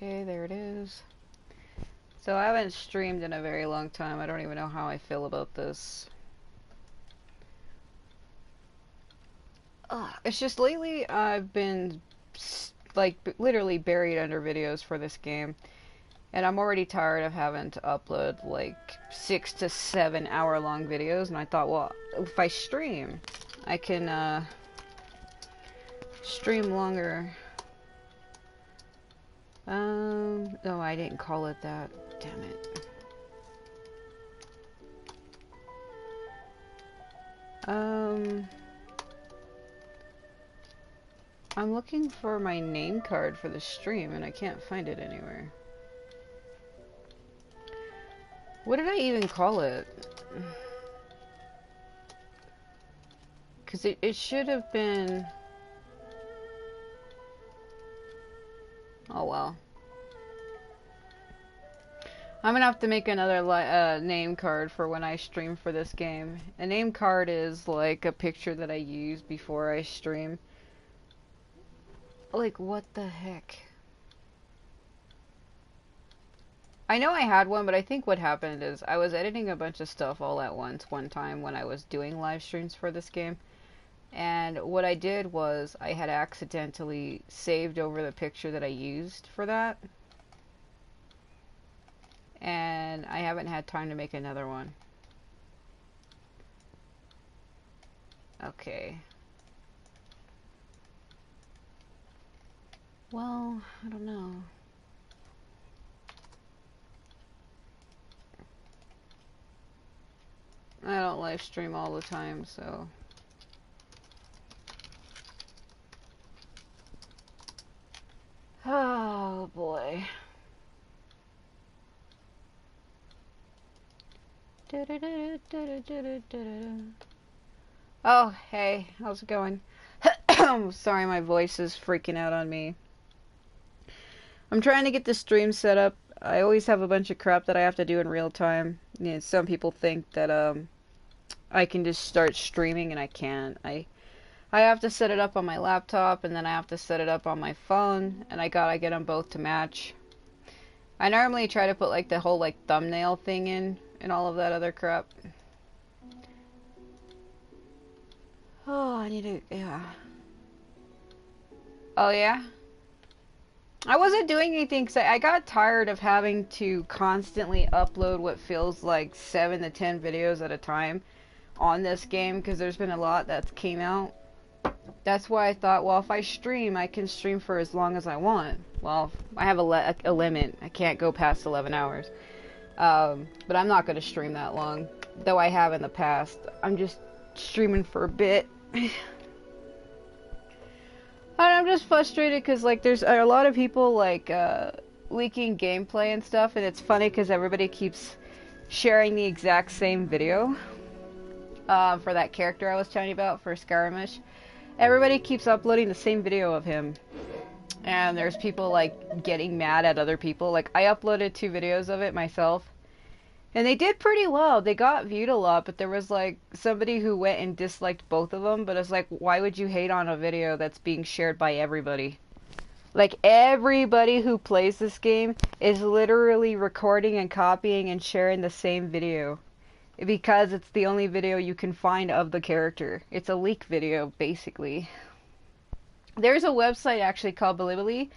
Okay, there it is. So I haven't streamed in a very long time. I don't even know how I feel about this. It's just lately I've been like literally buried under videos for this game. And I'm already tired of having to upload like 6 to 7 hour long videos. And I thought, well, if I stream, I can stream longer. No, I didn't call it that. Damn it. I'm looking for my name card for the stream and I can't find it anywhere. What did I even call it? Because it should have been... Oh well. I'm gonna have to make another name card for when I stream for this game. A name card is like a picture that I use before I stream. Like, what the heck? I know I had one, but I think what happened is I was editing a bunch of stuff all at once one time when I was doing live streams for this game. And what I did was I had accidentally saved over the picture that I used for that. And I haven't had time to make another one. Okay. Well, I don't know. I don't live stream all the time, so... Oh, boy. Oh, hey, how's it going? I'm sorry, my voice is freaking out on me. I'm trying to get the stream set up. I always have a bunch of crap that I have to do in real time. You know, some people think that I can just start streaming and I can't. I have to set it up on my laptop and then I have to set it up on my phone and I gotta get them both to match. I normally try to put like the whole like thumbnail thing in and all of that other crap. Oh, I need to, yeah. Oh yeah? I wasn't doing anything because I got tired of having to constantly upload what feels like 7 to 10 videos at a time on this game because there's been a lot that came out. That's why I thought, well, if I stream, I can stream for as long as I want. Well, I have a limit. I can't go past 11 hours. But I'm not going to stream that long, though I have in the past. I'm just streaming for a bit. I'm just frustrated because, like, there's a lot of people, like, leaking gameplay and stuff, and it's funny because everybody keeps sharing the exact same video for that character I was telling you about for Skyrimish. Everybody keeps uploading the same video of him, and there's people, like, getting mad at other people. Like, I uploaded 2 videos of it myself, and they did pretty well. They got viewed a lot, but there was, like, somebody who went and disliked both of them, but it's like, why would you hate on a video that's being shared by everybody? Like, everybody who plays this game is literally recording and copying and sharing the same video. Because it's the only video you can find of the character. It's a leak video, basically. There's a website actually called Bilibili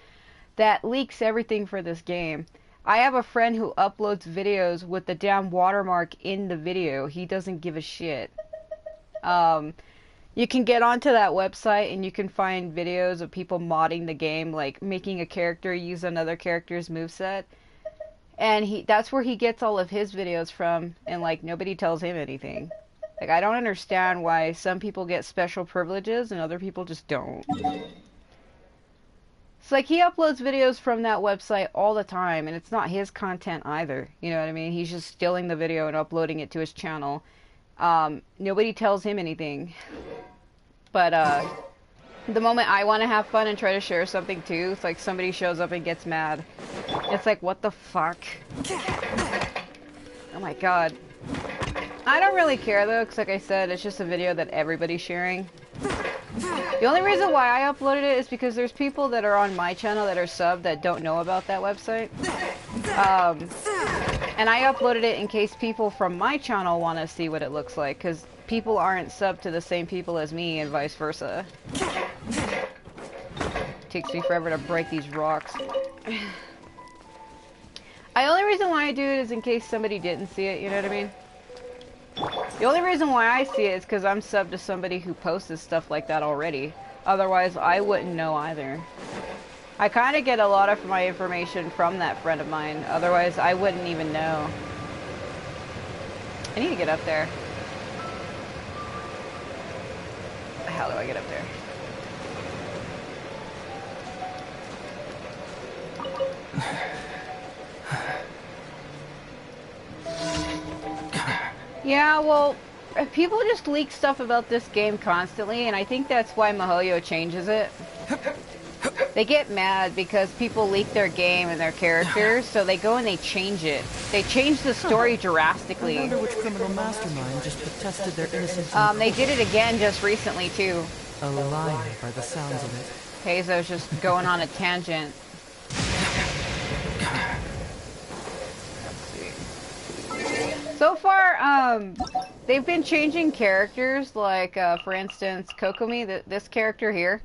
that leaks everything for this game. I have a friend who uploads videos with the damn watermark in the video. He doesn't give a shit. You can get onto that website and you can find videos of people modding the game, like making a character use another character's moveset. And that's where he gets all of his videos from, and, like, nobody tells him anything. Like, I don't understand why some people get special privileges and other people just don't. It's like he uploads videos from that website all the time, and it's not his content either. You know what I mean? He's just stealing the video and uploading it to his channel. Nobody tells him anything. But, the moment I want to have fun and try to share something too, it's like somebody shows up and gets mad. It's like, what the fuck? Oh my god. I don't really care though, because like I said, it's just a video that everybody's sharing. The only reason why I uploaded it is because there's people that are on my channel that are subbed that don't know about that website. And I uploaded it in case people from my channel want to see what it looks like, because people aren't subbed to the same people as me and vice versa. Takes me forever to break these rocks. The only reason why I do it is in case somebody didn't see it, you know what I mean? The only reason why I see it is because I'm subbed to somebody who posts stuff like that already. Otherwise, I wouldn't know either. I kind of get a lot of my information from that friend of mine. Otherwise, I wouldn't even know. I need to get up there. How do I get up there? Yeah, well, people just leak stuff about this game constantly, and I think that's why MiHoYo changes it. They get mad because people leak their game and their characters, so they go and they change it. They change the story drastically. I wonder which criminal mastermind just protested their innocence. They did it again just recently, too. A liar by the sounds of it. Hazo's just going on a tangent. So far, they've been changing characters, like, for instance, Kokomi, this character here.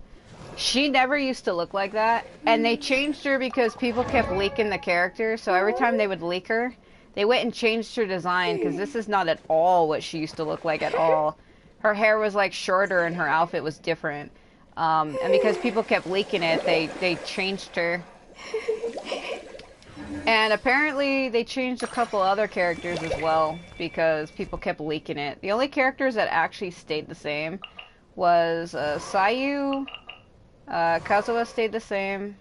She never used to look like that, and they changed her because people kept leaking the character, so every time they would leak her, they went and changed her design, because this is not at all what she used to look like at all. Her hair was, like, shorter, and her outfit was different. And because people kept leaking it, they changed her. And apparently they changed a couple other characters as well, because people kept leaking it. The only characters that actually stayed the same was Sayu, Kazuha stayed the same,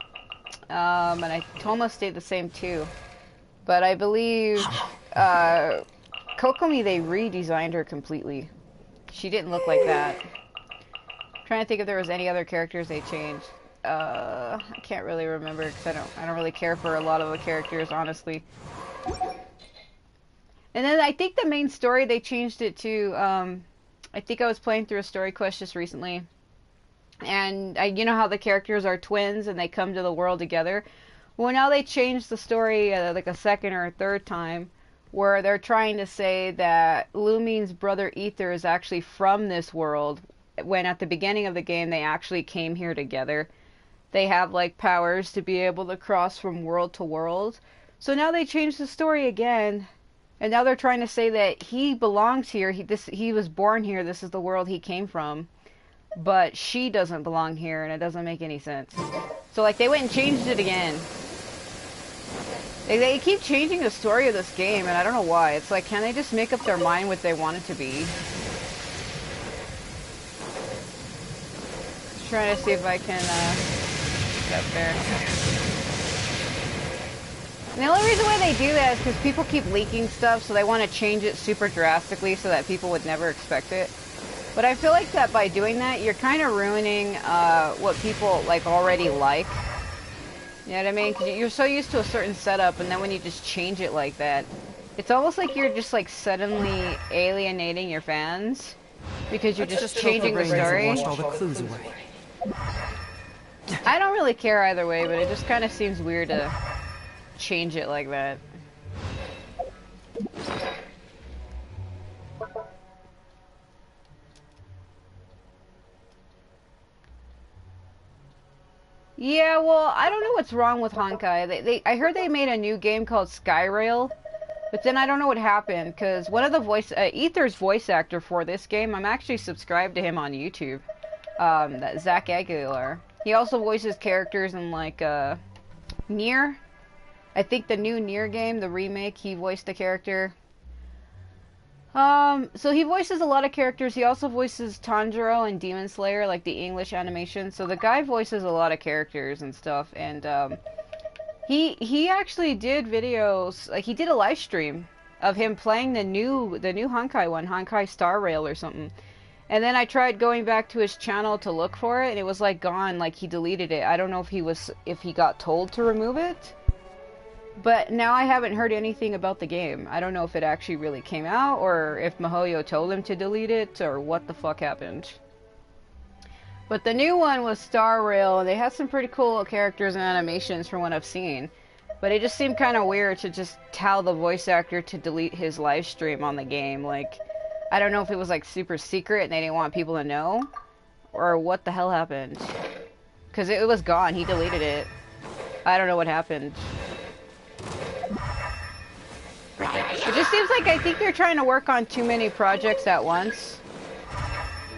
and Toma stayed the same too. But I believe Kokomi, they redesigned her completely. She didn't look like that. I'm trying to think if there was any other characters they changed. I can't really remember because I don't really care for a lot of the characters, honestly. And then I think the main story, they changed it to, I think I was playing through a story quest just recently, and you know how the characters are twins and they come to the world together? Well, now they changed the story like a second or a third time, where they're trying to say that Lumine's brother Ether is actually from this world, when at the beginning of the game they actually came here together. They have, like, powers to be able to cross from world to world. So now they changed the story again. And now they're trying to say that he belongs here. He was born here. This is the world he came from. But she doesn't belong here, and it doesn't make any sense. So, like, they went and changed it again. They keep changing the story of this game, and I don't know why. It's like, can they just make up their mind what they want it to be? Just trying to see if I can, up there. And the only reason why they do that is because people keep leaking stuff, so they want to change it super drastically so that people would never expect it. But I feel like that by doing that, you're kind of ruining what people like already like. You know what I mean? Because you're so used to a certain setup, and then when you just change it like that, it's almost like you're just like suddenly alienating your fans because you're just changing the story. Washed all the clues away. I don't really care either way, but it just kind of seems weird to change it like that. Yeah, well, I don't know what's wrong with Honkai. I heard they made a new game called Skyrail, but then I don't know what happened, because one of the Ether's voice actor for this game, I'm actually subscribed to him on YouTube. That Zach Aguilar. He also voices characters in, like, Nier. I think the new Nier game, the remake, he voiced the character. So he voices a lot of characters. He also voices Tanjiro and Demon Slayer, like the English animation. So the guy voices a lot of characters and stuff. And, he actually did videos, like, he did a live stream of him playing the new Honkai one, Honkai Star Rail or something. And then I tried going back to his channel to look for it, and it was like gone, like he deleted it. I don't know if he got told to remove it. But now I haven't heard anything about the game. I don't know if it actually really came out, or if MiHoYo told him to delete it, or what the fuck happened. But the new one was Star Rail, and they had some pretty cool characters and animations from what I've seen. But it just seemed kind of weird to just tell the voice actor to delete his live stream on the game. Like, I don't know if it was like super secret and they didn't want people to know, or what the hell happened. Because it was gone, he deleted it. I don't know what happened. It just seems like I think they're trying to work on too many projects at once.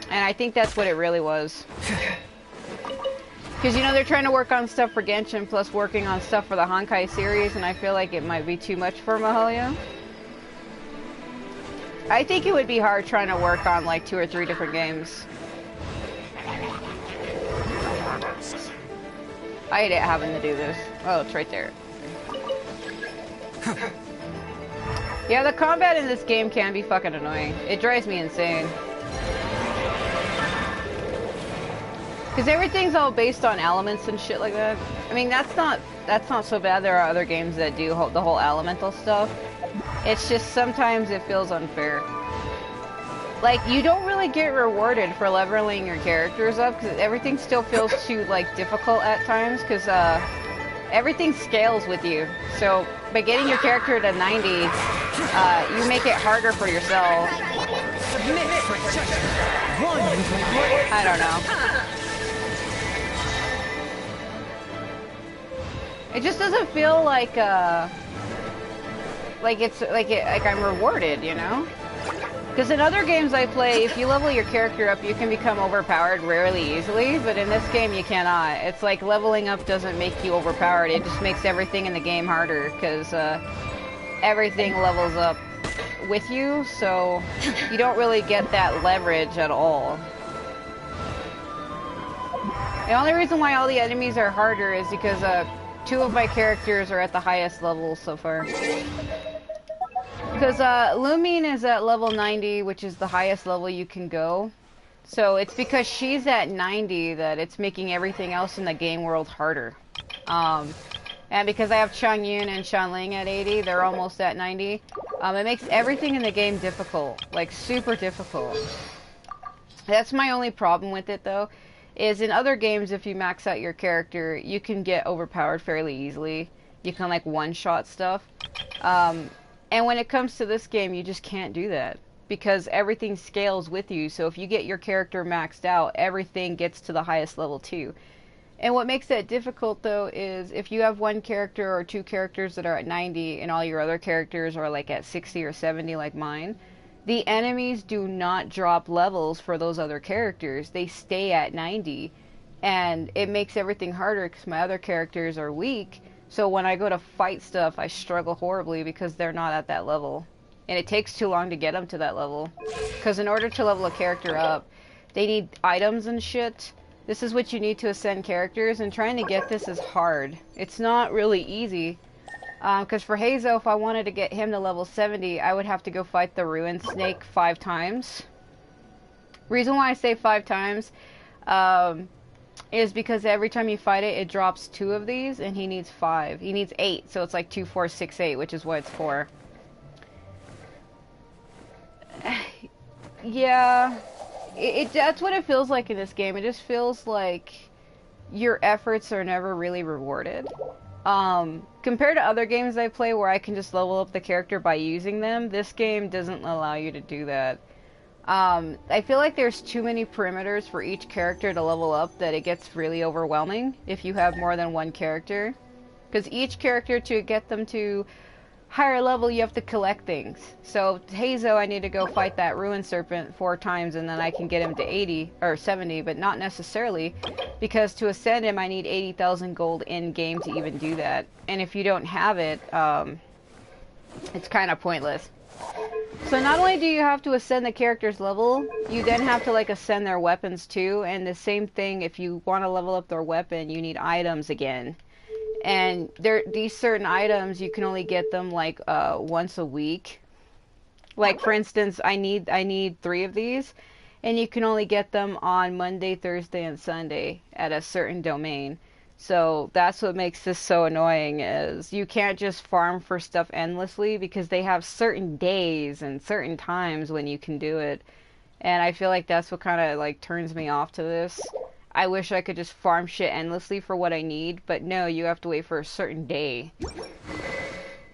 And I think that's what it really was. Because, you know, they're trying to work on stuff for Genshin plus working on stuff for the Honkai series, and I feel like it might be too much for Mahalia. I think it would be hard trying to work on like 2 or 3 different games. I hate it having to do this. Oh, it's right there. Yeah, the combat in this game can be fucking annoying. It drives me insane. Because everything's all based on elements and shit like that. I mean, that's not so bad. There are other games that do the whole elemental stuff. It's just sometimes it feels unfair. Like, you don't really get rewarded for leveling your characters up, because everything still feels too, like, difficult at times, because, everything scales with you. So, by getting your character to 90, you make it harder for yourself. I don't know. It just doesn't feel like, like I'm rewarded, you know? Because in other games I play, if you level your character up, you can become overpowered rarely easily, but in this game you cannot. It's like leveling up doesn't make you overpowered, it just makes everything in the game harder, because everything levels up with you, so you don't really get that leverage at all. The only reason why all the enemies are harder is because 2 of my characters are at the highest level so far. Because Lumine is at level 90, which is the highest level you can go. So it's because she's at 90 that it's making everything else in the game world harder. And because I have Changyun and Shanling at 80, they're almost at 90. It makes everything in the game difficult, like super difficult. That's my only problem with it though, is in other games if you max out your character, you can get overpowered fairly easily. You can like one-shot stuff. And when it comes to this game, you just can't do that. Because everything scales with you, so if you get your character maxed out, everything gets to the highest level too. And what makes that difficult though is if you have 1 character or 2 characters that are at 90 and all your other characters are like at 60 or 70 like mine, the enemies do not drop levels for those other characters. They stay at 90. And it makes everything harder because my other characters are weak. So when I go to fight stuff, I struggle horribly because they're not at that level. And it takes too long to get them to that level. Because in order to level a character up, they need items and shit. This is what you need to ascend characters, and trying to get this is hard. It's not really easy. Because for Hazo, if I wanted to get him to level 70, I would have to go fight the Ruined Snake 5 times. Reason why I say 5 times, is because every time you fight it, it drops 2 of these, and he needs 5. He needs 8, so it's like 2, 4, 6, 8, which is why it's 4. Yeah, that's what it feels like in this game. It just feels like your efforts are never really rewarded. Compared to other games I play where I can just level up the character by using them, this game doesn't allow you to do that. I feel like there's too many perimeters for each character to level up that it gets really overwhelming if you have more than 1 character. Because each character, to get them to higher level, you have to collect things. So Hazo, I need to go fight that Ruined Serpent 4 times and then I can get him to 80 or 70, but not necessarily, because to ascend him I need 80,000 gold in game to even do that. And if you don't have it, it's kind of pointless. So not only do you have to ascend the character's level, you then have to like ascend their weapons too, and the same thing, if you want to level up their weapon, you need items again. And these certain items, you can only get them like once a week. Like for instance, I need 3 of these, and you can only get them on Monday, Thursday, and Sunday at a certain domain. So that's what makes this so annoying, is you can't just farm for stuff endlessly because they have certain days and certain times when you can do it. And I feel like that's what kind of like turns me off to this. I wish I could just farm shit endlessly for what I need, but no, you have to wait for a certain day.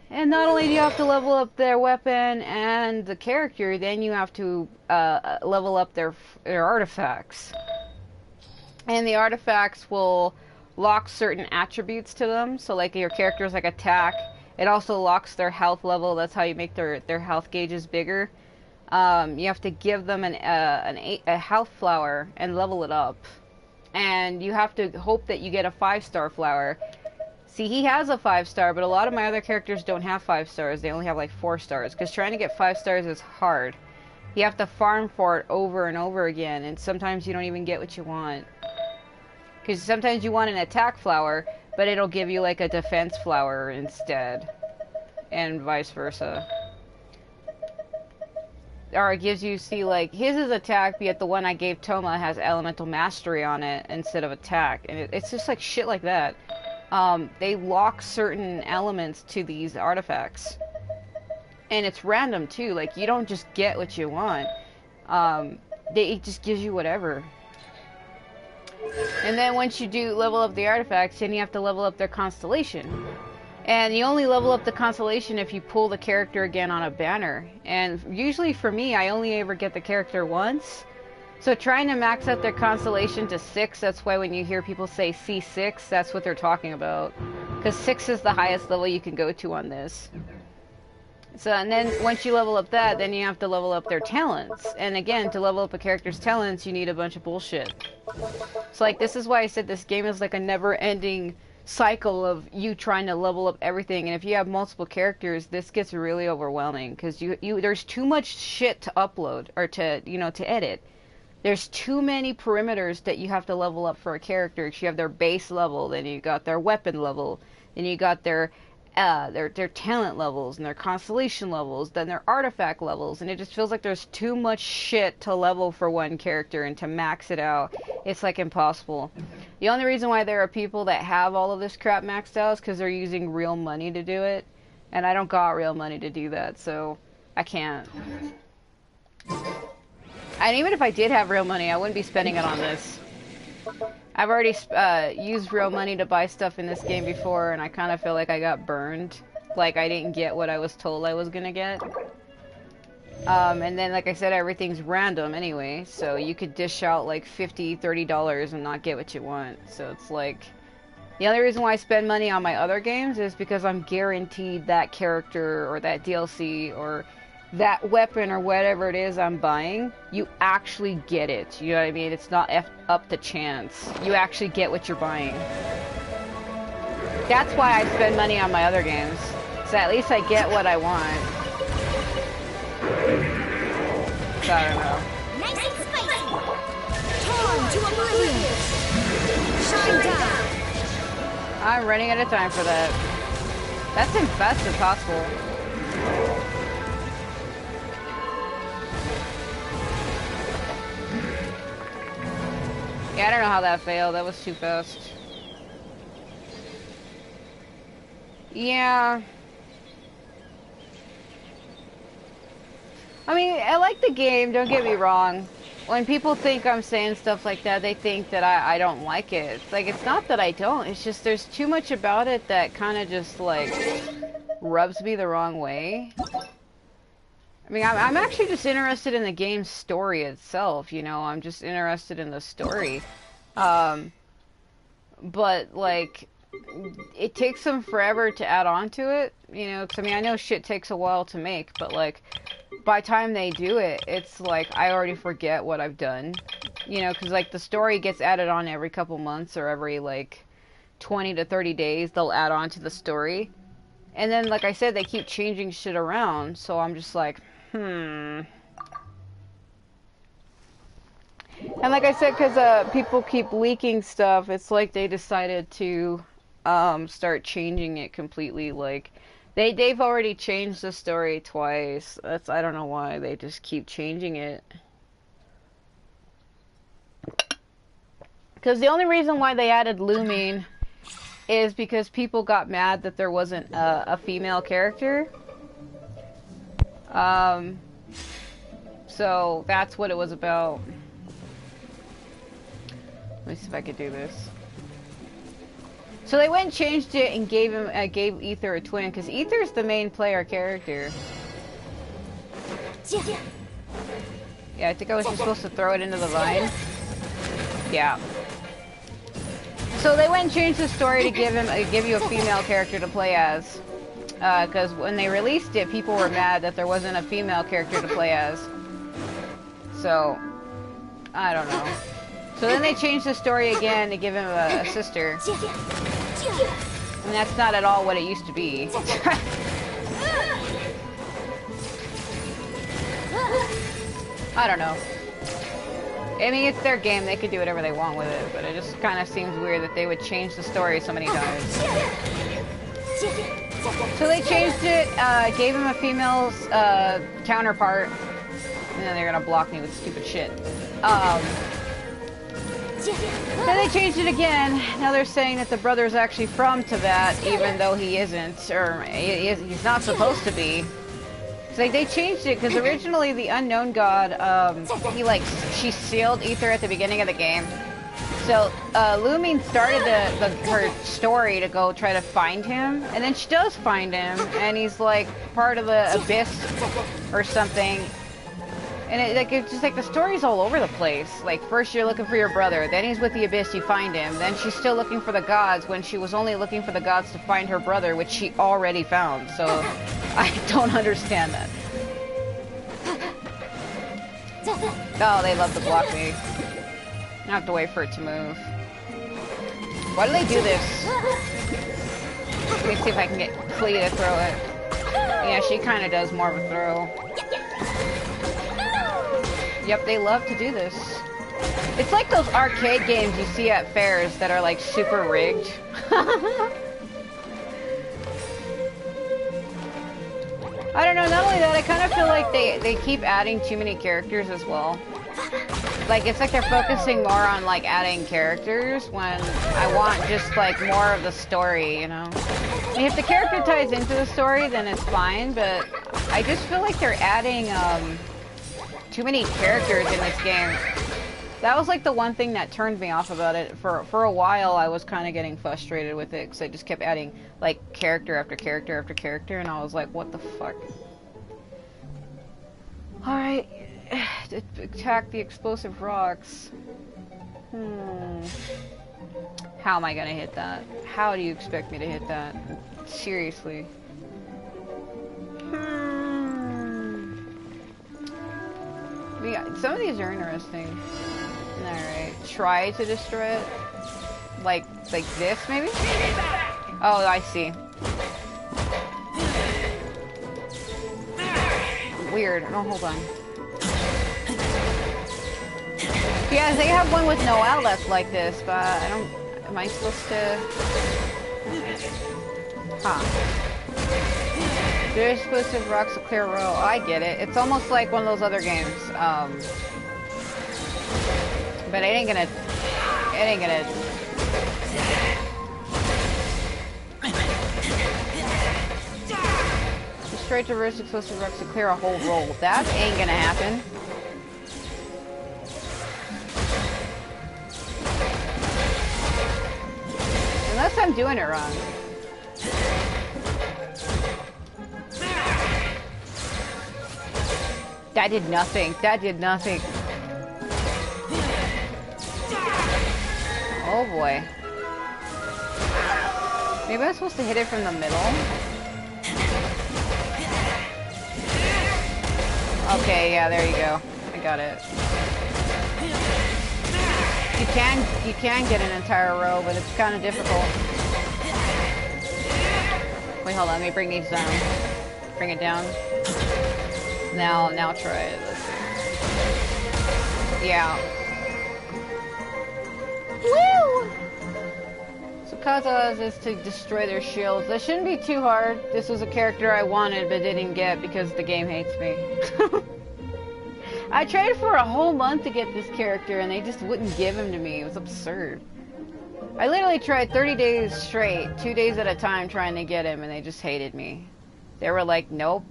And not only do you have to level up their weapon and the character, then you have to level up their artifacts. And the artifacts will lock certain attributes to them. So like your character's like attack, it also locks their health level. That's how you make their health gauges bigger. You have to give them a health flower and level it up. And you have to hope that you get a 5-star flower. See, he has a 5-star, but a lot of my other characters don't have 5 stars. They only have like 4 stars. Because trying to get 5 stars is hard. You have to farm for it over and over again. And sometimes you don't even get what you want. Because sometimes you want an attack flower, but it'll give you like a defense flower instead. And vice versa. Or it gives you, see, like, his is attack, yet the one I gave Toma has elemental mastery on it instead of attack. And it's just like shit like that. They lock certain elements to these artifacts. And it's random too, like, you don't just get what you want. It just gives you whatever. And then once you do level up the artifacts, then you have to level up their constellation. And you only level up the constellation if you pull the character again on a banner. And usually for me, I only ever get the character once. So trying to max out their constellation to 6, that's why when you hear people say C6, that's what they're talking about. Because 6 is the highest level you can go to on this. So, and then once you level up that, then you have to level up their talents. And again, to level up a character's talents, you need a bunch of bullshit. So like, this is why I said this game is like a never-ending cycle of you trying to level up everything. And if you have multiple characters, this gets really overwhelming. Because there's too much shit to upload, or to, to edit. There's too many perimeters that you have to level up for a character. You have their base level, then you got their weapon level, then you got their talent levels, and their constellation levels, then their artifact levels, and it just feels like there's too much shit to level for one character, and to max it out, it's like impossible. The only reason why there are people that have all of this crap maxed out is because they're using real money to do it, and I don't got real money to do that, so I can't. And even if I did have real money, I wouldn't be spending it on this. I've already used real money to buy stuff in this game before, and I kind of feel like I got burned. Like, I didn't get what I was told I was gonna get. And then, like I said, everything's random anyway, so you could dish out like $50, $30 and not get what you want. So it's like, the only reason why I spend money on my other games is because I'm guaranteed that character, or that DLC, or that weapon, or whatever it is I'm buying, you actually get it. You know what I mean? It's not up to chance. You actually get what you're buying. That's why I spend money on my other games. So at least I get what I want. So I don't know. Nice and spicy. Torn to oblivion. Shine down. I'm running out of time for that. That's as fast as possible. Yeah, I don't know how that failed. That was too fast. Yeah. I mean, I like the game, don't get me wrong. When people think I'm saying stuff like that, they think that I don't like it. It's like, it's not that I don't. It's just there's too much about it that kind of just, like, rubs me the wrong way. I mean, I'm actually just interested in the game's story itself, you know? I'm just interested in the story. But, like, it takes them forever to add on to it, you know? 'Cause, I mean, I know shit takes a while to make, but, like, by the time they do it, it's like, I already forget what I've done. You know, 'cause, like, the story gets added on every couple months, or every, like, 20 to 30 days, they'll add on to the story. And then, like I said, they keep changing shit around, so I'm just like, And like I said, because people keep leaking stuff, it's like they decided to start changing it completely. Like, they've already changed the story twice. I don't know why, they just keep changing it. Because the only reason why they added Lumine is because people got mad that there wasn't a female character. So that's what it was about. me see if I could do this. So they went and changed it and gave Ether a twin, because Ether's the main player character. Yeah, I think I was just supposed to throw it into the vine. Yeah. So they went and changed the story to give you a female character to play as. Because when they released it, people were mad that there wasn't a female character to play as. So, I don't know. So then they changed the story again to give him a sister. And that's not at all what it used to be. I don't know. I mean, it's their game, they could do whatever they want with it, but it just kind of seems weird that they would change the story so many times. So they changed it, gave him a female's counterpart, and then they're gonna block me with stupid shit. Then they changed it again. Now they're saying that the brother's actually from Tibet, even though he isn't, or he's not supposed to be. So they changed it because originally the unknown god, she sealed Ether at the beginning of the game. So Lumine started her story to go try to find him, and then she does find him, and he's like part of the abyss or something. And it's just like the story's all over the place. Like first you're looking for your brother, then he's with the abyss, you find him, then she's still looking for the gods when she was only looking for the gods to find her brother, which she already found. So I don't understand that. Oh, they love to block me. I have to wait for it to move. Why do they do this? Let me see if I can get Klee to throw it. Yeah, she kind of does more of a throw. Yep, they love to do this. It's like those arcade games you see at fairs that are like super rigged. I don't know, not only that, I kind of feel like they keep adding too many characters as well. Like, it's like they're focusing more on, like, adding characters when I want just, like, more of the story, you know? I mean, if the character ties into the story, then it's fine, but I just feel like they're adding, too many characters in this game. That was, like, the one thing that turned me off about it. For a while, I was kind of getting frustrated with it, because I just kept adding, like, character after character after character, and I was like, what the fuck? Alright. Attack the explosive rocks. How am I gonna hit that? How do you expect me to hit that? Seriously. Yeah, some of these are interesting. Alright. Try to destroy it. Like this, maybe? Oh, I see. Weird. No, hold on. Yeah, they have one with Noelle that's like this, but I don't... Am I supposed to... Huh. There's explosive rocks to clear a row. Oh, I get it. It's almost like one of those other games. But it ain't gonna... Destroy traverse explosive rocks to clear a whole roll. That ain't gonna happen. Unless I'm doing it wrong. That did nothing. That did nothing. Oh boy. Maybe I'm supposed to hit it from the middle? Okay, yeah, there you go. I got it. You can get an entire row, but it's kind of difficult. Wait, hold on. Let me bring these down. Bring it down. Now try it. Let's see. Yeah. Woo! So Kaza's is to destroy their shields. That shouldn't be too hard. This was a character I wanted but didn't get because the game hates me. I tried for a whole month to get this character and they just wouldn't give him to me. It was absurd. I literally tried 30 days straight, 2 days at a time trying to get him, and they just hated me. They were like, nope.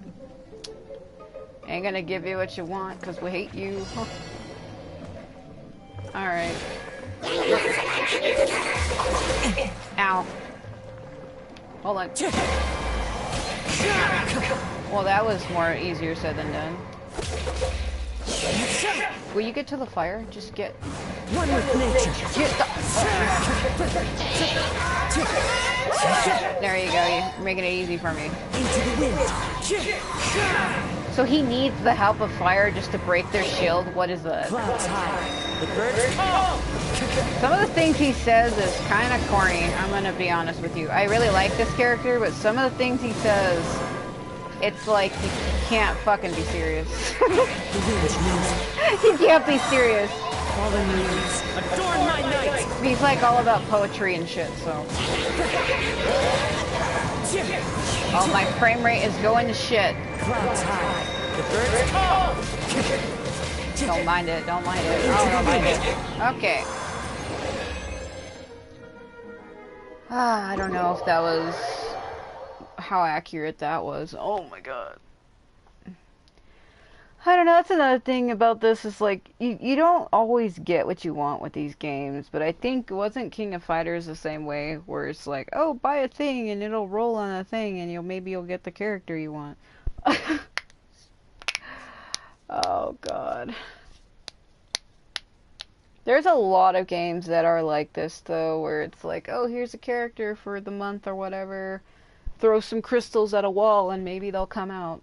Ain't gonna give you what you want because we hate you. Alright. Ow. Hold on. Well, that was easier said than done. Will you get to the fire? Just get... One with nature. There you go. You're making it easy for me. Into the wind. So he needs the help of fire just to break their shield? What is that? Clouds high. The birds call. Some of the things he says is kind of corny, I'm gonna be honest with you. I really like this character, but some of the things he says, it's like you can't fucking be serious. You can't be serious. Fallen leaves. Adorn my night. He's like all about poetry and shit, so. Oh, my frame rate is going to shit. Clouds high. The birds call. Don't mind it, don't mind it. Oh, don't mind it. Okay. I don't know if that was... how accurate that was. Oh my god. I don't know, that's another thing about this is like, you don't always get what you want with these games, but I think, wasn't King of Fighters the same way, where it's like, oh, buy a thing and it'll roll on a thing and maybe you'll get the character you want. Oh god. There's a lot of games that are like this though, where it's like, oh, here's a character for the month or whatever. Throw some crystals at a wall and maybe they'll come out.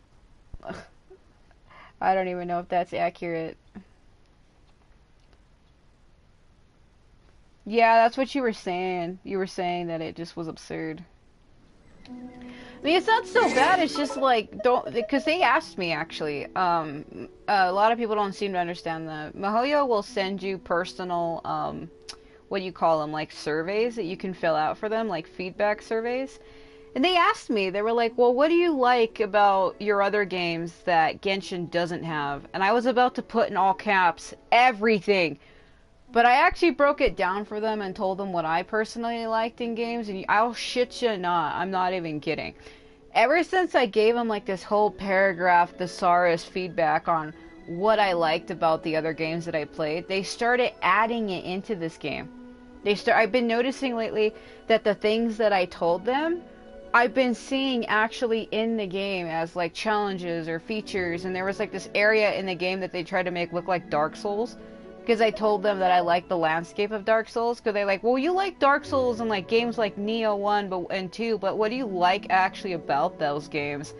I don't even know if that's accurate. Yeah, that's what you were saying. You were saying that it just was absurd. I mean, it's not so bad, it's just like, because they asked me actually, a lot of people don't seem to understand that. MiHoYo will send you personal, what do you call them, like surveys that you can fill out for them, like feedback surveys. And they asked me, they were like, well, what do you like about your other games that Genshin doesn't have? And I was about to put in all caps, everything. But I actually broke it down for them and told them what I personally liked in games, and I'll shit you not, I'm not even kidding. Ever since I gave them like this whole paragraph thesaurus feedback on what I liked about the other games that I played, they started adding it into this game. I've been noticing lately that the things that I told them, I've been seeing actually in the game as like challenges or features, and there was like this area in the game that they tried to make look like Dark Souls. Because I told them that I like the landscape of Dark Souls. Because they're like, well, you like Dark Souls and like games like Neo 1 and 2, but what do you like actually about those games?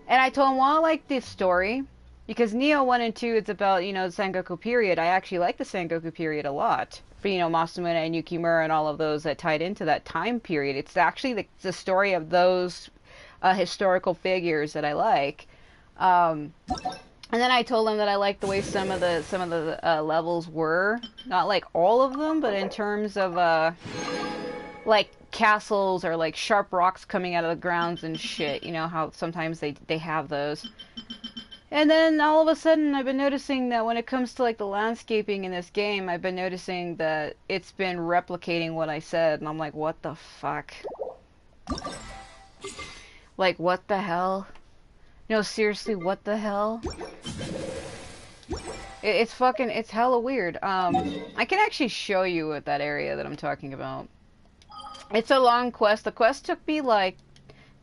And I told them, well, I like the story. Because Neo 1 and 2, it's about, you know, the Sengoku period. I actually like the Sengoku period a lot. For, you know, Masamune and Yukimura and all of those that tied into that time period. It's actually the story of those historical figures that I like. And then I told them that I liked the way some of the levels were, not like all of them, but in terms of like castles or like sharp rocks coming out of the grounds and shit. You know how sometimes they have those. And then all of a sudden I've been noticing that when it comes to like the landscaping in this game, I've been noticing that it's been replicating what I said, and I'm like, what the fuck? Like, what the hell? No, seriously, what the hell? It's hella weird. I can actually show you what that area that I'm talking about. It's a long quest. The quest took me like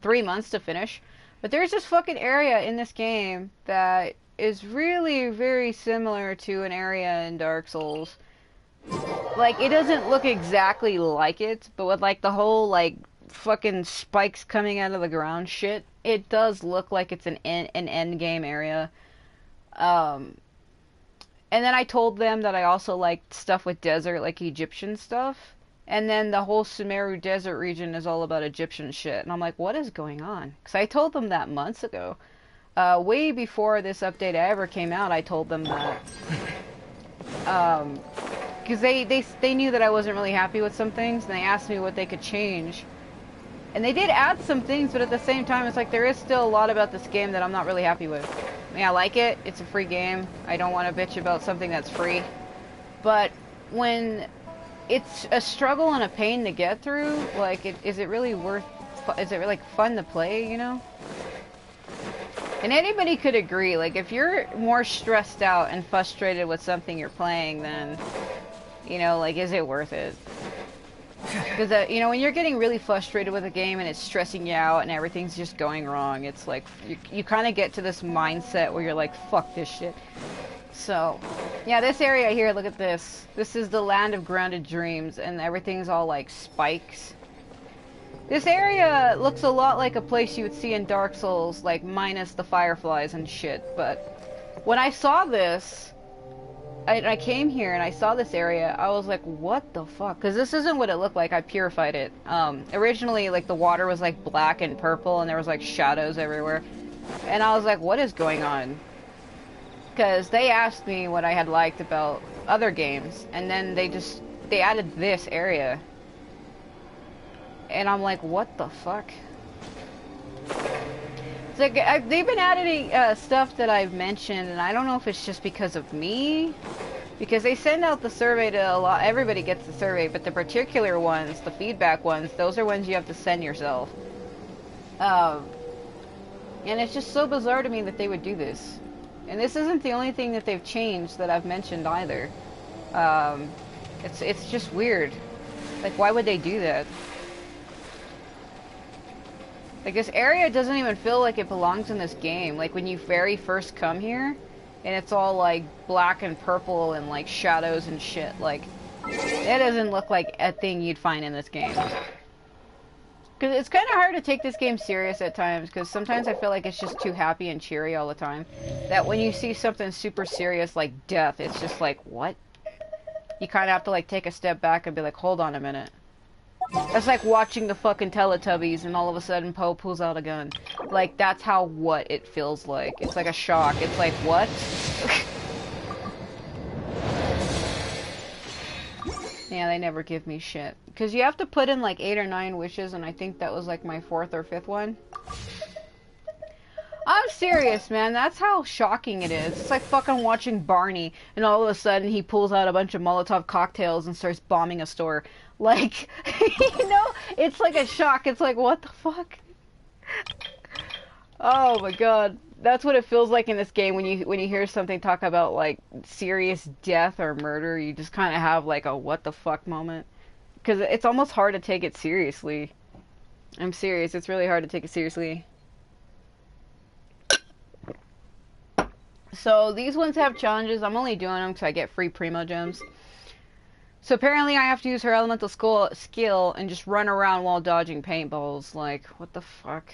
3 months to finish. But there's this fucking area in this game that is really very similar to an area in Dark Souls. Like, it doesn't look exactly like it, but with like the whole like fucking spikes coming out of the ground shit, it does look like it's an end game area. And then I told them that I also liked stuff with desert, like Egyptian stuff. And then the whole Sumeru desert region is all about Egyptian shit. And I'm like, what is going on? Because I told them that months ago. Way before this update ever came out, I told them that. Because they knew that I wasn't really happy with some things, and they asked me what they could change. And they did add some things, but at the same time, it's like there is still a lot about this game that I'm not really happy with. I mean, I like it. It's a free game. I don't want to bitch about something that's free. But when it's a struggle and a pain to get through, like, is it really fun to play, you know? And anybody could agree, like, if you're more stressed out and frustrated with something you're playing, then, You know, like, is it worth it? Because, you know, when you're getting really frustrated with a game and it's stressing you out and everything's just going wrong, it's like, you kind of get to this mindset where you're like, fuck this shit. So, yeah, this area here, look at this. This is the land of grounded dreams, and everything's all like spikes. This area looks a lot like a place you would see in Dark Souls, like minus the fireflies and shit, but when I saw this, I came here and I saw this area, I was like, what the fuck? Because this isn't what it looked like. I purified it. Originally, like, the water was like black and purple and there was like shadows everywhere. And I was like, what is going on? Because they asked me what I had liked about other games, and then they added this area. And I'm like, what the fuck? It's like, they've been adding stuff that I've mentioned, and I don't know if it's just because of me, because they send out the survey to a lot, everybody gets the survey, but the particular ones, the feedback ones, those are ones you have to send yourself. And it's just so bizarre to me that they would do this. And this isn't the only thing that they've changed that I've mentioned either. It's just weird. Like, why would they do that? Like, this area doesn't even feel like it belongs in this game. Like, when you very first come here, and it's all, like, black and purple and, like, shadows and shit. Like, it doesn't look like a thing you'd find in this game. Because it's kind of hard to take this game serious at times, because sometimes I feel like it's just too happy and cheery all the time. That when you see something super serious like death, it's just like, what? You kind of have to, like, take a step back and be like, hold on a minute. That's like watching the fucking Teletubbies and all of a sudden Poe pulls out a gun. Like, that's how what it feels like. It's like a shock. It's like, what? Yeah, they never give me shit. Because you have to put in like 8 or 9 wishes, and I think that was like my 4th or 5th one. I'm serious, man. That's how shocking it is. It's like fucking watching Barney, and all of a sudden he pulls out a bunch of Molotov cocktails and starts bombing a store. Like, you know, it's like a shock. It's like, what the fuck? Oh my god. That's what it feels like in this game when you hear something talk about like serious death or murder. You just kind of have like a what the fuck moment. Because it's almost hard to take it seriously. I'm serious. It's really hard to take it seriously. So these ones have challenges. I'm only doing them because I get free Primo gems. So apparently I have to use her elemental skill and just run around while dodging paintballs. Like, what the fuck?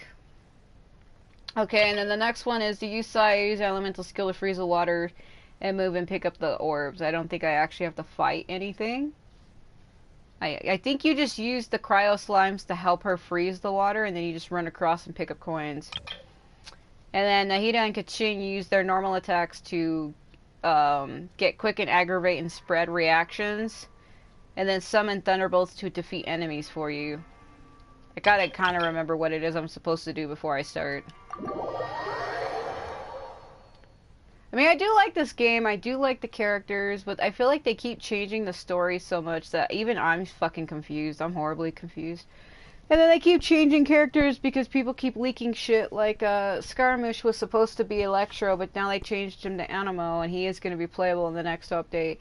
Okay, and then the next one is to use elemental skill to freeze the water and move and pick up the orbs. I don't think I actually have to fight anything. I think you just use the cryo slimes to help her freeze the water, and then you just run across and pick up coins. And then Nahida and Kachin use their normal attacks to get quick and aggravate and spread reactions. And then summon thunderbolts to defeat enemies for you. I gotta kind of remember what it is I'm supposed to do before I start. I mean, I do like this game, I do like the characters, but I feel like they keep changing the story so much that even I'm fucking confused. I'm horribly confused. And then they keep changing characters because people keep leaking shit, like, Scaramouche was supposed to be Electro, but now they changed him to Anemo, and he is going to be playable in the next update.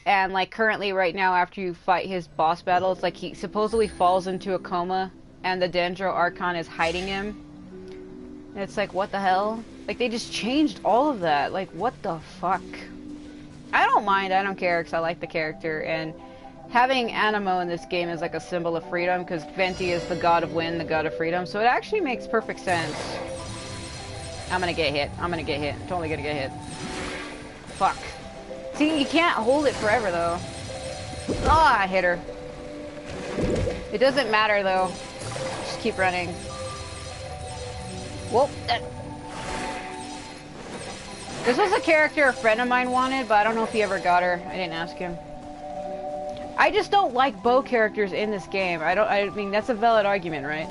And, like, currently, right now, after you fight his boss battle, it's like he supposedly falls into a coma, and the Dendro Archon is hiding him. And it's like, what the hell? Like, they just changed all of that. Like, what the fuck? I don't mind, I don't care, because I like the character, and having Anemo in this game is like a symbol of freedom, because Venti is the god of wind, the god of freedom, so it actually makes perfect sense. I'm gonna get hit. I'm gonna get hit. I'm totally gonna get hit. Fuck. See, you can't hold it forever, though. Oh, I hit her. It doesn't matter, though. Just keep running. Whoop. This was a character a friend of mine wanted, but I don't know if he ever got her. I didn't ask him. I just don't like bow characters in this game. I mean, that's a valid argument, right?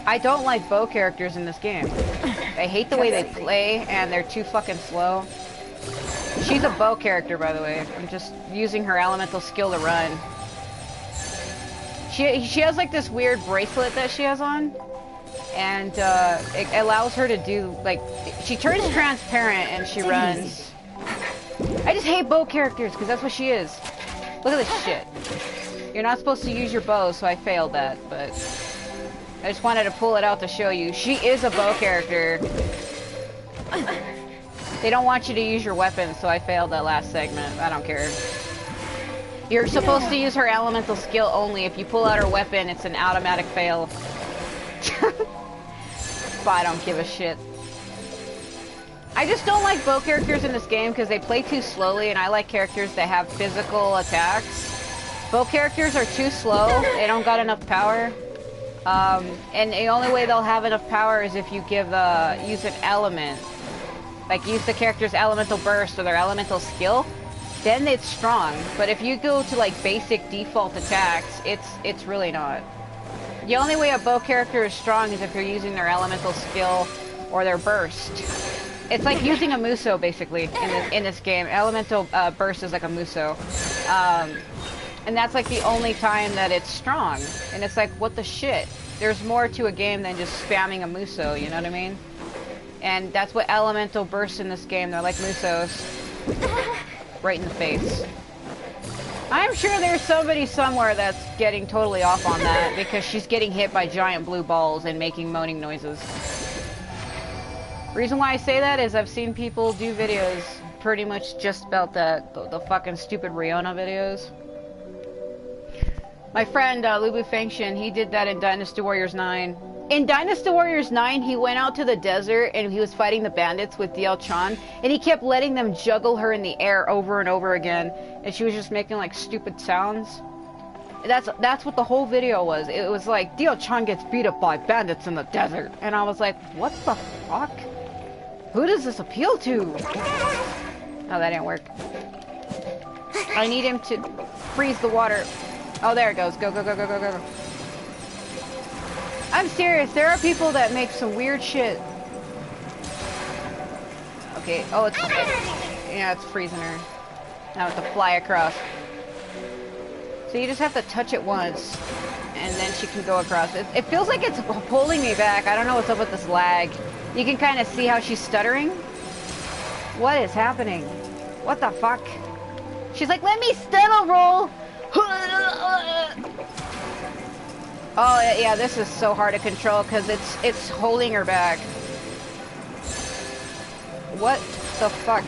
I don't like bow characters in this game. I hate the way they play, and they're too fucking slow. She's a bow character, by the way. I'm just using her elemental skill to run. She has like this weird bracelet that she has on, and it allows her to do, like, she turns transparent and she runs. I just hate bow characters, because that's what she is. Look at this shit. You're not supposed to use your bow, so I failed that, but I just wanted to pull it out to show you. She is a bow character. They don't want you to use your weapon, so I failed that last segment. I don't care. You're supposed to use her elemental skill only. If you pull out her weapon, it's an automatic fail. But I don't give a shit. I just don't like bow characters in this game because they play too slowly, and I like characters that have physical attacks. Bow characters are too slow. They don't got enough power. And the only way they'll have enough power is if you use an element. Like, use the character's elemental burst or their elemental skill. Then it's strong. But if you go to, like, basic default attacks, it's really not. The only way a bow character is strong is if you're using their elemental skill or their burst. It's like using a Muso, basically, in this game. Elemental burst is like a Muso. And that's like the only time that it's strong. And it's like, what the shit? There's more to a game than just spamming a Muso, you know what I mean? And that's what elemental bursts in this game. They're like Musos. Right in the face. I'm sure there's somebody somewhere that's getting totally off on that because she's getting hit by giant blue balls and making moaning noises. Reason why I say that is I've seen people do videos pretty much just about that, the fucking stupid Riona videos. My friend Lubu Fengshin, he did that in Dynasty Warriors 9. In Dynasty Warriors 9, he went out to the desert and he was fighting the bandits with DL Chan, and he kept letting them juggle her in the air over and over again, and she was just making like stupid sounds. That's what the whole video was. It was like, DL Chan gets beat up by bandits in the desert, and I was like, what the fuck? Who does this appeal to? Oh, that didn't work. I need him to freeze the water. Oh, there it goes. Go, go, go, go, go, go. I'm serious. There are people that make some weird shit. Okay. Oh, it's freezing her. Now I have to fly across. So you just have to touch it once, and then she can go across. It feels like it's pulling me back. I don't know what's up with this lag. You can kind of see how she's stuttering. What is happening? What the fuck? She's like, let me stuttle roll. Oh yeah, this is so hard to control because it's holding her back. What the fuck?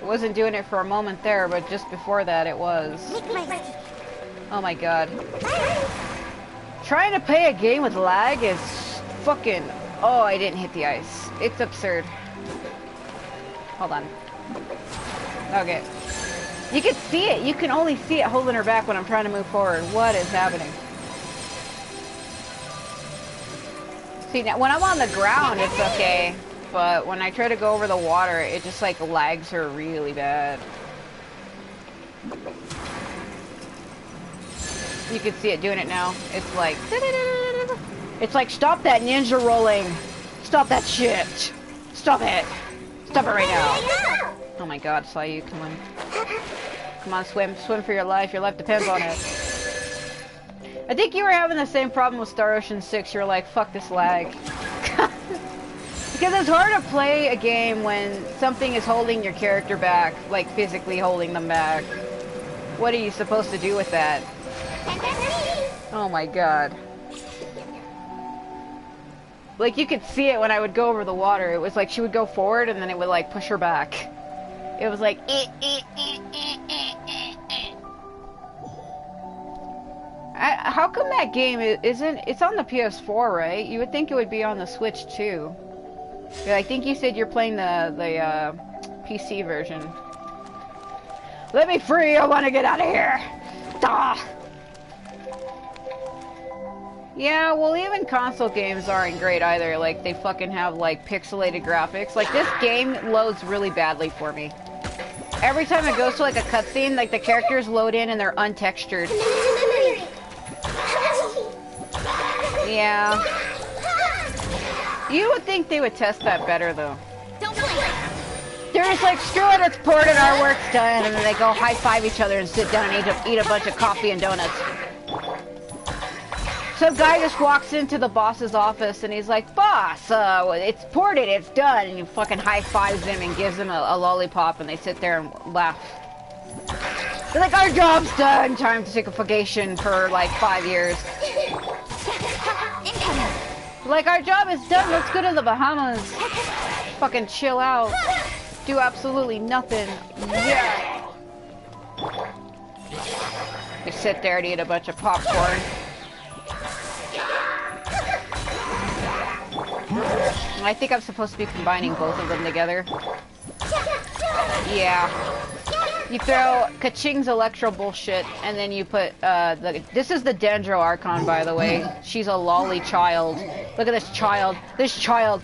Wasn't doing it for a moment there, but just before that it was. Oh my god. Trying to play a game with lag is fucking... Oh, I didn't hit the ice. It's absurd. Hold on. Okay. You can see it. You can only see it holding her back when I'm trying to move forward. What is happening? See, now when I'm on the ground, it's okay. But when I try to go over the water, it just like lags her really bad. You can see it doing it now. It's like... It's like, stop that ninja rolling. Stop that shit. Stop it. Stop it right now. Oh my god, saw you. Come on. Come on, swim. Swim for your life. Your life depends on it. I think you were having the same problem with Star Ocean 6. You're like, fuck this lag. Because it's hard to play a game when something is holding your character back, like physically holding them back. What are you supposed to do with that? Oh my god. Like, you could see it when I would go over the water. It was like she would go forward and then it would like push her back. It was like... How come that game isn't... It's on the PS4, right? You would think it would be on the Switch too. Yeah, I think you said you're playing the PC version. Let me free! I want to get out of here! Ah! Yeah, well, even console games aren't great either. Like, they fucking have, like, pixelated graphics. Like, this game loads really badly for me. Every time it goes to, like, a cutscene, like, the characters load in and they're untextured. Yeah. You would think they would test that better, though. They're just like, screw it, it's ported, our work's done, and then they go high-five each other and sit down and eat a bunch of coffee and donuts. Some guy just walks into the boss's office and he's like, boss, it's ported, it's done, and you fucking high-fives him and gives him a lollipop, and they sit there and laugh. They're like, our job's done. Time to take a vacation for like 5 years. Like, our job is done. Let's go to the Bahamas. Fucking chill out. Do absolutely nothing. Yeah. They sit there and eat a bunch of popcorn. I think I'm supposed to be combining both of them together. Yeah. You throw Kaching's Electro bullshit, and then you put, this is the Dendro Archon, by the way. She's a lolly child. Look at this child. This child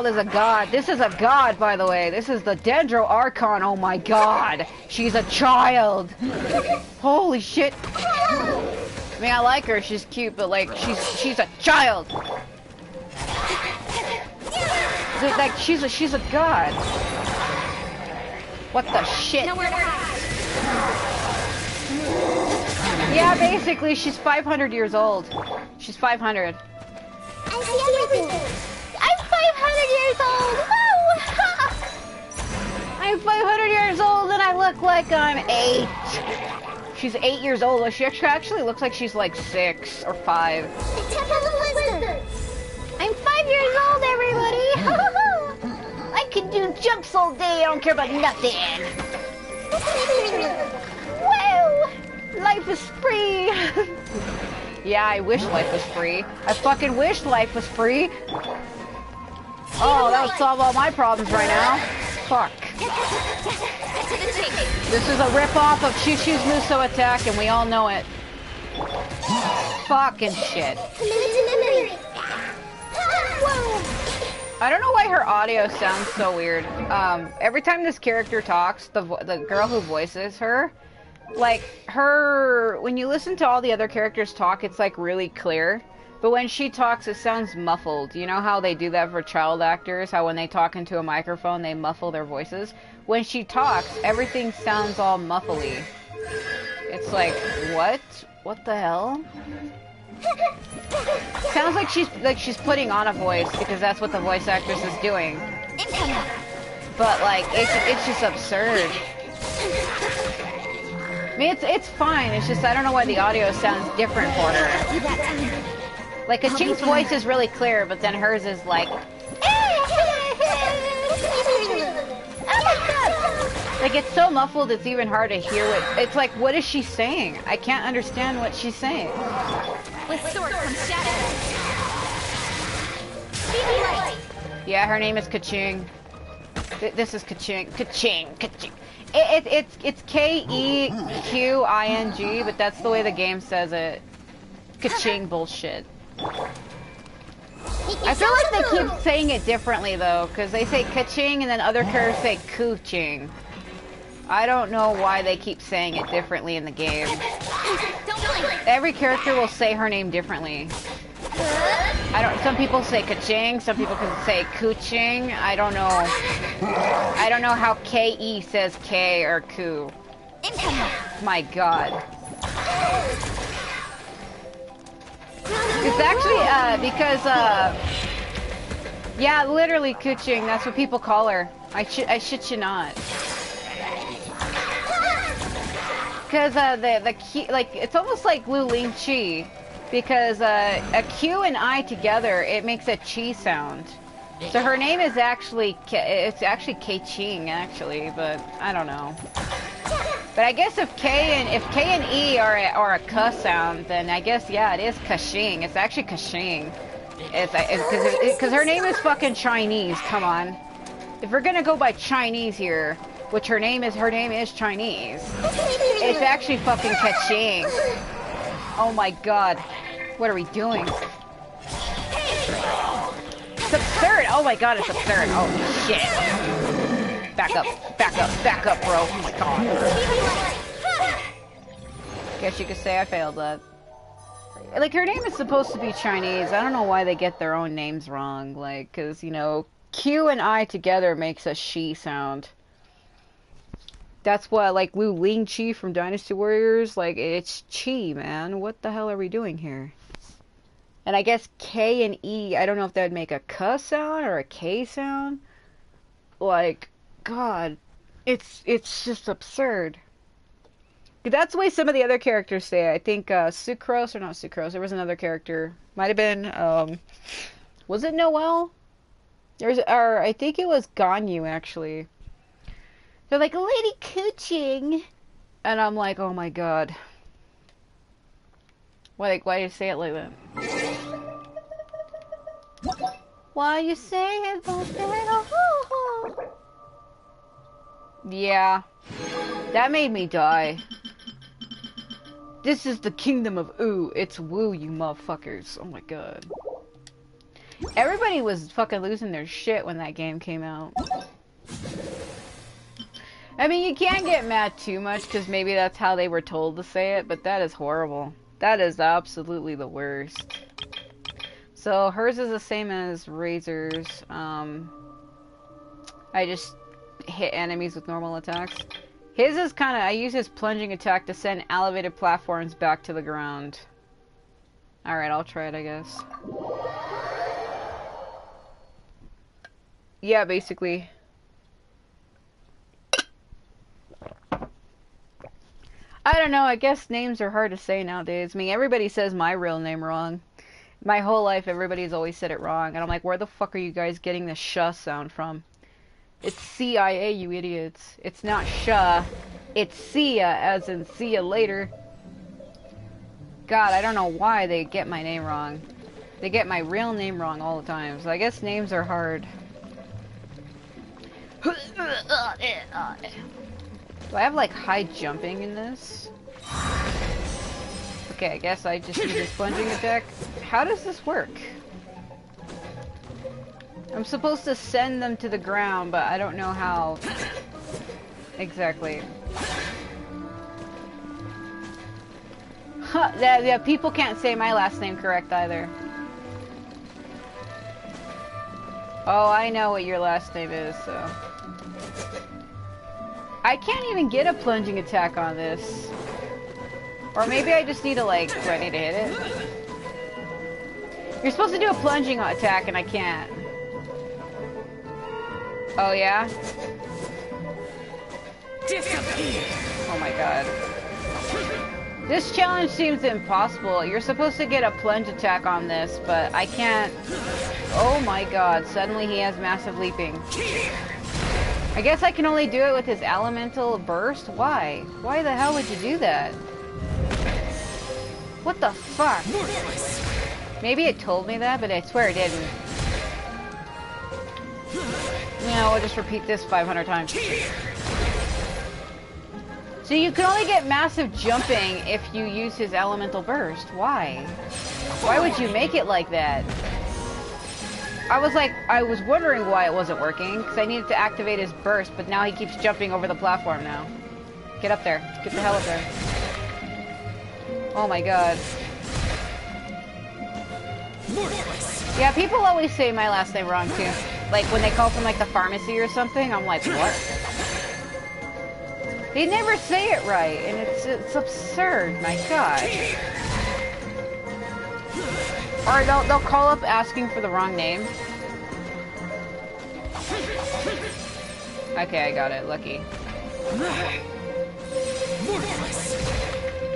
is a god. This is a god, by the way. This is the Dendro Archon. Oh my god. She's a child. Holy shit. I mean, I like her. She's cute, but like, she's a child. Like, she's a god. What the shit? Yeah, basically, she's 500 years old. She's 500. I see everything. I'm 500 years old. Woo! I'm 500 years old and I look like I'm 8. She's 8 years old. She actually looks like she's like 6 or 5. The Temple of Wisdom. I'm 5 years old, everybody. I can do jumps all day. I don't care about nothing. Woo! Life is free. Yeah, I wish life was free. I fucking wish life was free. Oh, that would solve all my problems right now. Fuck. This is a rip-off of Choo Choo's Muso Attack, and we all know it. Fucking shit. I don't know why her audio sounds so weird. Every time this character talks, the girl who voices her, like, when you listen to all the other characters talk, it's like really clear. But when she talks, it sounds muffled. You know how they do that for child actors? How when they talk into a microphone, they muffle their voices? When she talks, everything sounds all muffly. It's like, what? What the hell? Sounds like she's putting on a voice because that's what the voice actress is doing. But like, it's just absurd. I mean, it's fine. It's just I don't know why the audio sounds different for her. Like, Kaching's voice is really clear, but then hers is like... Like, it's so muffled, it's even hard to hear what... It's like, what is she saying? I can't understand what she's saying. With sword comes shadow. Yeah, her name is Kaching. This is Kaching. Kaching. It's K-E-Q-I-N-G, but that's the way the game says it. Kaching bullshit. I feel like they keep saying it differently though, because they say Kaching and then other characters say Kuching. I don't know why they keep saying it differently in the game. Every character will say her name differently. Some people say Kaching, some people can say Kuching. I don't know. I don't know how K-E says K or Ku. My god. It's actually, yeah, literally Kuching, that's what people call her. I shit you not. Because, the key, like, it's almost like Lu Ling Chi. Because, a Q and I together, it makes a Chi sound. So her name is actually, it's actually K-Ching, actually, but I don't know. But I guess if K and E are a K sound, then I guess, yeah, it is Kaching. It's actually Kaching. Because her name is fucking Chinese, come on. If we're gonna go by Chinese here, which her name is Chinese, it's actually fucking Kaching. Oh my god. What are we doing? It's absurd! Oh my god, it's absurd. Oh shit. Back up, bro. Oh my god. Guess you could say I failed that. Like, her name is supposed to be Chinese. I don't know why they get their own names wrong. Like, cause, you know, Q and I together makes a she sound. That's what, like, Lu Ling Chi from Dynasty Warriors, like, it's Chi, man. What the hell are we doing here? And I guess K and E, I don't know if that would make a K sound or a K sound. Like, God, it's just absurd. That's the way some of the other characters say it. I think Sucrose, or not Sucrose, there was another character. Might have been, was it Noelle? Or I think it was Ganyu, actually. They're like, Lady Cooching! And I'm like, oh my god. Why do you say it like that? Why you say it like that? Yeah. That made me die. This is the kingdom of Ooh. It's Woo, you motherfuckers. Oh my god. Everybody was fucking losing their shit when that game came out. I mean, you can't get mad too much, because maybe that's how they were told to say it, but that is horrible. That is absolutely the worst. So, hers is the same as Razor's. I just hit enemies with normal attacks. His is kind of, I use his plunging attack to send elevated platforms back to the ground. Alright, I'll try it, I guess. Yeah, basically. I don't know, I guess names are hard to say nowadays. I mean, everybody says my real name wrong. My whole life, everybody's always said it wrong. And I'm like, where the fuck are you guys getting the sh sound from? It's CIA, you idiots. It's not sh. It's see ya, as in see ya later. God, I don't know why they get my name wrong. They get my real name wrong all the time. So I guess names are hard. Do I have like high jumping in this? Okay, I guess I just do this plunging attack. How does this work? I'm supposed to send them to the ground, but I don't know how exactly. Huh, yeah, people can't say my last name correct either. Oh, I know what your last name is, so. I can't even get a plunging attack on this. Or maybe I just need to, like, do I need to hit it? You're supposed to do a plunging attack and I can't. Oh, yeah? Disappear! Oh my god. This challenge seems impossible. You're supposed to get a plunge attack on this, but I can't. Oh my god, suddenly he has massive leaping. I guess I can only do it with his elemental burst? Why? Why the hell would you do that? What the fuck? Maybe it told me that, but I swear it didn't. You know, I'll just repeat this 500 times. So you can only get massive jumping if you use his elemental burst. Why? Why would you make it like that? I was wondering why it wasn't working, because I needed to activate his burst, but now he keeps jumping over the platform now. Get up there. Get the hell up there. Oh my god. Yeah, people always say my last name wrong too. Like when they call from like the pharmacy or something, I'm like, what? They never say it right, and it's absurd, my god. Or they'll call up asking for the wrong name. Okay, I got it. Lucky.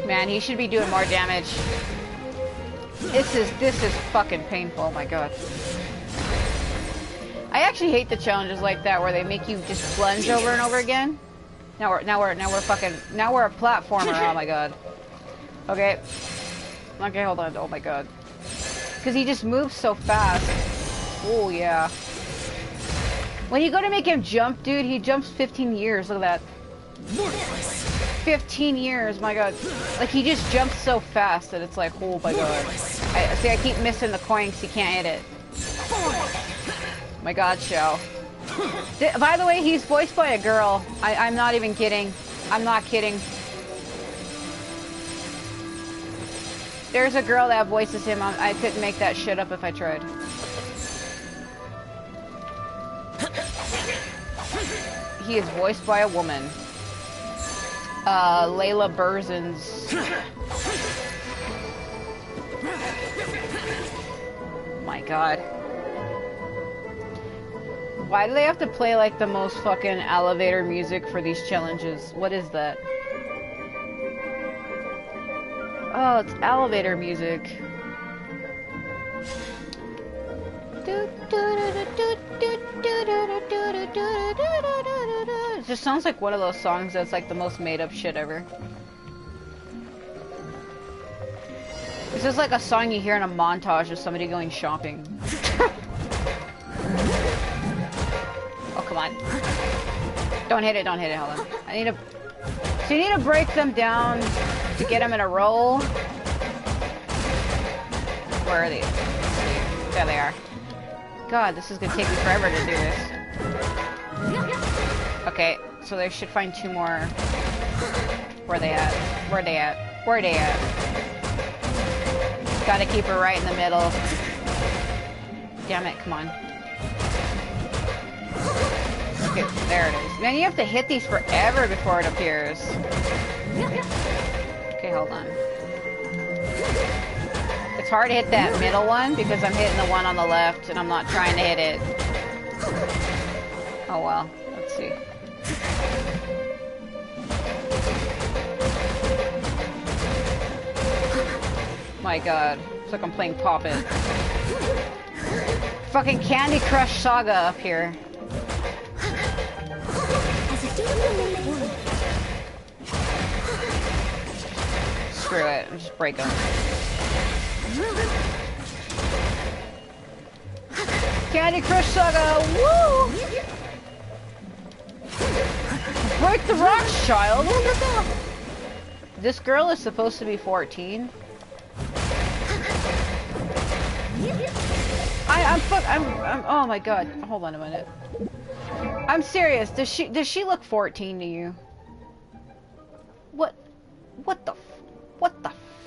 Man, he should be doing more damage. This is fucking painful. Oh my god. I actually hate the challenges like that where they make you just plunge over and over again. Now we're a platformer. Oh my god. Okay. Okay, hold on. Oh my god. Because he just moves so fast. Oh yeah. When you go to make him jump, dude, he jumps 15 years. Look at that. 15 years, my god. Like, he just jumps so fast that it's like, oh my god. I keep missing the coin because he can't hit it. My god, Shell. By the way, he's voiced by a girl. I'm not even kidding. I'm not kidding. There's a girl that voices him. I couldn't make that shit up if I tried. He is voiced by a woman. Layla Burzins. My god. Why do they have to play like the most fucking elevator music for these challenges? What is that? Oh, it's elevator music. It just sounds like one of those songs that's like the most made up shit ever. This is like a song you hear in a montage of somebody going shopping. Oh, come on. Don't hit it, hold on. I need to... So you need to break them down to get them in a roll. Where are they? There they are. God, this is gonna take me forever to do this. Okay, so they should find 2 more. Where they at? Where they at? Where they at? Gotta keep her right in the middle. Damn it, come on. Okay, there it is. Man, you have to hit these forever before it appears. Okay, hold on. It's hard to hit that middle one because I'm hitting the one on the left and I'm not trying to hit it. Oh well, let's see. My god, it's like I'm playing Pop It. Fucking Candy Crush Saga up here. Screw it, just break them. Candy Crush Saga, woo! Break the rocks, child! This girl is supposed to be 14. I'm oh my god, hold on a minute. I'm serious, does she look 14 to you? What the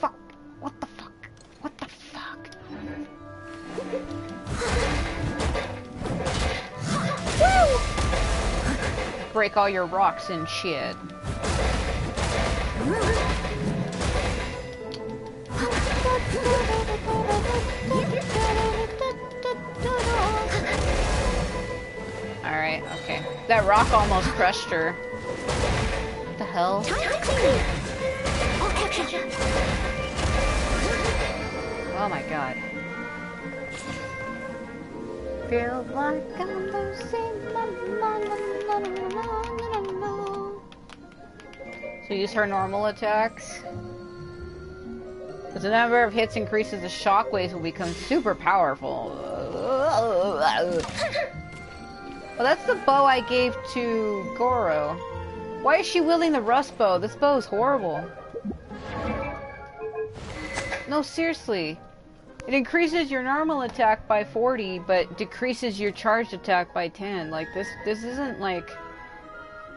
fuck? Woo! Break all your rocks and shit. Alright, okay. That rock almost crushed her. What the hell? Oh my god. Feel like I'm losing my mind. So use her normal attacks. As the number of hits increases, the shockwaves will become super powerful. Well, that's the bow I gave to Goro. Why is she wielding the rust bow? This bow is horrible. No, seriously. It increases your normal attack by 40, but decreases your charged attack by 10. Like, this isn't like...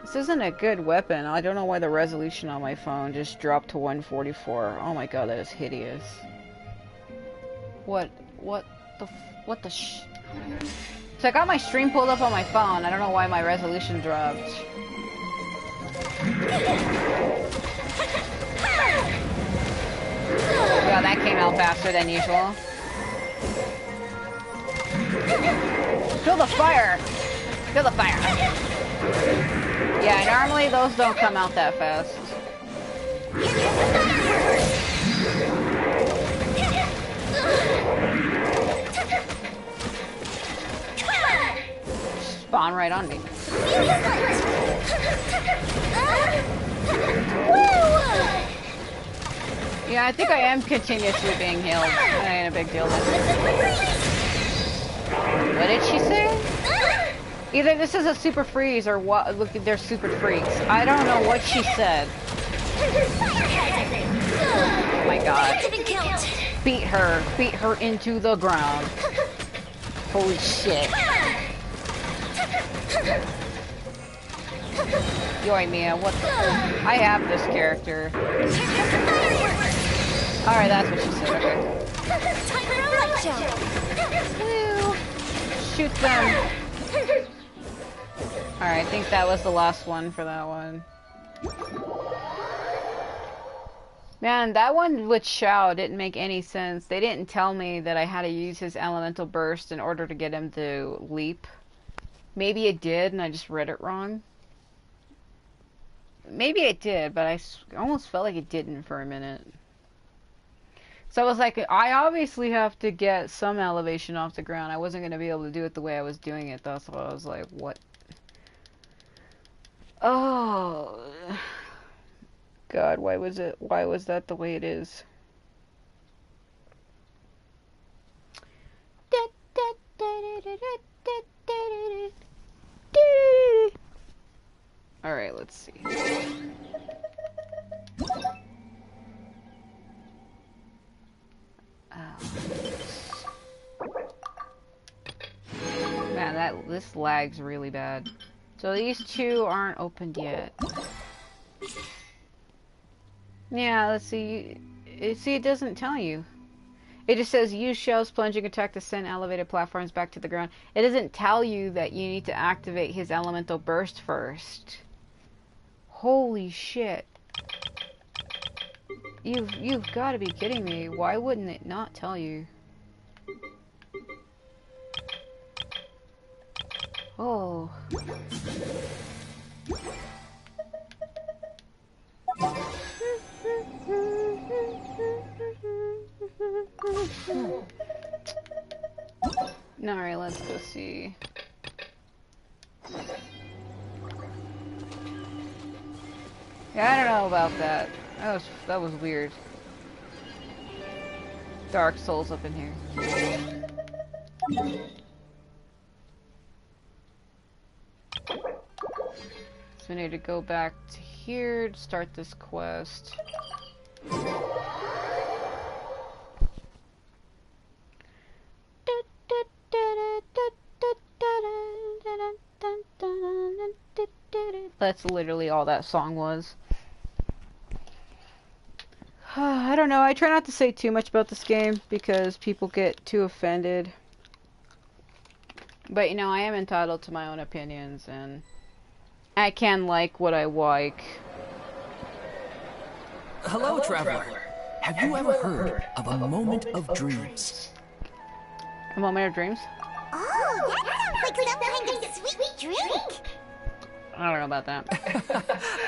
This isn't a good weapon. I don't know why the resolution on my phone just dropped to 144. Oh my god, that is hideous. What the sh... So I got my stream pulled up on my phone. I don't know why my resolution dropped. Yeah, that came out faster than usual. Feel the fire! Feel the fire! Yeah, normally those don't come out that fast. Spawn right on me. Yeah, I think I am continuously being healed. That ain't a big deal then. What did she say? Either this is a super freeze or what? Look, they're super freaks. I don't know what she said. Oh my god. Beat her into the ground. Holy shit. Yoy Mia, what the... I have this character. Alright, that's what she said, okay. Woo! Shoot them! Alright, I think that was the last one for that one. Man, that one with Xiao didn't make any sense. They didn't tell me that I had to use his elemental burst in order to get him to leap. Maybe it did, and I just read it wrong. Maybe it did, but I almost felt like it didn't for a minute. So I was like, I obviously have to get some elevation off the ground. I wasn't going to be able to do it the way I was doing it. That's why I was like, what? Oh. God, why was that the way it is? Alright, let's see. Man, this lags really bad. So these two aren't opened yet. Yeah, let's see. See, it doesn't tell you. It just says use Shell's plunging attack to send elevated platforms back to the ground. It doesn't tell you that you need to activate his elemental burst first. Holy shit. You've got to be kidding me. Why wouldn't it not tell you? Oh. Alright, let's go see. Yeah, I don't know about that. That was weird. Dark Souls up in here. So we need to go back to here to start this quest. That's literally all that song was. I don't know, I try not to say too much about this game because people get too offended. But you know, I am entitled to my own opinions and I can like what I like. Hello, traveler. Have you ever heard of a moment of dreams? A moment of dreams? Oh, that sounds like some kind of sweet drink. I don't know about that.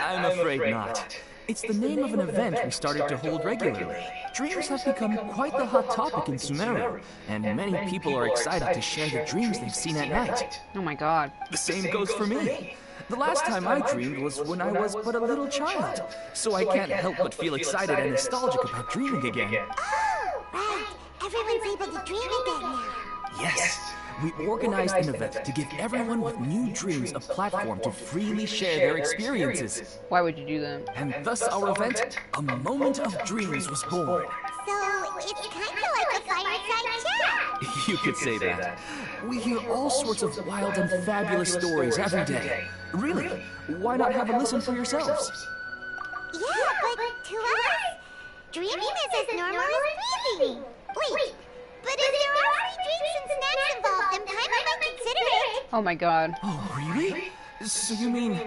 I'm afraid not. It's the name of an event we started to hold regularly. Dreams have become quite the hot topic in Sumeru, and many people are excited to share the dreams they've seen at night. Oh my god. The same goes for me. The last time I dreamed was when I was but a little child, so I can't help but feel excited and nostalgic about dreaming again. Oh, right. Everyone's able to dream again now. Yes. We organized an event to give everyone with new dreams a platform to freely share their experiences. Why would you do that? And thus our event, A Moment of Dreams, was born. So, it's kind of like a fireside chat. You could say that. We hear all sorts of wild and fabulous stories every day. Really, why not have a listen for yourselves? Yeah, but to us, dreaming is as normal as breathing. Wait, but if there are free drinks and snacks involved, then I might consider it. Oh my god. Oh, really? So you mean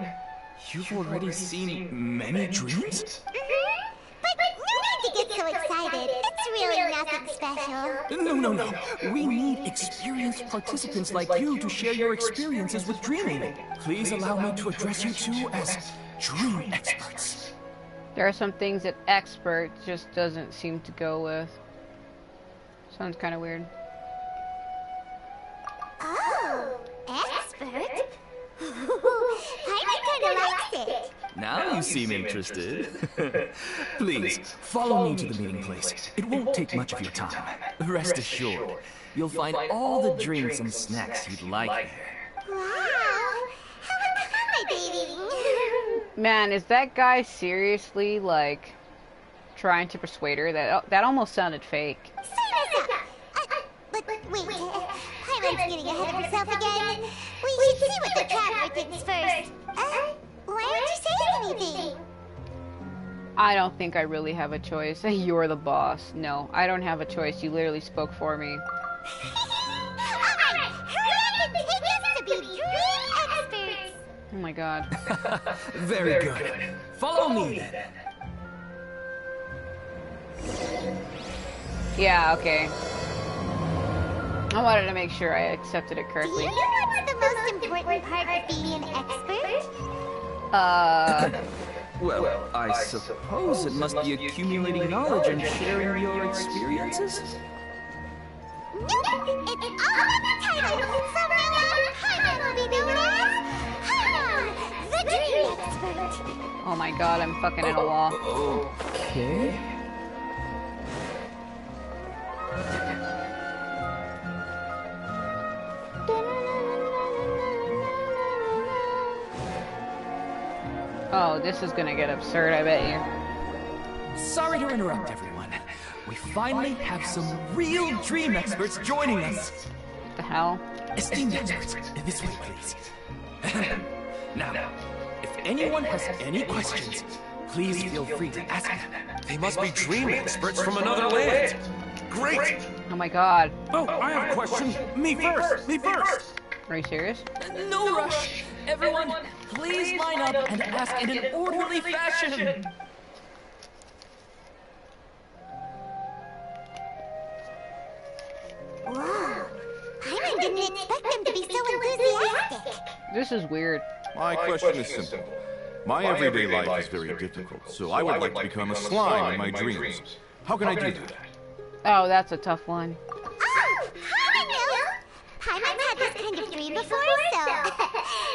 you've already seen many dreams? But no need to get so excited. It's really nothing special. No. We need experienced participants like you to share your experiences with dreaming. Please allow me to address you two as dream experts. There are some things that expert just doesn't seem to go with. Sounds kind of weird. Oh, expert? Pirate kind of likes it. Now you seem interested. Please, follow me to the meeting place. It won't take much of your time. Rest assured, you'll find all the drinks and snacks you'd like there. Wow. How am I, baby? Man, is that guy seriously, like, trying to persuade her? That almost sounded fake. But wait, Pyrite's getting ahead of herself again. We should see what the traveler thinks first. Why aren't you saying anything? I don't think I really have a choice. You're the boss. No, I don't have a choice. You literally spoke for me. Alright, hurry up and take us to be dream experts. Oh my god. Very good. Follow me then. Yeah, okay. I wanted to make sure I accepted it Do you correctly. know what's the most important part of being an expert? Well, I suppose it must be accumulating knowledge and sharing your experiences? Nope, it's all in the title. From now on, Paimon will be known as Paimon, the dream expert. Oh my god, I'm fucking in a wall. Okay. Oh, this is gonna get absurd, I bet you. Sorry to interrupt, everyone. We finally have some real dream experts joining us. What the hell? Esteemed experts, this way, please. Now, if anyone has any questions, please feel free to ask them. They must be dream experts from another land. Great! Oh my god. Oh, I have a question. Me first! Me first! Are you serious? No rush. Everyone, please line up and ask in an orderly fashion. Whoa, Paimon didn't expect them to be so enthusiastic. This is weird. My question is simple. My everyday life is very difficult, so I would like to become a slime in my dreams. How can I do that? Oh, that's a tough one. Oh, hi, Nilou. Paimon's had this kind of dream before, so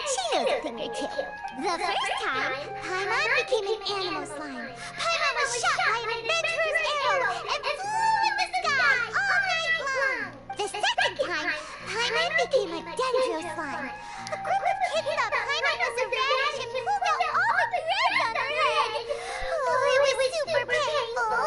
she knows a thing or two. The first time, Paimon became an animal slime. Paimon was shot by an adventurer's arrow and flew in the sky all night long. The second time, Paimon became a dendro slime. A group of kids thought Paimon was a radish and pulled out all the grays on her head. Oh, it was super painful.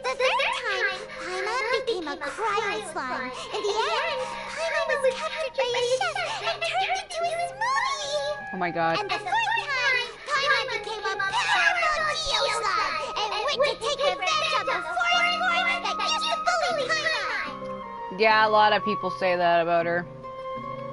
The third time, Paimon became a cryo slime. In the end, Paimon was captured by a chef and turned into a smoothie. Oh my god. And the fourth time, Paimon became a powerful Geo slime and went to take revenge on the forest boy that used to bully Paimon. Yeah, a lot of people say that about her.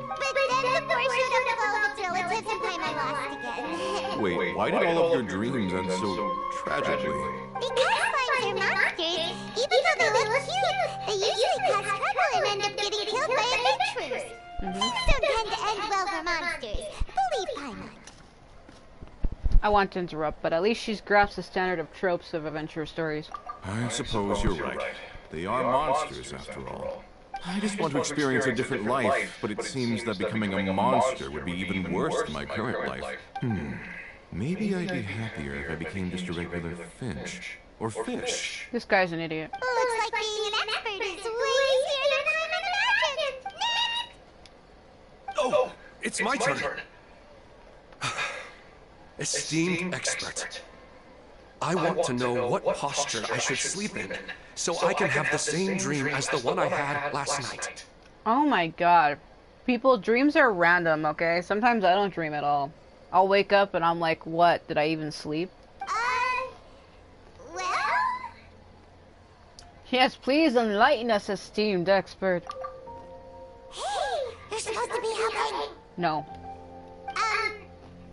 But then the boy showed up with all of its relatives and Paimon lost again. Wait, why did all of your dreams end so tragically? Because slimes are monsters, even though they look cute, they usually cause trouble and end up getting killed by adventurers. Things don't tend to end well for monsters. Believe Paimon. I want to interrupt, but at least she's grasped the standard of tropes of adventure stories. I suppose you're right. They are monsters, after all. I just want to experience a different life, but it seems that becoming a monster would be even worse than my current life. Maybe I'd be happier if I became just a regular finch. Or fish. This guy's an idiot. Looks like being an expert is way easier than Paimon imagined. Next! Oh, it's my turn. Esteemed expert, I want to know what posture I should sleep in, so I can have the same dream as the one I had last night. Oh my god. People, dreams are random, okay? Sometimes I don't dream at all. I'll wake up and I'm like, what? Did I even sleep? Well? Yes, please enlighten us, esteemed expert. Hey, you're supposed to be helping. No.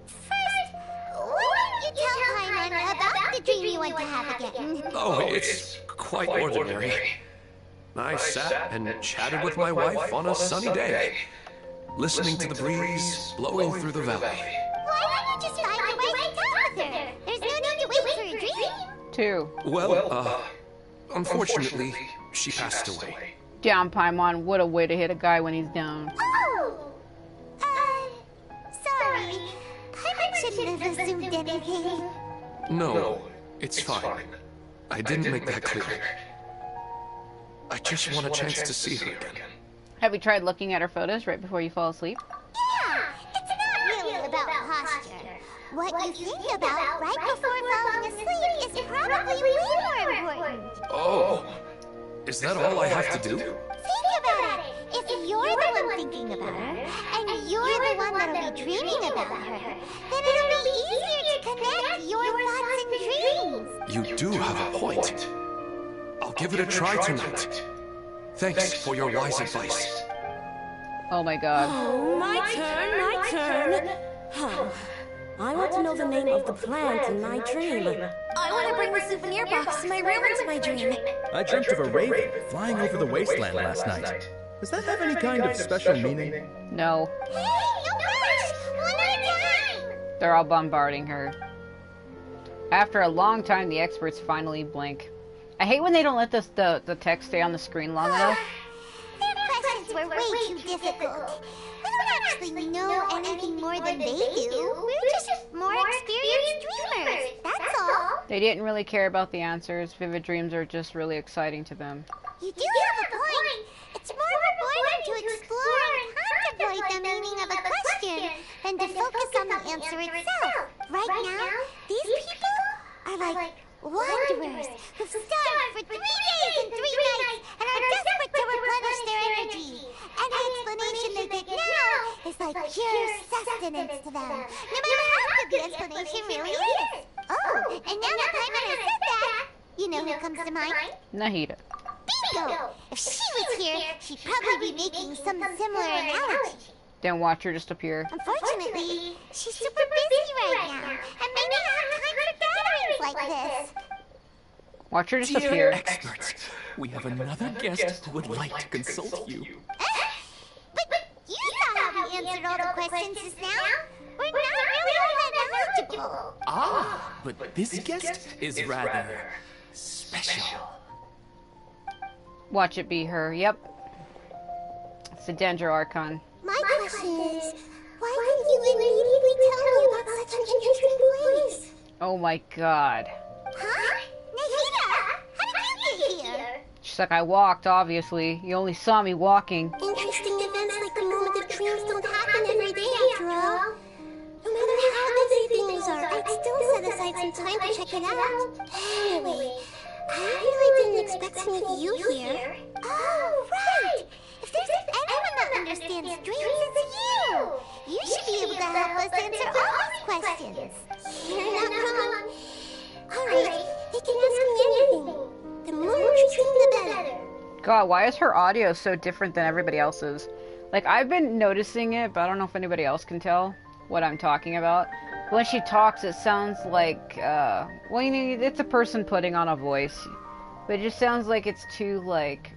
First, why don't you tell Paimon about the dream you want to have again? Oh, it's quite ordinary. I sat and chatted with my wife on a sunny day, listening to the breeze blowing through the valley. Why don't you just find a way to talk with her? There's no need to wait for a dream. 2. Well, unfortunately, she passed away. Down, Paimon. What a way to hit a guy when he's down. Oh! Sorry. Paimon shouldn't have assumed anything. No, it's fine. I didn't make that clear. I just want a chance to see her again. Have you tried looking at her photos right before you fall asleep? Yeah, it's not really about posture. What you think about right before falling asleep is probably way more important. Oh, is that all I have to do? Think about it. If you're the one thinking about her, and you're the one that'll be dreaming about her, then it'll be easier to connect your thoughts and dreams. You do have a point. I'll give it a try tonight. Thanks for your wise advice. Oh my god. Oh, my turn. Huh. I want to know the name of the plant in my dream. I want to bring the souvenir box to my room into my dream. I dreamt of a raven flying over the wasteland last night. Does that have any kind of special meaning? No. Hey, no rush! One at a time! They're all bombarding her. After a long time, the experts finally blink. I hate when they don't let the text stay on the screen long enough. Their questions were way too difficult. We don't actually know anything more than they do. We're just more experienced dreamers, that's all. They didn't really care about the answers. Vivid dreams are just really exciting to them. You do have a point. It's more rewarding to explore and contemplate the meaning of a question than to focus on the answer itself. Right now, these people are like wanderers who've starved for 3 days and 3 nights and are desperate to replenish their energy. Any explanation they get now is like pure sustenance to them, no matter how good the explanation really is. Oh, and now that Paimon has said that, you know who comes to mind? Nahida. Bingo! If she was here, she'd probably be making some similar analogy. Then watch her just appear. Unfortunately, she's super busy right now, and may not have time for gatherings like this. Watch her just Dear appear. experts, we have another guest who would like to consult you. But you saw how we answered all the questions just now. We're not really all that knowledgeable. Ah, but this guest is rather special. Watch it be her. Yep. It's the Dendro Archon. My question is, why didn't you immediately tell me about such an interesting place? Oh my god. Huh? Nahida, how did you get here? She's like, I walked, obviously. You only saw me walking. Interesting events like the moment of dreams don't happen every day after all. No matter how busy things are, I'd still set aside some time to check it out. Anyway, I really didn't expect to meet you here. Oh, right! If there's anyone that understands dreams, it's you! You should be able to help us answer all these questions. You're not wrong. Alright, you can ask me anything. The more interesting, the better. God, why is her audio so different than everybody else's? Like, I've been noticing it, but I don't know if anybody else can tell what I'm talking about. When she talks, it sounds like, well, you know, it's a person putting on a voice. But it just sounds like it's too, like,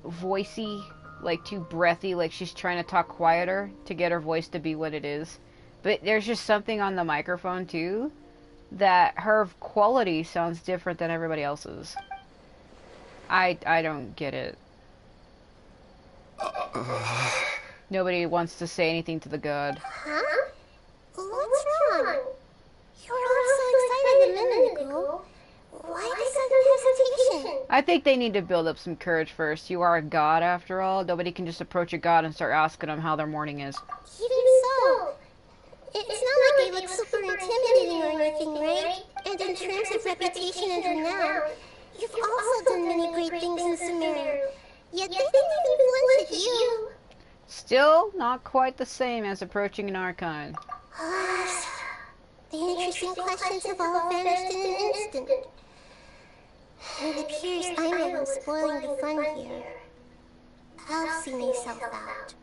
voicey, like too breathy, like she's trying to talk quieter to get her voice to be what it is. But there's just something on the microphone, too, that her quality sounds different than everybody else's. I don't get it. Nobody wants to say anything to the god. Huh? What's wrong? You were all so excited a minute ago. Why the sudden hesitation? I think they need to build up some courage first. You are a god, after all. Nobody can just approach a god and start asking them how their morning is. Even so, it's not like I look super intimidating or anything, right? And in terms of reputation and renown, you've also done many great things in Sumeru. Yet they didn't even flinch at you. Still not quite the same as approaching an Archon. The interesting questions have all vanished in an instant. It appears I'm the one spoiling the fun here. I'll see myself out.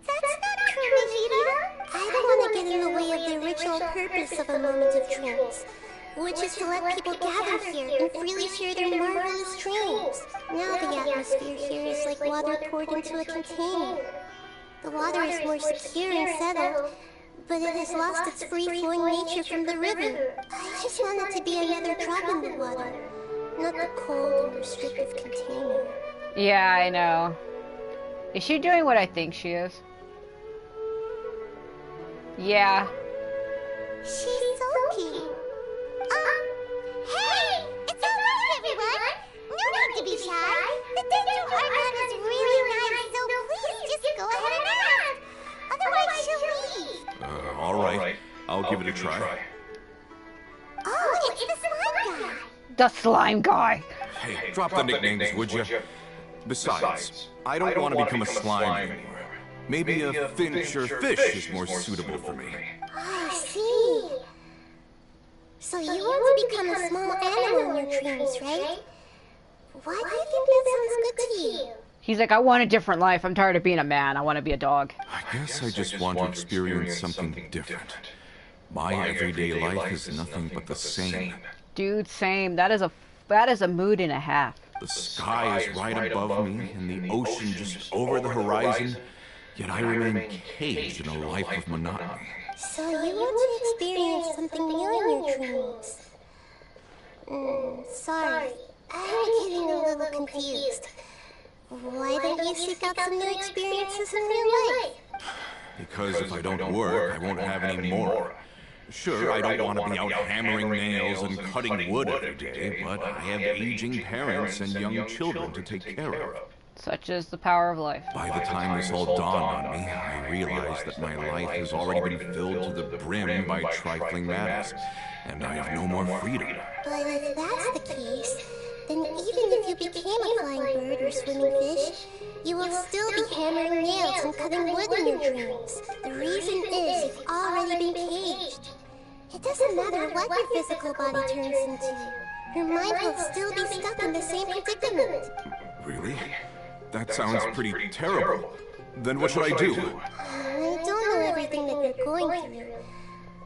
That's not true, Nahida. I don't want to get in the way of the original purpose of a moment of dreams, which is to let people gather here and freely share their marvelous dreams. Now the atmosphere here is like water poured into a container. The water is more secure and settled, but it has lost its free-flowing nature from the river. I just want it to be another drop in the water, not the cold and restrictive container. Yeah, I know. Is she doing what I think she is? Yeah. She's sulky. Hey! It's all right, everyone! No need to be shy. The Dendro Archon is really nice, so please just go ahead and ask. Otherwise she'll leave. All right. I'll give it a try. Oh, it's the slime guy. The slime guy. Hey, drop the nicknames, would you? Besides, I don't want to become a slime anymore. Maybe a finch or fish is more suitable for me. I see. So you want to become a small animal in your dreams, right? Why do you think that sounds good to you? He's like, I want a different life. I'm tired of being a man. I want to be a dog. I guess I just want to experience something different. My everyday life is nothing but the same. Dude, same. That is a mood and a half. The sky is right above me, and the ocean just over the horizon. Yet I remain caged in a life of monotony. So you want to experience something new in your dreams? Sorry, I'm getting a little confused. Why don't you seek out some new experiences in real life? Because if I don't work, I won't have any more. Sure, I don't want to be out hammering nails and cutting wood every day, but I have aging parents and young children to take care of. Such is the power of life. By the time this all dawned on me, I realized that my life has already been filled to the brim by trifling matters, and I have no more freedom. But if that's the case, then even if you became a flying bird or swimming fish, you will still be hammering nails and cutting wood in your dreams. The reason is you've already been caged. It doesn't matter what your physical body turns into. Your mind will still be stuck in the same predicament. Really? That sounds pretty terrible. Then what should I do? I don't know everything that you're going through,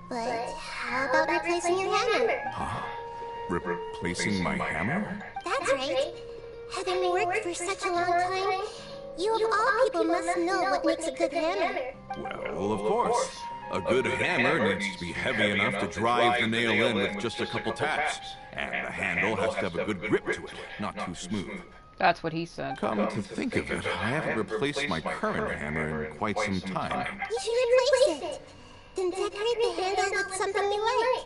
but how about replacing your hammer? Huh? Replacing my hammer? That's right. Having worked for such a long time, you of all people must know what makes a good hammer. Well, of course. A good hammer needs to be heavy enough to drive the nail in with just a couple taps. And the handle has to have a good grip to it, not too smooth. That's what he said. Come to think of it, I haven't replaced my current hammer in quite some time. You should replace it. Then decorate the handle with something you like.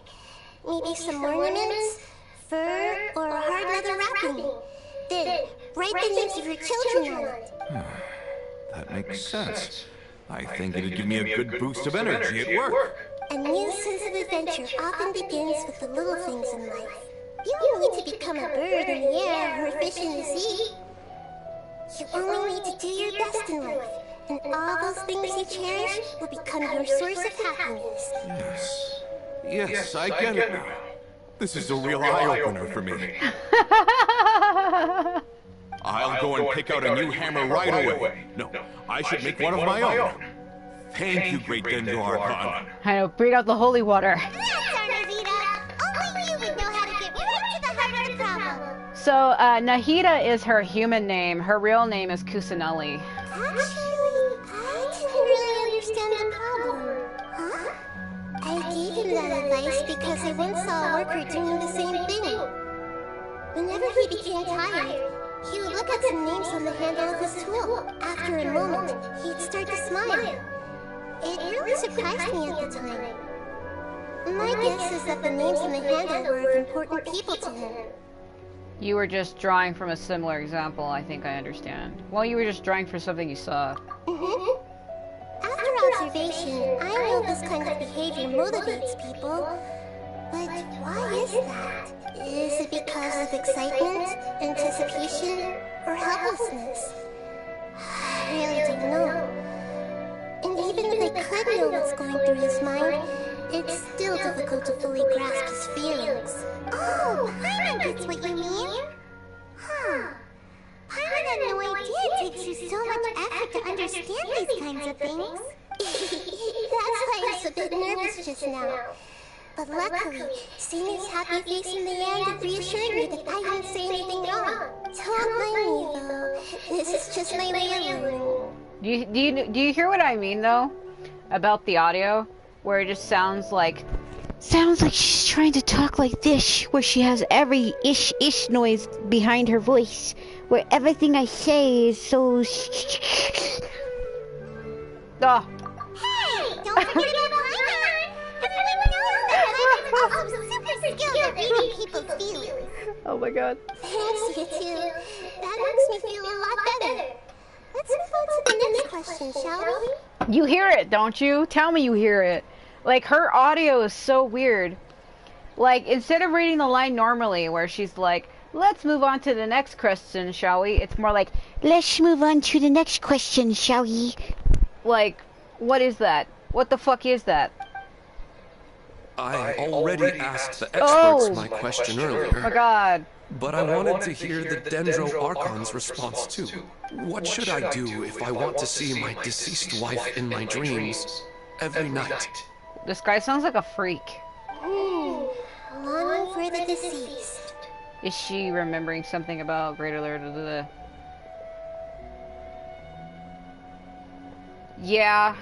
Maybe some ornaments, fur, or hard leather wrapping. Then write the names of your children on it. That makes sense. I think it'd give me a good boost of energy at work. A new sense of adventure often begins with the little things in life. You don't need to become a bird in the air or a fish in the sea. You only need to do your best in life, and all those things you cherish will become your source of happiness. Yes, I get it now. This is a real eye-opener for me. I'll go and pick out a new hammer right away. No, I should make one of my own. Thank you, great Dendro Archon. I know, bring out the holy water. That's our Nahida. Only you would know how to get right to the heart of the problem. So, Nahida is her human name. Her real name is Kusanali. Actually, I didn't really understand the problem. Huh? I gave him that advice because I once saw a worker doing the same thing. Whenever he became tired, he would look at some names on the handle of his tool. After a moment, he'd start to smile. It really surprised me at the time. My guess is that the names on the handle were of important people to him. You were just drawing from a similar example, I think I understand. Well, you were just drawing for something you saw. After observation, I know this kind of behavior motivates people. But why is that? Is it because of excitement, anticipation, or helplessness? I really don't know. And even if I could know what's going through his mind, it's still difficult to fully grasp his feelings. Oh, Paimon gets what you mean. Huh. Paimon had no idea it takes you so much effort to understand these kinds of things. That's why I was a bit nervous just now. But luckily, seeing his happy face in the end reassured me that I didn't say anything wrong. Don't mind me, though. This is just my way of learning. Do you hear what I mean, though? About the audio? Where it just sounds like she's trying to talk like this, where she has every ish noise behind her voice, where everything I say is so... Oh. Hey, don't forget about Paimon! Everyone knows that Paimon's also super skilled at reading people's feelings. Oh my god. Thanks, you two. That makes me feel a lot better. Let's move on to the next question, shall we? You hear it, don't you? Tell me you hear it. Like, her audio is so weird. Like, instead of reading the line normally, where she's like, let's move on to the next question, shall we? It's more like, let's move on to the next question, shall we? Like, what is that? What the fuck is that? I already asked the experts my question earlier. Oh my god. But I wanted to hear the Dendro Archon's response too. What should I do if I want to see my deceased wife in my dreams every night? This guy sounds like a freak. Longing for the deceased. Is she remembering something about greater... Yeah.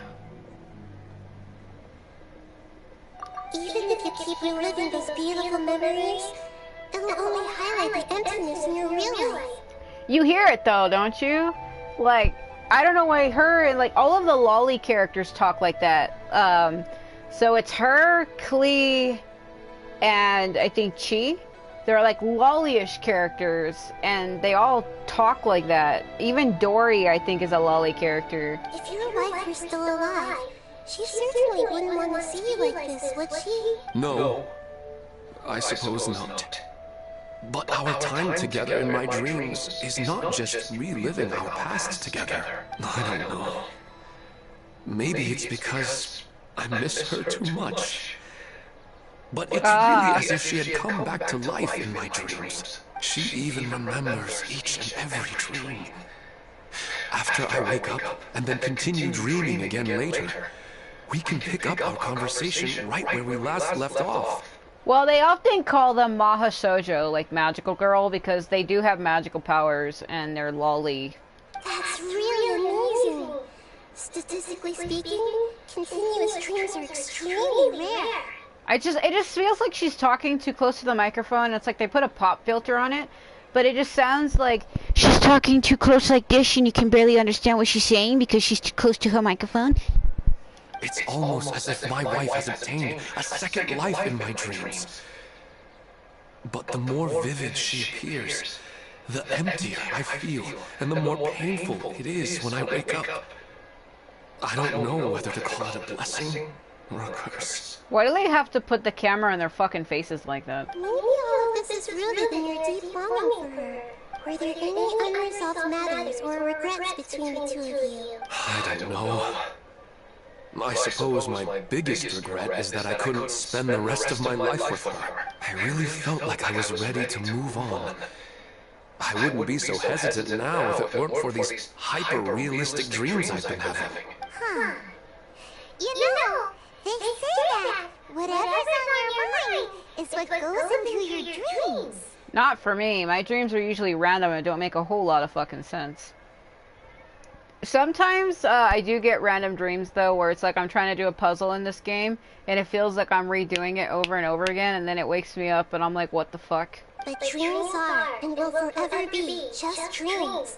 Even if you keep reliving those beautiful memories, it will only highlight the emptiness in your real life. You hear it though, don't you? Like, I don't know why her and like all of the lolly characters talk like that. So it's her, Klee, and I think Chi. They're like lolly-ish characters, and they all talk like that. Even Dory, I think, is a lolly character. If your wife were still alive, she certainly wouldn't want to see you like this, would she? No, I suppose not. But our time together in my dreams is not just reliving our past together. I don't know. Maybe it's because I miss her too much. But it's really as if she had come back to life in my dreams. She even remembers each and every dream. After I wake up and then continue dreaming again later, we can pick up our conversation right where we last left off. Well, they often call them Maha Shoujo, like magical girl, because they do have magical powers and they're lolly. That's really amazing. Statistically speaking, continuous dreams are extremely rare. It just feels like she's talking too close to the microphone. It's like they put a pop filter on it, but it just sounds like she's talking too close like this and you can barely understand what she's saying because she's too close to her microphone. It's almost as if my wife has obtained a second life in my dreams. But the more vivid she appears, the emptier I feel, and the more painful it is when I wake up. I don't know whether to call it a blessing or a curse. Why do they have to put the camera in their fucking faces like that? Maybe all of this is rooted in your deep longing for her. Were there any unresolved matters or regrets between the two of you? I don't know. I suppose my biggest regret is that I couldn't spend the rest of my life with her. I really felt like I was ready to move on. I wouldn't be so hesitant now if it weren't for these hyper-realistic dreams I've been having. Huh. You know, they say that whatever's on your mind is what goes into your dreams. Not for me. My dreams are usually random and don't make a whole lot of fucking sense. Sometimes I do get random dreams though, where it's like I'm trying to do a puzzle in this game and it feels like I'm redoing it over and over again, and then it wakes me up and I'm like, what the fuck? But dreams are and will forever be just dreams.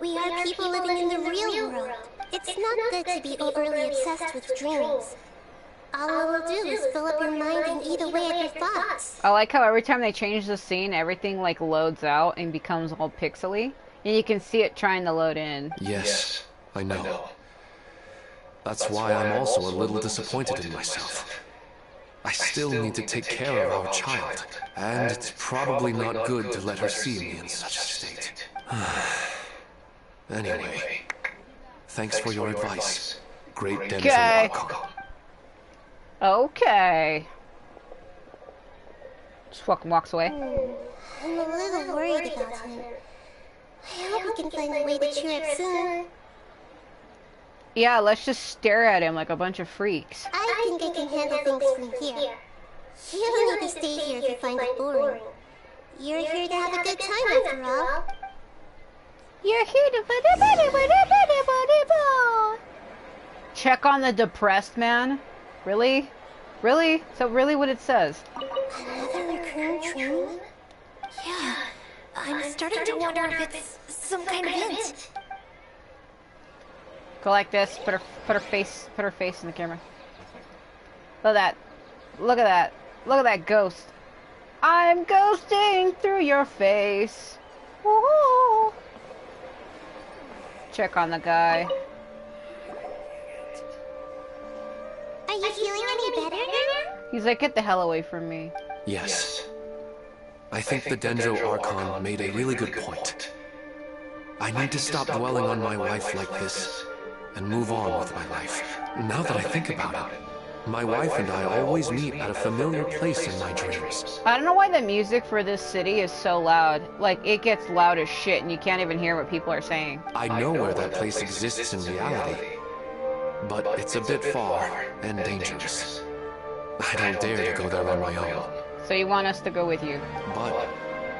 We are people living in the real world. It's not good to be overly obsessed with dreams. All it will do is fill up your mind and eat away at your thoughts. I like how every time they change the scene, everything like loads out and becomes all pixely. And you can see it trying to load in. Yes, I know. That's why I'm also a little disappointed in myself. I still need to take care of our child, and it's probably not good to let her see me in such a state. Anyway, thanks for your advice, great Denzel Archon. Okay. Just fucking walks away. I'm a little worried about him. I hope we can find a way to cheer up soon. Yeah, let's just stare at him like a bunch of freaks. I think I can handle things from here. You don't need to stay here if you find it boring. You're here to have a good time after all. You're here to... Check on the depressed man? Really? Really? Is that really what it says? Another recurring dream? Yeah, I'm starting to wonder if it's some kind of hint. Go like this. Put her face in the camera. Look at that. Look at that. Look at that ghost. I'm ghosting through your face. Woohoo! Check on the guy. Are you feeling any better now? He's like, get the hell away from me. Yes. I think the Denjo Archon made a really good point. I need to stop dwelling on my wife like this and move on with my life. Now that I think about it, my wife and I always meet at a familiar place in my dreams. I don't know why the music for this city is so loud. Like, it gets loud as shit and you can't even hear what people are saying. I know where that place exists in reality, but it's a bit far and dangerous. I don't dare to go there on my own. So you want us to go with you? But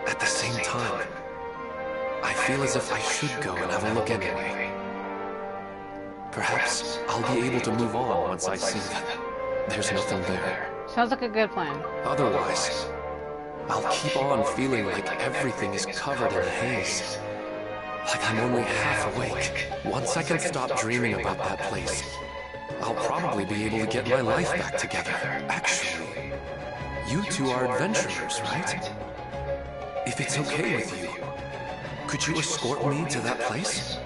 at the same time, I feel as if I should go and have a look anyway. Perhaps I'll be able to move on once I see that there's nothing there. Sounds like a good plan. Otherwise, I'll keep on feeling like everything is covered in a haze. Like I'm only half awake. Once I can stop dreaming about that place, I'll probably be able to get my life back together. Actually, you two are adventurers, right? If it's okay with you, could you escort me to that place?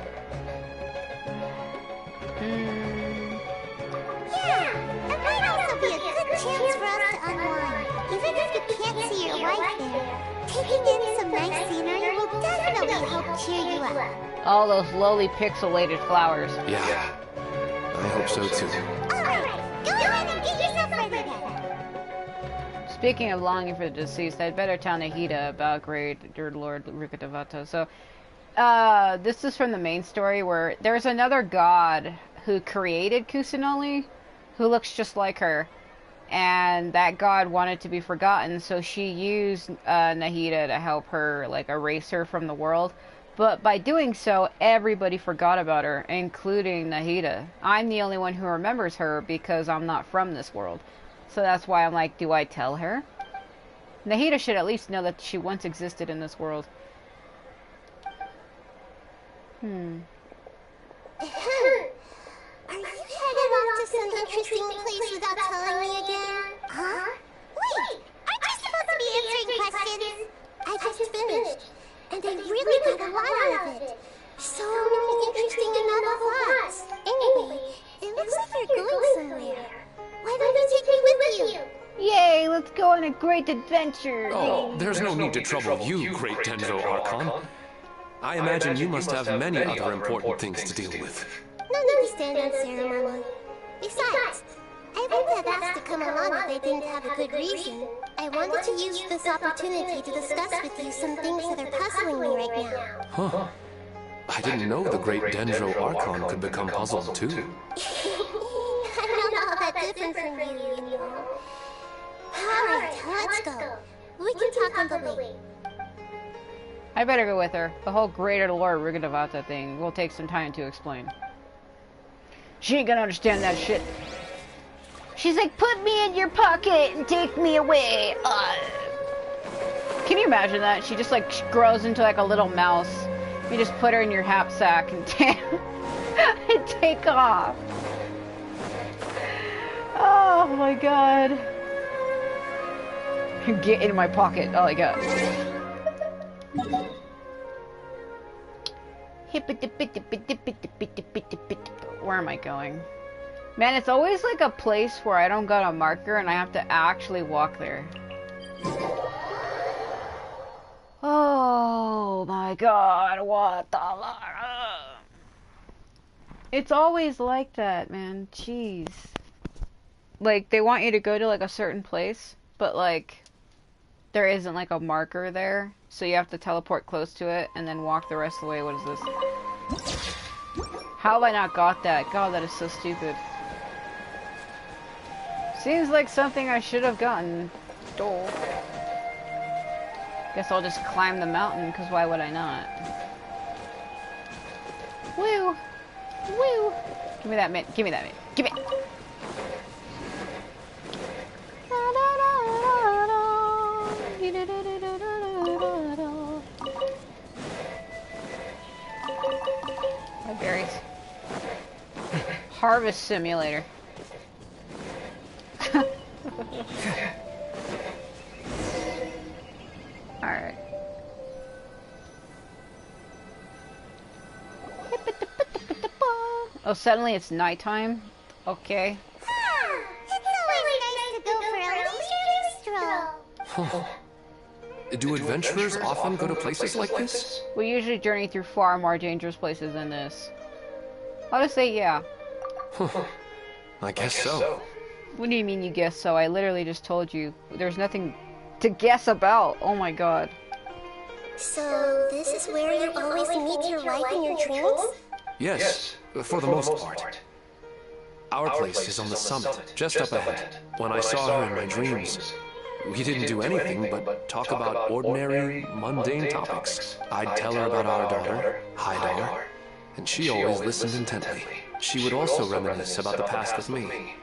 Yeah, it might also be a good chance for us to unwind. Even if you can't see your wife there, taking in some nice scenery will definitely help cheer you up. All those lowly pixelated flowers. Yeah, I hope so too. Alright, go ahead and get yourself ready then. Speaking of longing for the deceased, I'd better tell Nahida about great Lord Rukkhadevata. So, this is from the main story where there's another god who created Kusanoli who looks just like her. And that god wanted to be forgotten, so she used Nahida to help her, like, erase her from the world. But by doing so, everybody forgot about her, including Nahida. I'm the only one who remembers her because I'm not from this world. So that's why I'm like, do I tell her? Nahida should at least know that she once existed in this world. Are you headed off to some interesting place without telling me again? Huh? Wait, aren't you supposed to be answering questions? I just finished, and I really got a lot out of it. So many interesting and novel thoughts. Anyway, it looks like you're going somewhere. Why don't you take me with you? Yay, let's go on a great adventure! Oh, there's no need to trouble you, great Dendro Archon. I imagine you must have many other important things to deal with. No need to stand on ceremony. Besides, I wouldn't have asked to come along if I didn't have a good reason. I wanted to use this opportunity to discuss with you some things that are puzzling me right now. Huh. I didn't know the great Dendro Archon could become puzzled too. I'm not all that different from you, you know. Alright, let's go. We can talk on the way. I better go with her. The whole greater Lord Rukkhadevata thing will take some time to explain. She ain't gonna understand that shit. She's like, put me in your pocket and take me away. Can you imagine that? She just like grows into like a little mouse. You just put her in your knapsack and and take off. Oh my god. Get in my pocket. Oh my god. Where am I going? Man, it's always like a place where I don't got a marker and I have to actually walk there. Oh my god, what the... It's always like that, man. Jeez. Like, they want you to go to like a certain place, but like, there isn't like a marker there. So you have to teleport close to it and then walk the rest of the way. What is this? How have I not got that? God, that is so stupid. Seems like something I should have gotten. Dole. Guess I'll just climb the mountain, because why would I not? Woo! Woo! Give me that mint. Give me that mint. Give it! My berries. Harvest simulator. Alright. Oh, suddenly it's nighttime? Okay. It's always nice to go for a leisurely stroll. Do adventurers often go to places like this? We usually journey through far more dangerous places than this. I'll just say yeah. I guess so. What do you mean you guess so? I literally just told you. There's nothing to guess about. Oh my god. So, this is where you always meet your wife in your dreams? Yes, for the most part. Our place is on the summit, just up ahead. When I saw her in my dreams, we didn't do anything but talk about ordinary, mundane topics. I'd tell her about our daughter, Haidar, and she always listened intently. she would also reminisce about the past with me,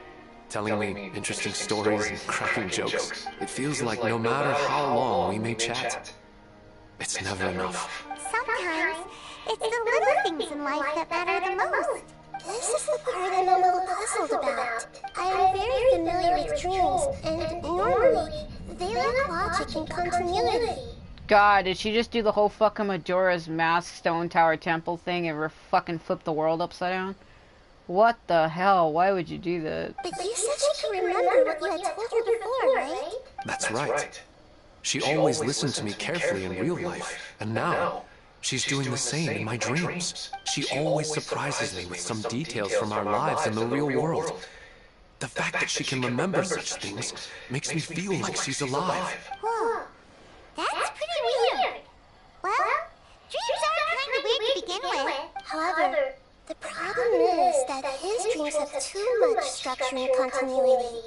telling me interesting stories and cracking jokes. It feels like no matter how long we may chat, it's never enough. Sometimes, it's the little things in life that matter the most. This is the part I'm a little puzzled about. I am very familiar with dreams, and normally, they lack logic and continuity. God, did she just do the whole fucking Majora's Mask Stone Tower Temple thing and fucking flip the world upside down? What the hell? Why would you do that? But you said she could remember what you had told her before, right? That's right. She always listened to me carefully in real life, and now, she's doing the same in my dreams. She always surprises me with some details from our lives in the real world. The fact that she can remember such things makes me feel like she's alive. Whoa, that's pretty weird. Well, dreams are kind of weird to begin with. However, the problem is that his dreams have too much structure and continuity.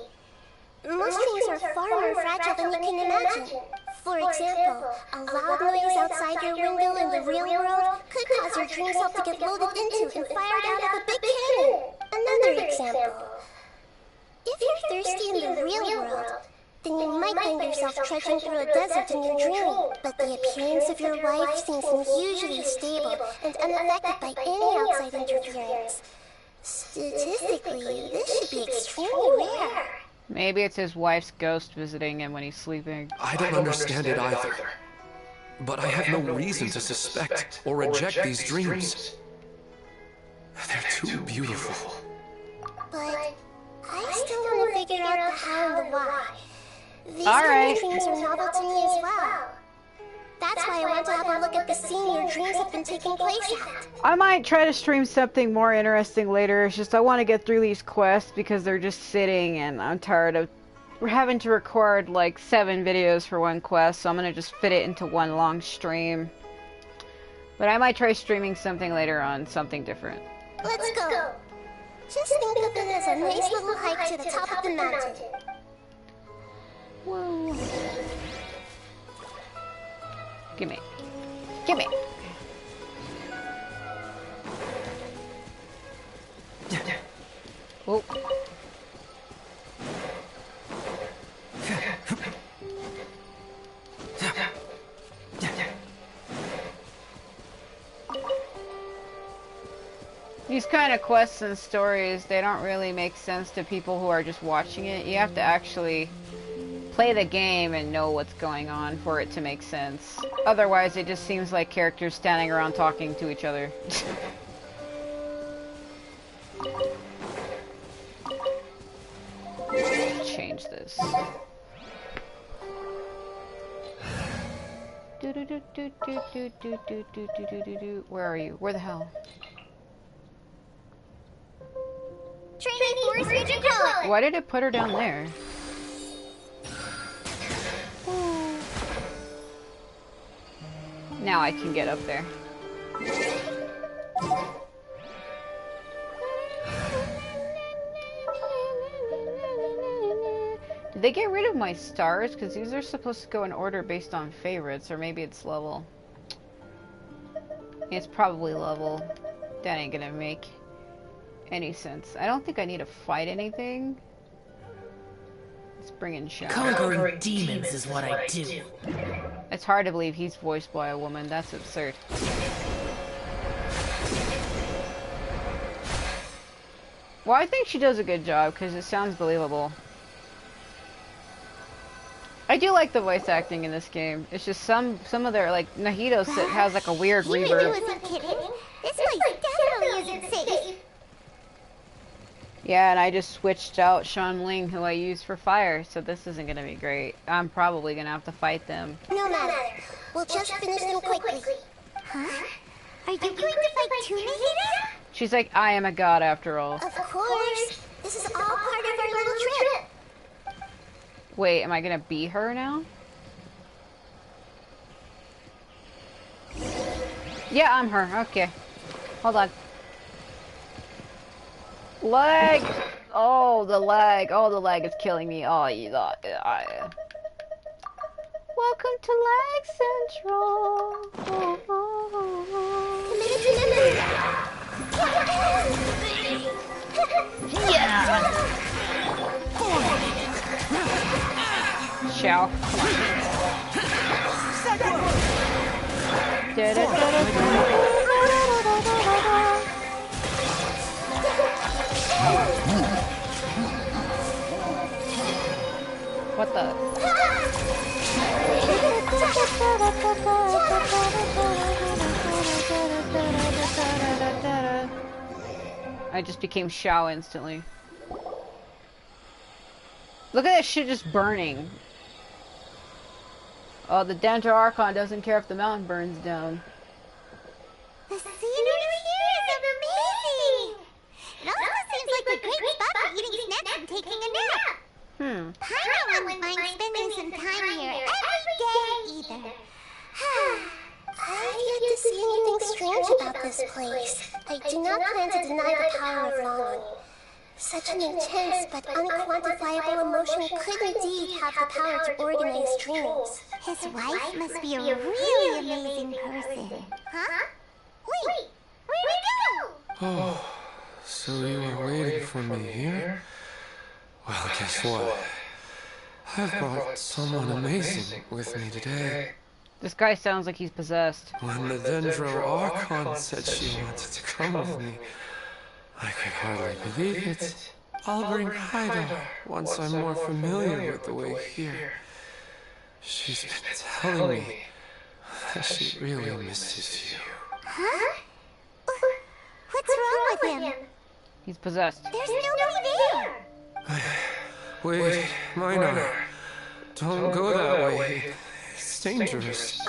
Most dreams are far more fragile than you can imagine. For example, a loud noise outside your window in the real world could cause your dream self to get loaded into and fired out of a big cannon. Another example. If you're thirsty in the real world, then you might find yourself trudging through a desert in your dream. But the appearance of your wife seems unusually stable and unaffected by any outside interference. Statistically, this should be extremely rare. Maybe it's his wife's ghost visiting him when he's sleeping. I don't understand it either. But I have no reason to suspect or reject these dreams. They're too beautiful. But I still want to figure out the how and the why. These Alright. dreams are novel to me as well. That's why I want to have a look at the scene your dreams have been taking place at. I might try to stream something more interesting later. It's just I want to get through these quests because they're just sitting and I'm tired of having to record like 7 videos for one quest, so I'm going to just fit it into one long stream. But I might try streaming something later on, something different. Let's go. Just think of it as a nice little hike to the top of the mountain. Whoa. Gimme. Gimme. Oh. These kind of quests and stories, they don't really make sense to people who are just watching it. You have to actually play the game and know what's going on for it to make sense. Otherwise, it just seems like characters standing around talking to each other. Change this. Where are you? Where the hell? Training Force Region Code! Why did it put her down there? Now I can get up there. Did they get rid of my stars? Because these are supposed to go in order based on favorites, or maybe it's level. It's probably level. That ain't gonna make any sense. I don't think I need to fight anything. Let's bring in Shadow. Conquering demons is what I do. It's hard to believe he's voiced by a woman. That's absurd. Well, I think she does a good job because it sounds believable. I do like the voice acting in this game. It's just some of their, like, Nahida has like a weird reverb. You wasn't kidding. This place definitely isn't safe. Yeah, and I just switched out Sean Ling, who I use for fire, so this isn't gonna be great. I'm probably gonna have to fight them. No matter. We'll just finish them quickly. Huh? Are you going to fight too, Nahida? She's like, I am a god after all. Of course. This is all part of our little trip. Wait, am I gonna be her now? Yeah, I'm her. Okay. Hold on. Lag! Oh, the lag. Oh, the lag is killing me. Oh, you thought. Welcome to Lag Central. Committed to memory. Yeah! Shao. What the? I just became Shao instantly. Look at that shit just burning. Oh, the Dendro Archon doesn't care if the mountain burns down. The scenery here is amazing! It also seems like a great spot for eating snacks and taking a nap. Paimon wouldn't mind spending some time here every day either. I've yet to see anything strange about this place. I do not plan to deny the power of longing. Such an intense but unquantifiable emotion could indeed have the power to organize dreams. His wife must be a really amazing person. Huh? Wait, where'd he go? Oh, so you were waiting for me here? Well, guess what? I've brought someone amazing with me today. This guy sounds like he's possessed. When the Dendro Archon said she wanted to come with me, I could hardly believe it. I'll bring Nahida once I'm more familiar with the way here. She's been telling me that she really misses you. Huh? What's wrong with him? He's possessed. There's nobody there. Wait, Minor. Don't go that way. It's dangerous.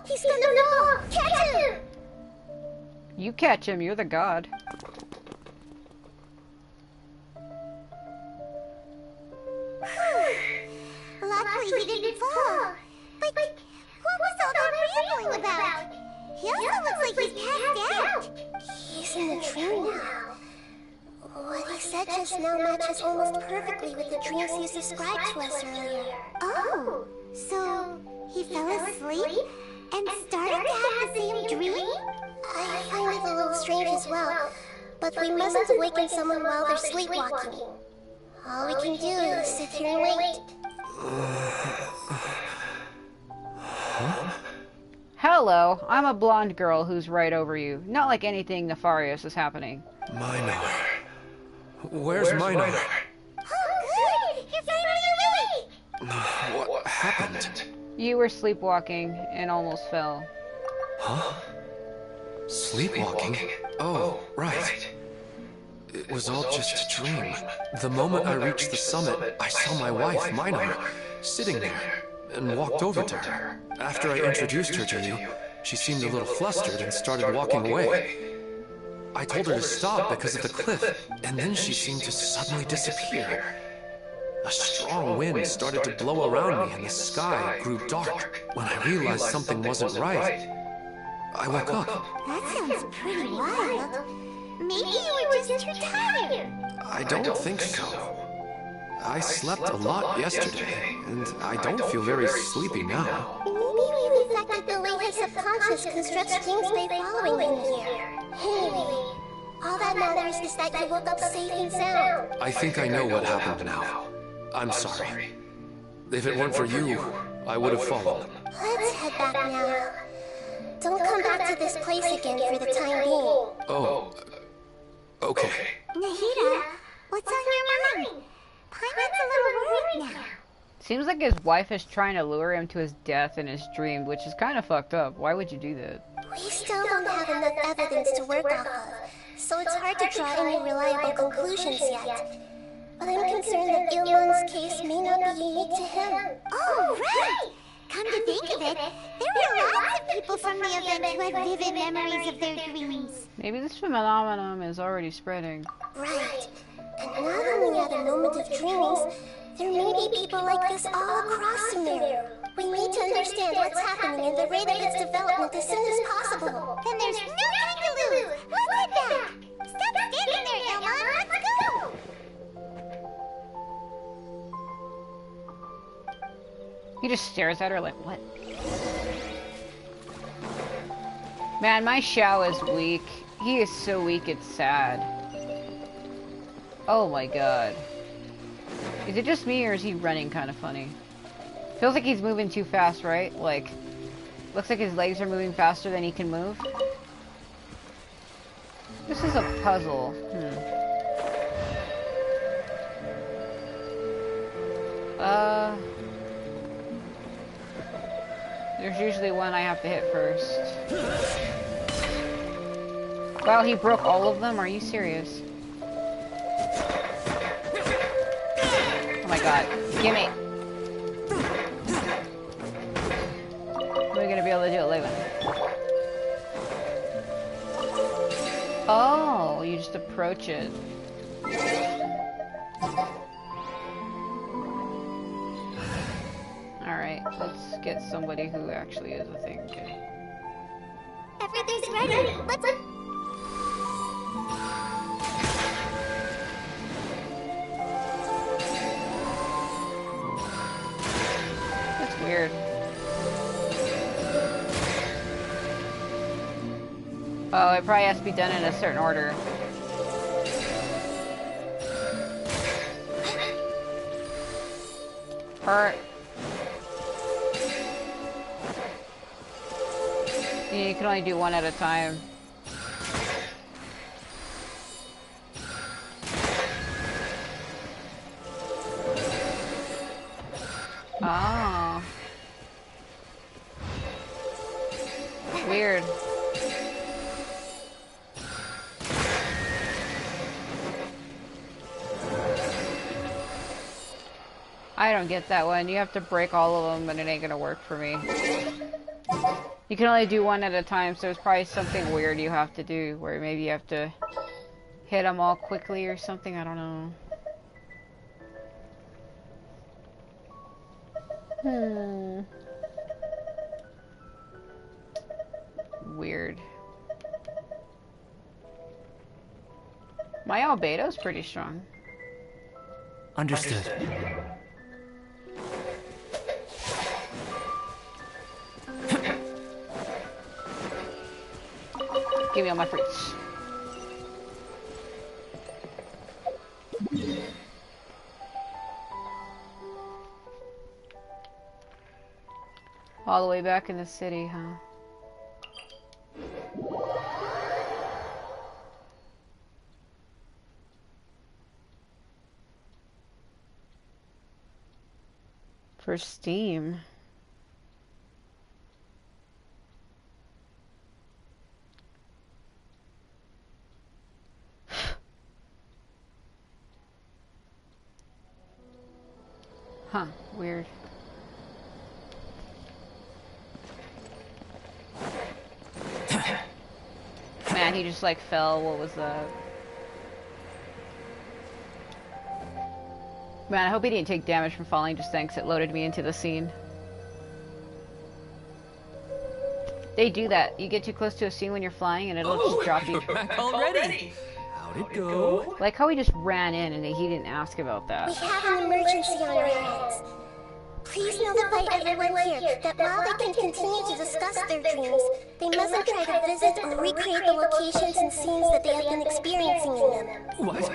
He's gonna fall. Catch him! You catch him, you're the god. Luckily he didn't fall. But what was all that rambling about? He also looks like he's passed out. He's in a dream now. What he said just now matches almost perfectly with the dreams he described to us earlier. Oh, so he fell asleep and started to have the same dream? I find it a little strange as well, but we mustn't awaken someone while they're sleepwalking. All we can do is sit here and wait. Hello, I'm a blonde girl who's right over you. Not like anything nefarious is happening. Minor. Where's Minor? Oh, good! You're finally awake! What happened? You were sleepwalking and almost fell. Huh? Sleepwalking? Oh, right. It was all just a dream. The moment I reached the summit, I saw my wife, Minor, sitting there, and walked over to her. After I introduced her to you, she seemed a little flustered and started walking away. I told her to stop because of the cliff, and then she seemed to suddenly disappear. A strong wind started to blow around me and the sky grew dark. When I realized something wasn't right, I woke up. That sounds pretty wild. Maybe you were just too tired. I don't think so. I slept a lot yesterday, and I don't feel very sleepy now. Maybe we reflected the way his subconscious constructs dreams by following him here. Anyway, all that matters is that you woke up safe and sound. I think I know what happened now. I'm sorry. If it weren't for you, I would have fallen. Let's head back now. Don't come back to this place again for the time being. Oh, okay. Nahida, what's on your mind? Paimon's a little worried now. Seems like his wife is trying to lure him to his death in his dream, which is kind of fucked up. Why would you do that? We still don't have enough evidence to work off of, so it's hard to draw any reliable conclusions yet. But I'm concerned that Ilmon's case may not be unique to him. Oh, right! Come to think of it, there were lots of people from the event who had vivid memories of their dreams. Maybe this phenomenon is already spreading. Right. And not only at a moment of dreams, there may be people like this all across Sumeru. We need to understand what's happening and the rate of its development as soon as possible. Then there's no time to lose! Let's head back! Stop standing there, Ilmon! Let's go! He just stares at her like, what? Man, my Xiao is weak. He is so weak, it's sad. Oh my god. Is it just me or is he running kind of funny? Feels like he's moving too fast, right? Like, looks like his legs are moving faster than he can move. This is a puzzle. There's usually one I have to hit first. Wow, he broke all of them? Are you serious? Oh my god. Gimme! We're gonna be able to do it later. Oh, you just approach it. Alright, let's get somebody who actually is a thing. Okay. Everything's ready. Let's... That's weird. Oh, it probably has to be done in a certain order. Hurt. You can only do one at a time. Oh. Weird. I don't get that one. You have to break all of them, and it ain't gonna work for me. You can only do one at a time, so it's probably something weird you have to do, where maybe you have to hit them all quickly or something. I don't know. Weird. My albedo's pretty strong. Understood. Give me all my fruits. All the way back in the city, huh? For Steam. Huh, weird. Man, he just like fell. What was that? Man, I hope he didn't take damage from falling just then, 'cause it loaded me into the scene. They do that. You get too close to a scene when you're flying and it'll just drop you. You're back already! How'd it go? Like how he just ran in and he didn't ask about that. We have an emergency on our hands. Please notify everyone here that while they can continue to discuss their dreams, they mustn't try to visit or recreate the locations and scenes that they have been experiencing in them. What?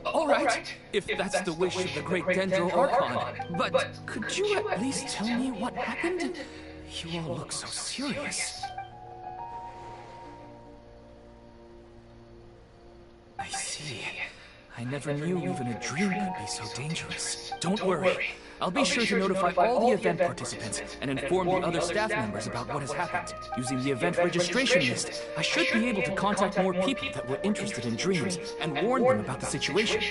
Alright, if that's the wish of the great Dendro Archon. But could you at least tell me what happened? You all look so serious. I see. I never knew even a dream could be so dangerous. Don't worry. I'll be sure to notify all the event participants and inform the other staff members about what has happened. Using the event registration list, I should be able to contact more people that were interested in dreams and warn them about the situation.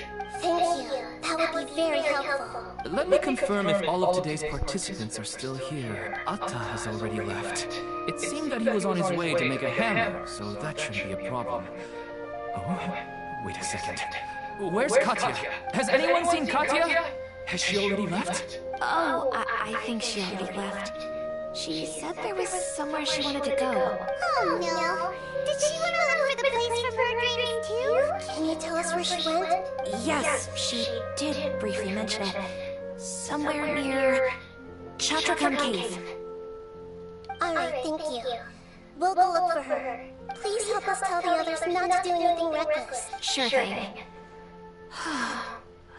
Thank you. That would be very helpful. Let me confirm if all of today's participants are still here. Atta has already left. It seemed that he was on his way to make a hammer, so that shouldn't be a problem. Oh, wait a second. Where's Katya? Has anyone seen Katya? Has she already left? Oh, I think she already left. She said there was somewhere she wanted to go. Oh no. Did she want to look for the place from her dreams too? Can you tell us where she went? Yes, she did briefly mention it. Somewhere near Chatrakam Cave. Alright, thank you. We'll go look for her. Please help us tell the others not to do anything reckless. Sure thing.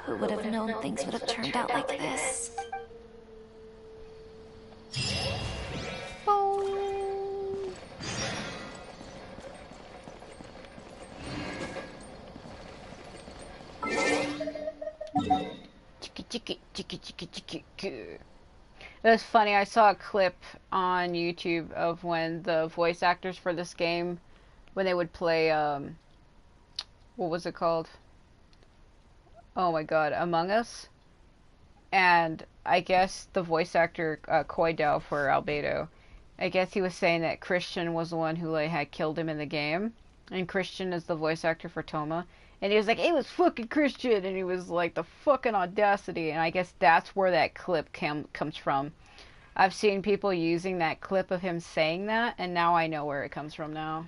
Who would have known things would have turned out like this? It was funny, I saw a clip on YouTube of when the voice actors for this game, when they would play, what was it called? Oh my god, Among Us? And I guess the voice actor, Koidao for Albedo, I guess he was saying that Christian was the one who, like, had killed him in the game. And Christian is the voice actor for Toma. And he was like, it was fucking Christian! And he was like, the fucking audacity. And I guess that's where that clip comes from. I've seen people using that clip of him saying that, and now I know where it comes from now.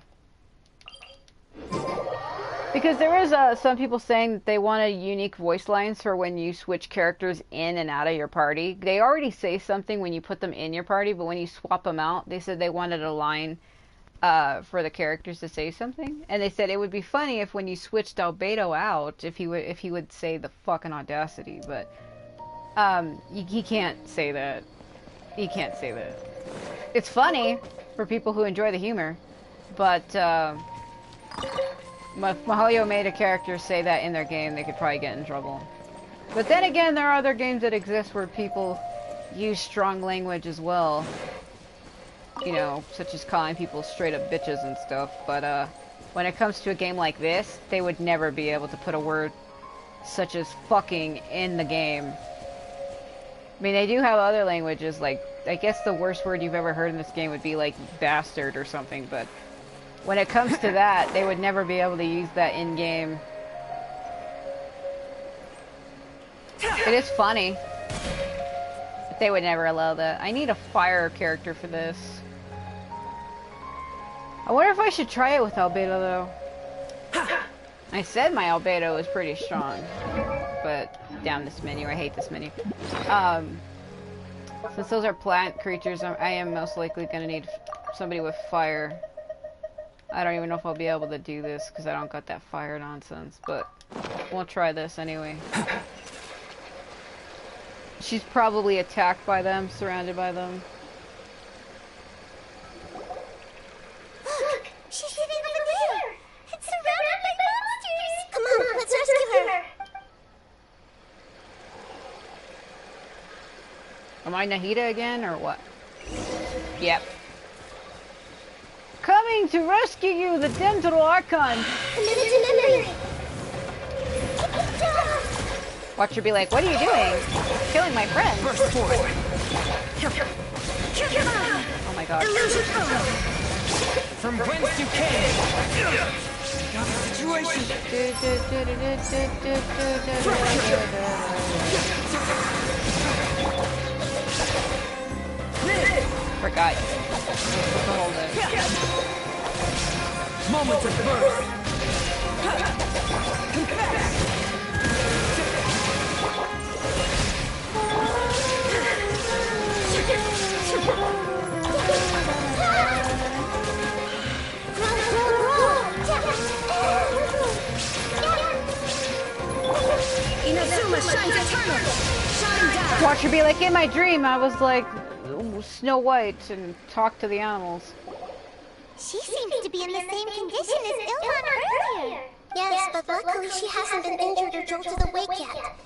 Because there is some people saying that they want a unique voice lines for when you switch characters in and out of your party. They already say something when you put them in your party, but when you swap them out, they said they wanted a line for the characters to say something. And they said it would be funny if when you switched Albedo out, if he would say the fucking audacity, but he can't say that. He can't say that. It's funny for people who enjoy the humor, but Mahoyo made a character say that in their game, they could probably get in trouble. But then again, there are other games that exist where people use strong language as well. You know, such as calling people straight up bitches and stuff. But when it comes to a game like this, they would never be able to put a word such as fucking in the game. I mean, they do have other languages, like, I guess the worst word you've ever heard in this game would be, like, bastard or something, but when it comes to that, they would never be able to use that in-game. It is funny, but they would never allow that. I need a fire character for this. I wonder if I should try it with Albedo, though. I said my Albedo was pretty strong, but damn this menu, I hate this menu. Since those are plant creatures, I am most likely going to need somebody with fire. I don't even know if I'll be able to do this because I don't got that fire nonsense, but we'll try this anyway. She's probably attacked by them, surrounded by them. Look! She's sitting over there! It's surrounded by monsters! Come on, let's rescue her! Am I Nahida again, or what? Yep. Coming to rescue you, the Dental Archon! Committed to memory! Watch her be like, what are you doing? Killing my friends! Burst forward. Oh my god. From whence you came! Got a situation! Forgot. Hold it. Moment of birth! Inazuma shines eternal! Shine down! Watch her be like, in my dream, I was like Snow White and talk to the animals. She seems to be in the same condition as Ilhan earlier. Yes, but luckily she hasn't been injured or jolted awake yet.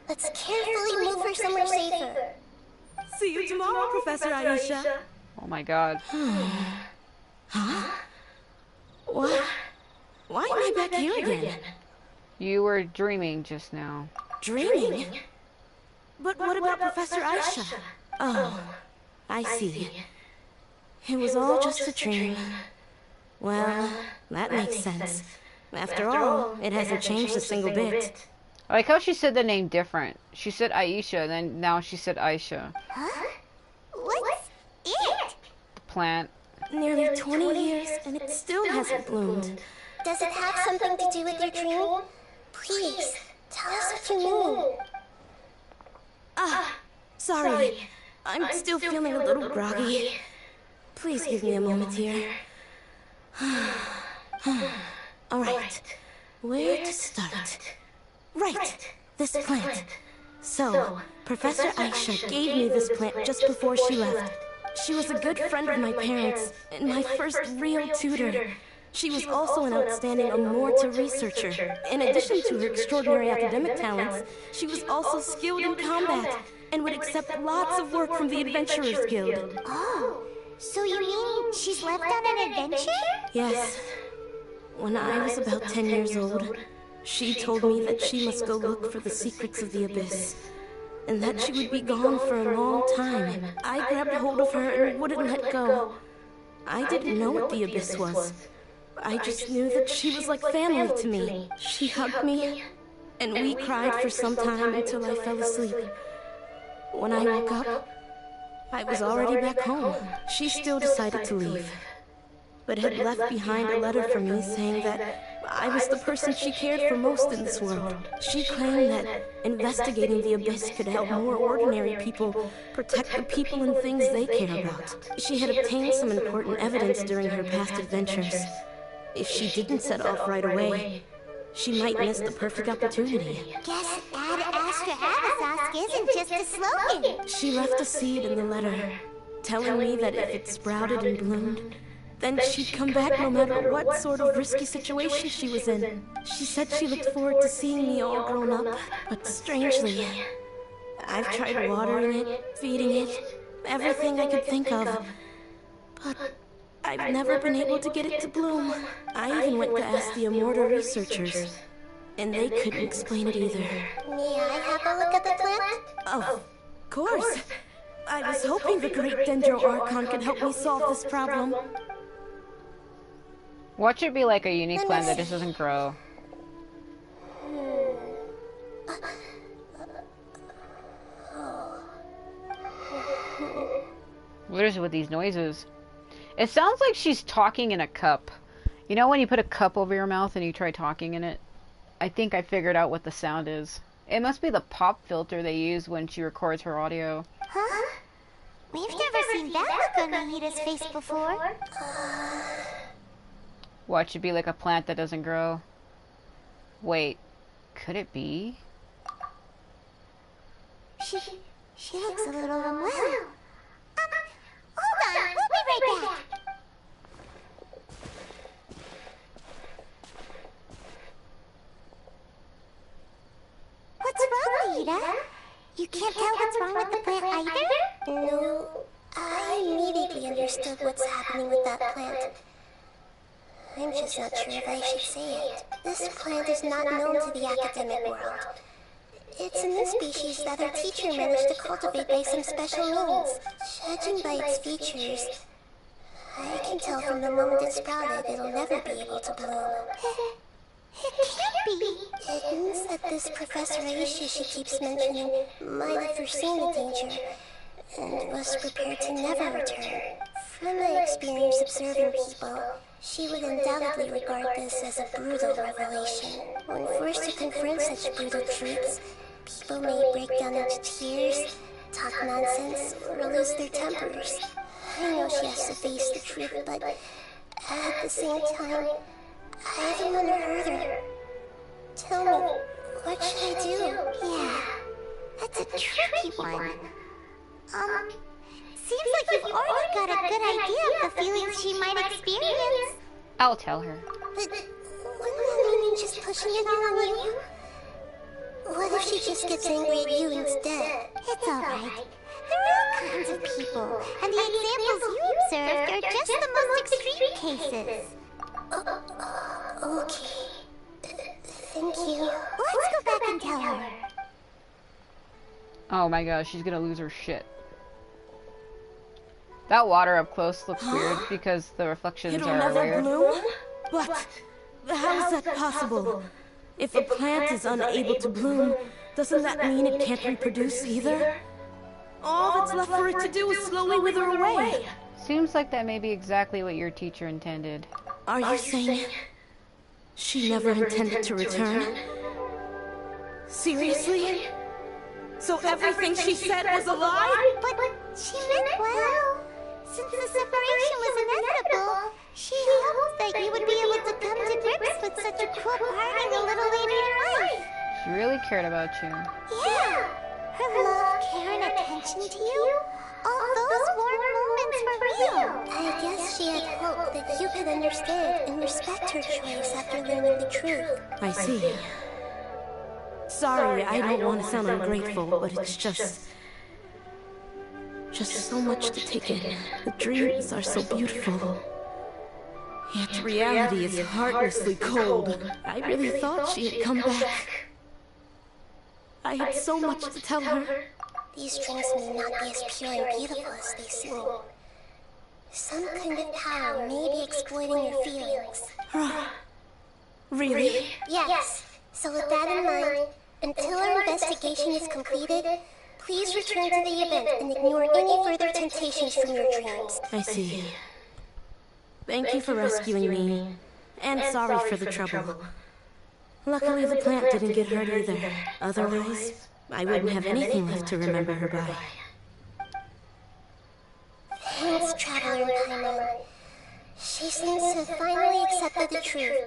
Let's carefully move her somewhere safer. See you tomorrow, Professor Aisha. Oh my god. Huh? What? Why am I back here again? You were dreaming just now. Dreaming? But what about Professor Aisha? Oh, I see. It was all just a dream. Well, that makes sense. After all, it hasn't changed a single bit. I like how she said the name different. She said Aisha, then now she said Aisha. Huh? What's it? The plant. Nearly 20 years, and it still hasn't bloomed. Does it have something to do with your dream? Please, tell us what you mean. Ah, sorry. I'm still feeling a little groggy. Please give me a moment here. Alright, where to start? Right, this plant. So, Professor Aisha gave me this plant just before she left. She was a good friend of my parents, and my first real tutor. She was also an outstanding Immorta researcher. In addition to her extraordinary academic talents, she was also skilled in combat, and would accept lots of work from the Adventurers Guild. Oh, so you mean she's left on an adventure? Yes. When I was about 10 years old, she told me that she must go look for the secrets of the Abyss, and that she would be gone for a long time. I grabbed hold of her and wouldn't let go. I didn't know what the Abyss was. I just knew that she was like family to me. She hugged me, and we cried for some time until I fell asleep. When I woke up, I was already back home. She still decided to leave, but had left behind a letter for me saying that I was the person she cared for most in this world. She claimed that investigating the Abyss could help more ordinary people protect the people and things they care about. She had obtained some important evidence during her past adventures. If she didn't set off right away, she might miss the perfect opportunity. Guess Ad Astra Abasask isn't just a slogan. She left a seed in the letter, telling me that if it sprouted and bloomed, then she'd come back no matter what sort of risky situation she was in. She said she looked forward to seeing me all grown up, but strangely, I've tried watering it, feeding it, everything I could think of, but I've never been able to get it to bloom. I even went to ask the Immorta researchers, and they couldn't explain it either. May I have a look at the plant? Of course. I was hoping the great Dendro Archon could help me solve this problem. Watch it be like a unique plant that just doesn't grow. What is it with these noises? It sounds like she's talking in a cup. You know when you put a cup over your mouth and you try talking in it? I think I figured out what the sound is. It must be the pop filter they use when she records her audio. Huh? We've never seen that look on Nahida's face before. Watch it be like a plant that doesn't grow. Wait, could it be? She looks a little unwell. Hold on, we'll be right back. What's wrong, Nahida? You can't tell what's wrong with the plant either? No, I immediately understood what's happening with that plant. I'm just not sure if I should say it. This plant is not known to the academic world. It's a new species that our teacher managed to cultivate by some special means. Judging by its features, I can tell from the moment it sprouted it'll never be able to bloom. It can't be. It means that this Professor Aisha she keeps mentioning might have foreseen the danger and was prepared to never return. From my experience observing people, she would undoubtedly regard this as a brutal revelation. When forced to confront such brutal truths, people may break down into tears, talk nonsense, or lose their tempers. I know she has to face the truth, but at the same time, I don't want to hurt her. Tell me, what should I do? Yeah, that's a tricky one. Seems like you've already got a good idea of the feelings she might experience. I'll tell her. But wouldn't that mean just pushing it all on you? What if she just gets angry at you instead? It's alright. There are all kinds of people, and the examples you observed are just the most extreme cases. Okay. Thank you. Let's go back and tell her. Oh my gosh, she's gonna lose her shit. That water up close looks weird because the reflections It'll are never weird. bloom? But how is that possible? If a plant is unable to bloom, doesn't that mean it can't reproduce either? All that's left for it to do is slowly wither away. Seems like that may be exactly what your teacher intended. Are you saying she never intended to return? Seriously? So everything she said was a lie? But she meant well. Since the separation was inevitable, she hoped that you would be able to come to grips with such a cruel parting a little later in life. She really cared about you. Yeah! Her love, care, and attention to you? All those warm moments were real. I guess she had hoped that you could understand and respect her choice after learning the truth. I see. Sorry, I don't want to sound ungrateful, but it's just so much to take in. The dreams are so beautiful. Yet reality is heartlessly cold. I really thought she had come back. I had so much to tell her. These dreams may not be as pure and beautiful as they seem. Some kind of power may be exploiting your feelings. Really? Yes. So with that in mind, until our investigation is completed, please return to the event and ignore any further temptations from your dreams. I see. Thank you for rescuing me. And sorry for the trouble. Luckily the plant didn't get hurt either. Otherwise, I wouldn't have anything left to remember her by. Thanks, Traveler Paimon. She seems to have finally accepted the truth,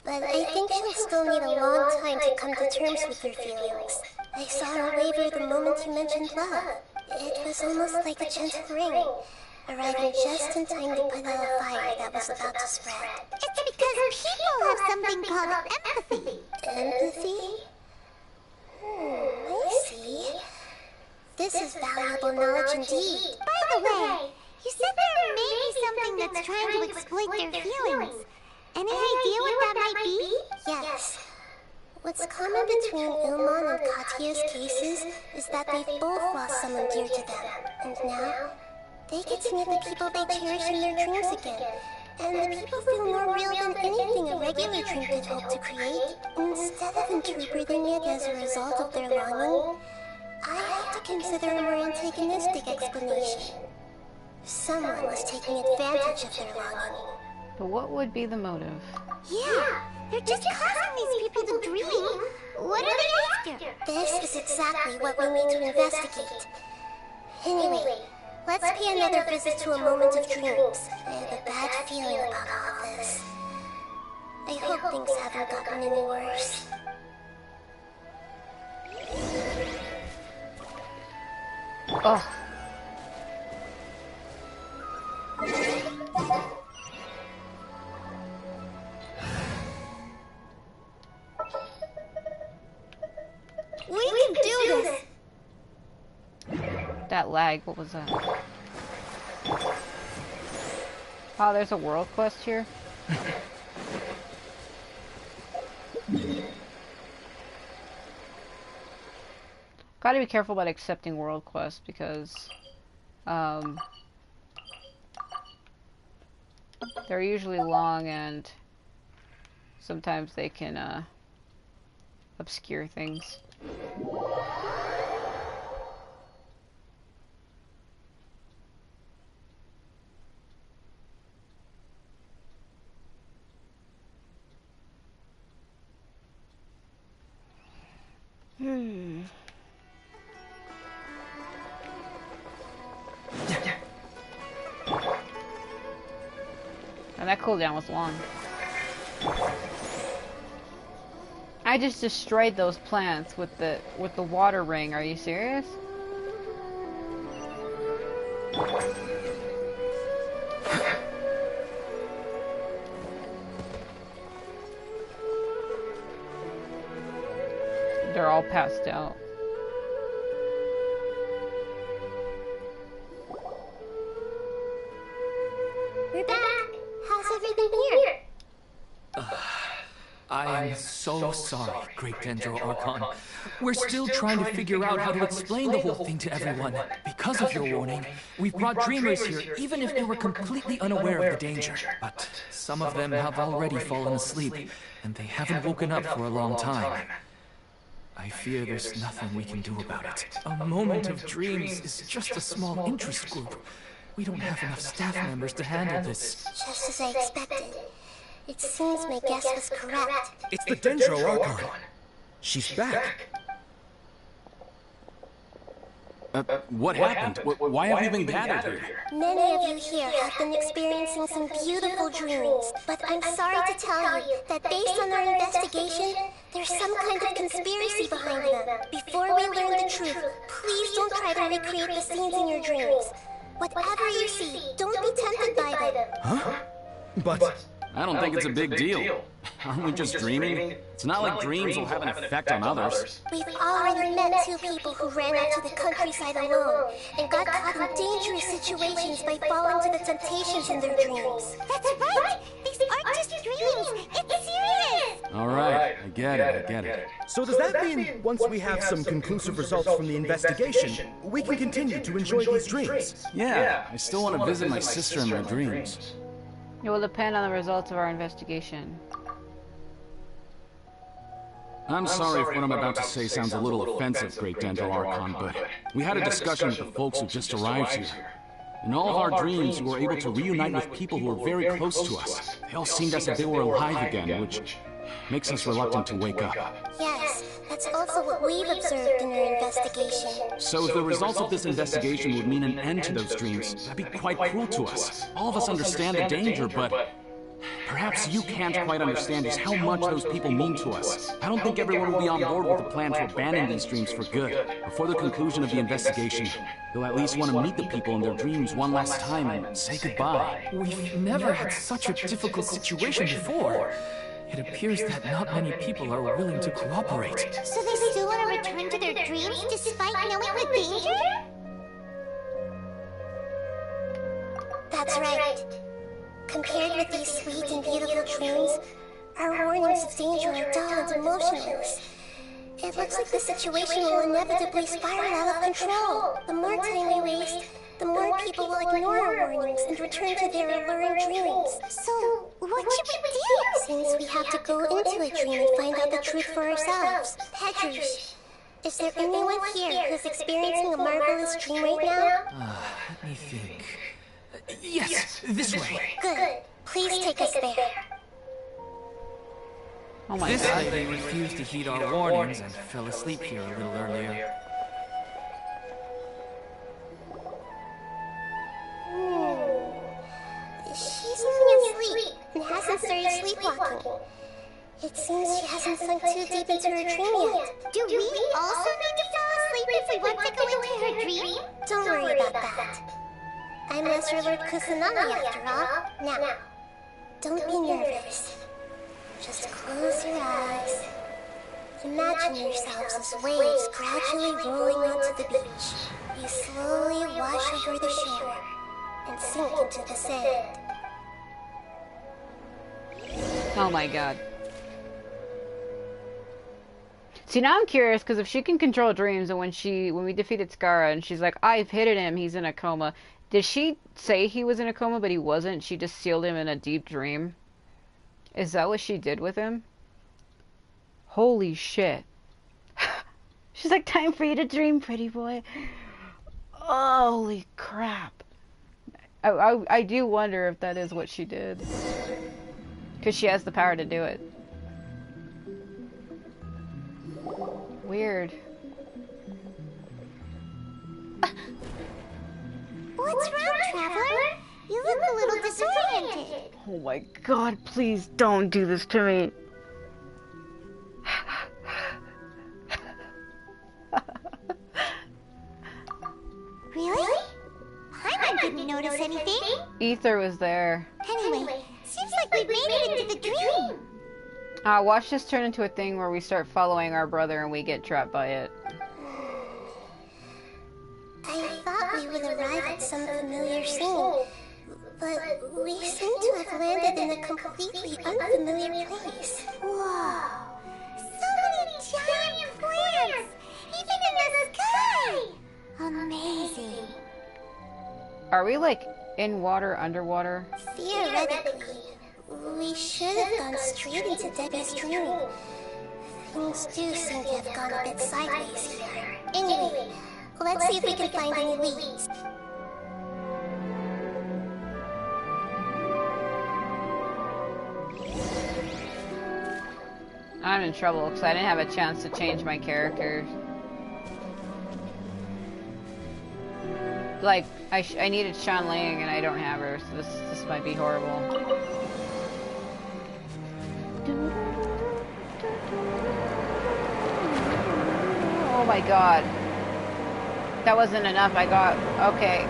but I think she'll still need a long time to come to terms with her feelings. I saw her waver the moment you mentioned love. It was almost like a gentle ring, arriving just in time to put out a fire that was about to spread. It's because people have something called empathy. Empathy? I see. This is valuable knowledge indeed. By the way, you said there may be something that's trying to exploit their feelings. Any idea what that might be? Yes. What's common between Ilmon and Katya's cases is that they've both lost someone dear to them, and now they get to meet the people they cherish in their dreams again. And the people feel more real than anything a regular dream could hope to create. Instead of interpreting it as a result of their longing, I have to consider a more antagonistic explanation. Someone was taking advantage of their longing. But what would be the motive? Yeah, they're just causing these people to dream. What are they after? This is exactly what we need to investigate. Anyway, let's pay another visit to a moment of dreams. I have a bad feeling about all of this. I hope things haven't gotten any worse. Oh. We can do this! That lag, what was that? Oh, there's a world quest here? Gotta be careful about accepting world quests because they're usually long and sometimes they can obscure things. And that cooldown was long. I just destroyed those plants with the water ring. Are you serious? They're all passed out. We're back! How's everything here? I'm so sorry, Great Dendro Archon. We're still trying to figure out how to explain the whole thing to everyone. Because of your warning, we've brought dreamers here, even if they were completely unaware of the danger. But some of them have already fallen asleep, and they haven't woken up for a long time. I fear there's nothing we can do about it. A moment of dreams is just a small interest group. We don't have enough staff members to handle this. Just as I expected. It seems my guess was correct. It's the Dendro Archon. She's back. What happened? Why have you been gathered here? Many of you here have been experiencing some beautiful dreams, but I'm sorry to tell you that based on our investigation, There's some kind of conspiracy behind them. Before we learn the truth, please don't try to recreate the scenes in your dreams. Whatever you see, don't be tempted by them. Huh? But... I don't think it's a big deal. Aren't we just dreaming? It's not like dreams will have an effect on others. We've already met two people who ran out to the countryside alone and got caught in dangerous situations by falling to the temptations in their dreams. That's right! These aren't just dreams! It's serious! Alright, I get it. So does that mean once we have some conclusive results from the investigation, we can continue to enjoy these dreams? Yeah, I still want to visit my sister in my dreams. It will depend on the results of our investigation. I'm sorry if what I'm about to say sounds a little offensive, Great Dental Archon, but we had a discussion with the folks who just arrived here. In all of our dreams, we were able to reunite with people who were very close to us. They all seemed as if they were alive again, which makes us reluctant to wake up. Yes, that's also what we've observed in our investigation. So if the results of this investigation would mean an end to those dreams, that'd be quite cruel to us. All of us understand the danger, but perhaps you can't quite understand just how much those people mean to us. I don't think everyone will be on board with the plan to abandon these dreams for good. Before the conclusion of the investigation, they'll at least want to meet the people in their dreams one last time and say goodbye. We've never had such a difficult situation before. It appears that not many people are willing to cooperate. So they still want to return to their dreams despite knowing the danger? That's right. Compared with these sweet and beautiful dreams, our warnings of danger are dull and emotionless. It looks like the situation will inevitably spiral out of control. The more time we waste, the more people will ignore our warnings and return to their alluring dreams. So, what should we do? Since we have to go into a dream and find out the truth for ourselves. Pedrush, is there anyone here who's experiencing a marvelous dream right now? Let me think. Yes, this way. Good. Please take us there. Oh my This god. lady refused to heed our warnings and fell asleep here a little earlier. She's only asleep and hasn't started sleepwalking. It seems she hasn't sunk too deep into her dream yet. Do we also need to fall asleep if we want to go into her dream? Don't worry about that. I'm Master Lord Kusanagi after all. Now, don't be nervous. Just close your eyes. Imagine yourselves as waves gradually rolling onto the beach. You slowly wash over the shore and sink into the sand. Oh my god. See, now I'm curious, because if she can control dreams, and when we defeated Skara, and she's like, I've hidden him, he's in a coma. Did she say he was in a coma, but he wasn't? She just sealed him in a deep dream? Is that what she did with him? Holy shit. She's like, time for you to dream, pretty boy. Holy crap. I do wonder if that is what she did. Because she has the power to do it. Weird. What's wrong, Traveler? You look a little disoriented. Oh my god, please don't do this to me. Really? Paimon didn't notice anything. Ether was there. Anyway, seems like we made it into the dream. Watch this turn into a thing where we start following our brother and we get trapped by it. I thought we would arrive at some familiar scene, but we seem to have landed in a completely unfamiliar place. Whoa! So many giant plants! Even in the sky! Amazing. Are we like in water, underwater? Theoretically, we should have gone straight into Debbie's dream. Things do seem to have gone a bit sideways here. Anyway, let's see if we can find any leads. I'm in trouble because I didn't have a chance to change my character. Like, I needed Shan Ling and I don't have her, so this might be horrible. Oh my god. That wasn't enough, I got... Okay.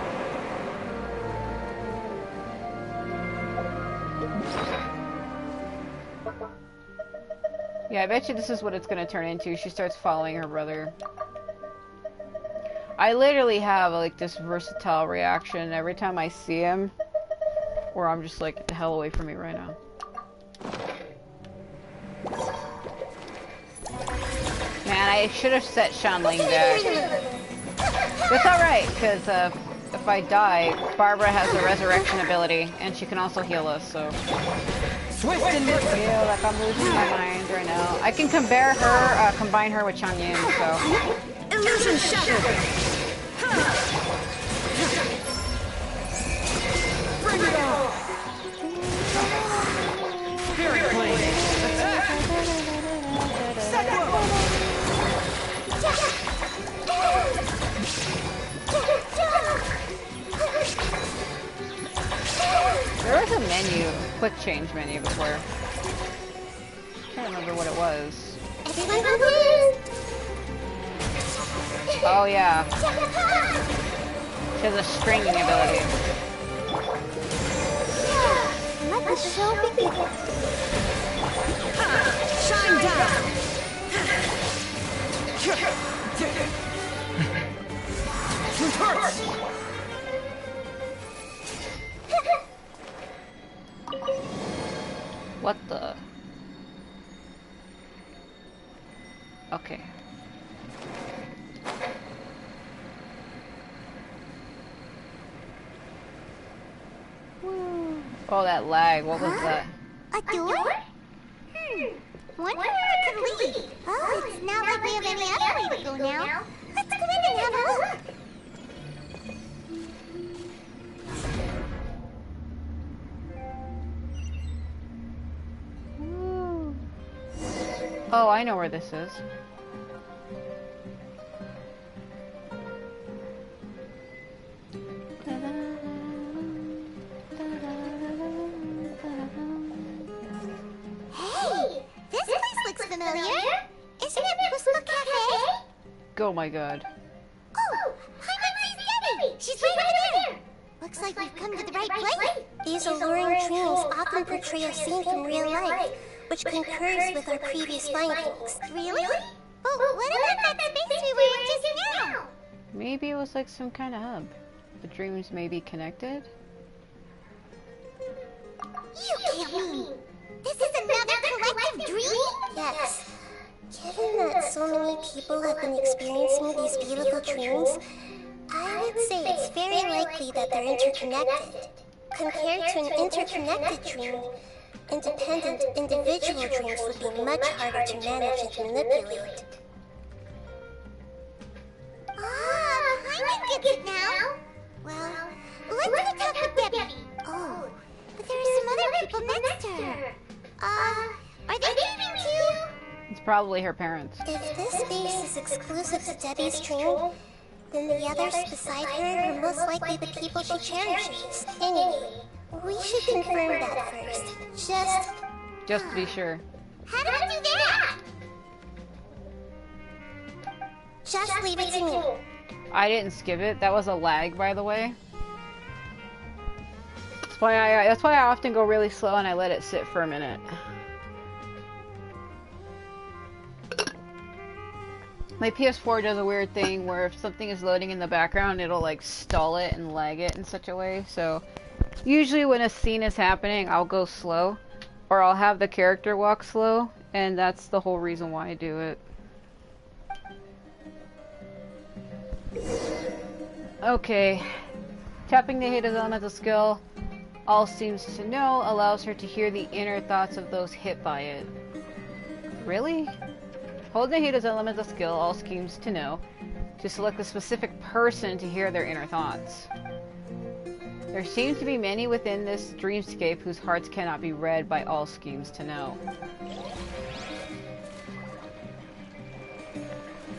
Yeah, I bet you this is what it's gonna turn into. She starts following her brother. I literally have like this versatile reaction every time I see him, where I'm just like, get the hell away from me right now. Man, I should have set Shanling back. It's alright, because if I die, Barbara has a resurrection ability, and she can also heal us, so... I feel like I'm losing my mind right now. I can combine her with Changyin, so... Illusion shattered! Bring it on! Spirit Blade! Attack! Cyclone! There was a menu, quick change menu before. I can't remember what it was. Everyone wins! Oh yeah. She has a stringing ability. Let the show begin. Shine down! It hurts! What the? Okay. Oh, that lag. What was that? A door? Wonder where it could lead. Oh, it's not like we have any other way to go now. Let's go in and have a look. Oh, I know where this is. Hey, this place looks familiar. Isn't it Pussle Cafe? Oh my god. Oh, Paimon sees Debbie. She's right over there. Looks like we've come to the right place. These alluring dreams often portray a scene from real life, which concurs with our previous findings. Really? But what about that space we were in just now? Maybe it was like some kind of hub. The dreams may be connected? You can't mean this is another collective dream? Yes. Given that so many people have been experiencing these beautiful dreams, I would say it's very likely that they're interconnected. Compared to an interconnected dream, independent individual dreams would be much harder to manage and manipulate. Ah, Paimon gets it now. Well, let's go talk with Debbie. Oh, but there are some other people next to her. Are they dreaming too? It's probably her parents. If this space is exclusive to Debbie's dream, then the others beside her are most likely the people she cherishes. Anyway, we should confirm that first. Just to be sure. How do we do that? Just leave it to me. I didn't skip it. That was a lag, by the way. That's why I often go really slow and I let it sit for a minute. My PS4 does a weird thing where if something is loading in the background, it'll like stall it and lag it in such a way. So usually when a scene is happening, I'll go slow, or I'll have the character walk slow, and that's the whole reason why I do it. Okay, tapping Nahida's elemental skill, all seems to know, allows her to hear the inner thoughts of those hit by it. Really? Hold Nahida's elemental skill, all schemes to know, to select a specific person to hear their inner thoughts. There seem to be many within this dreamscape whose hearts cannot be read by all schemes to know.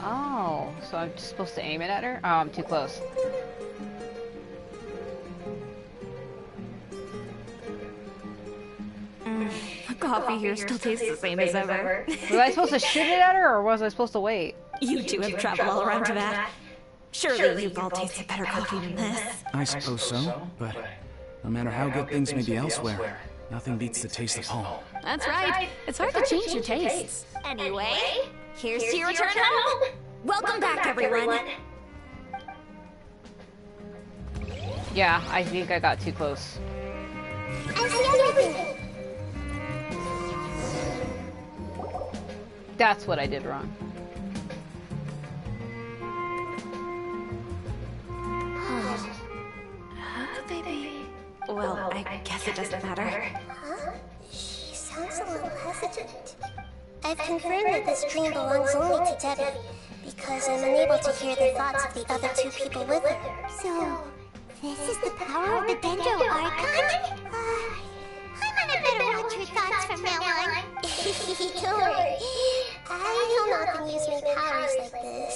Oh, so I'm just supposed to aim it at her? Oh, I'm too close. The coffee here still tastes the same as ever. Was I supposed to shoot it at her, or was I supposed to wait? You two have traveled all around to that. Surely you've all tasted better coffee than this. I suppose so, but no matter how good things may be elsewhere, nothing beats the taste of home. That's right. It's hard to change your tastes. Anyway, here's to your return home. Welcome back, everyone. Yeah, I think I got too close. I see everything. That's what I did wrong. How could they be? Well, I guess it doesn't matter. Huh? She sounds a little hesitant. I've confirmed that this dream belongs only to Debbie, because I'm unable to hear the thoughts of the other two people with her. So, this is the power of the Dendro Archon? Paimon, I better watch her thoughts from now on. Don't worry. I will not use my powers like this.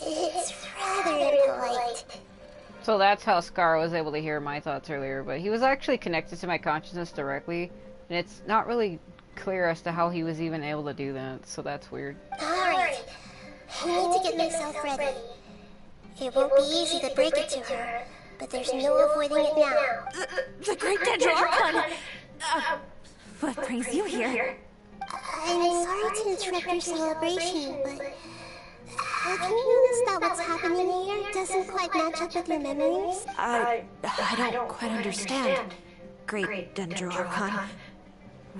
It's rather impolite. So that's how Scar was able to hear my thoughts earlier, but he was actually connected to my consciousness directly, and it's not really clear as to how he was even able to do that, so that's weird. Alright. I need to get myself ready. It won't be easy to break it to her, but there's no avoiding it now. The Great Dendro Archon! What brings you here? I'm sorry to interrupt your celebration, but have you noticed that what's happening here doesn't quite match up with your memories? I don't quite understand. Great Dendro Archon.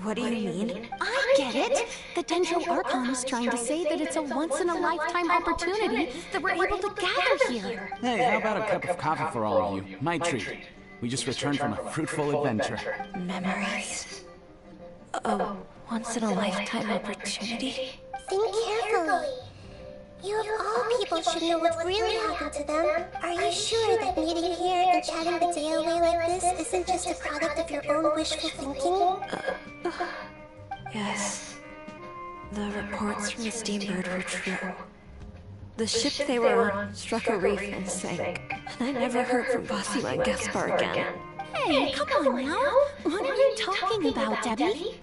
What do you mean? I get it! The Dendro Archon is trying to say that it's a once-in-a-lifetime opportunity that we're able to gather here. Hey, how about a cup of coffee for all of you? My treat. We just returned from a fruitful adventure. Memories. A once-in-a-lifetime opportunity? Think carefully. You of all people should know what really happened to them. Are you sure that meeting here and chatting the day away like this isn't just a product of your own wishful thinking? Yes. The reports from the steambird were true. The ship they were on struck a reef and sank, and I never heard from Basila and Gaspar again. Hey, come on now! What are you talking about, Debbie?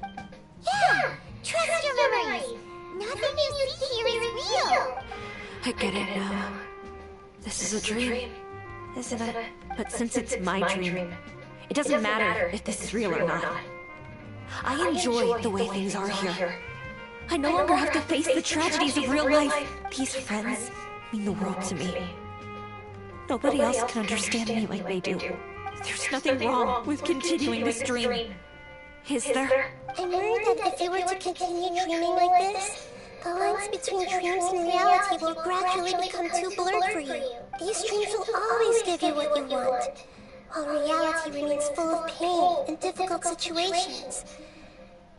Yeah! Trust your memories! Nothing you see here is real! I get it now. This is a dream, isn't it? But since it's my dream, it doesn't matter if this is real or not. I enjoy the way things are here. I no longer have to face the tragedies of real life. These friends mean the world to me. Nobody else can understand me like they do. There's nothing wrong with continuing this dream. Is there? I'm worried that if you were to continue dreaming like this, the lines between dreams and reality will gradually become too blurred for you. These dreams will always give you what you want, while reality remains full of pain and difficult situations.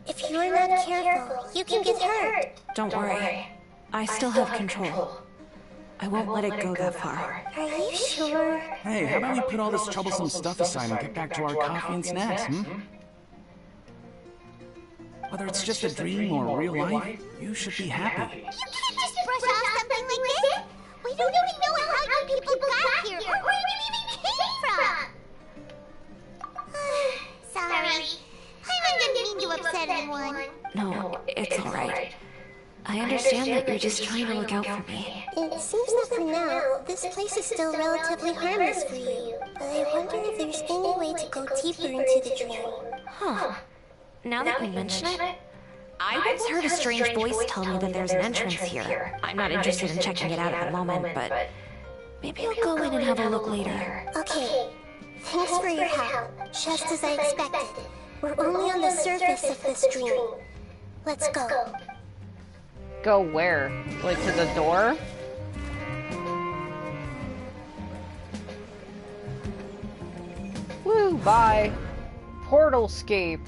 If you are not careful, you can get hurt. Don't worry. I still have control. I won't let it go that far. Are you sure? Hey, how about we put all this troublesome stuff aside and get back to our coffee and snacks, Whether it's just a dream or real life, you should be happy. You can't just brush off something like this! We don't even know how you people got here, or where you even came from! Sorry. I didn't mean to upset anyone. No, it's alright. I understand that you're just trying to look out for me. It seems that for now, this place is still relatively harmless for you. But I wonder if there's any way to go deeper into the dream. Huh. Now that you mention it, I once heard a strange voice tell me that there's an entrance here. I'm not interested in checking it out at the moment, but maybe I'll go in and have a look later. Okay. Thanks for your help. Just as I expected. We're only on the surface of this dream. Let's go. Go where? Like to the door? Woo, bye. Portalscape.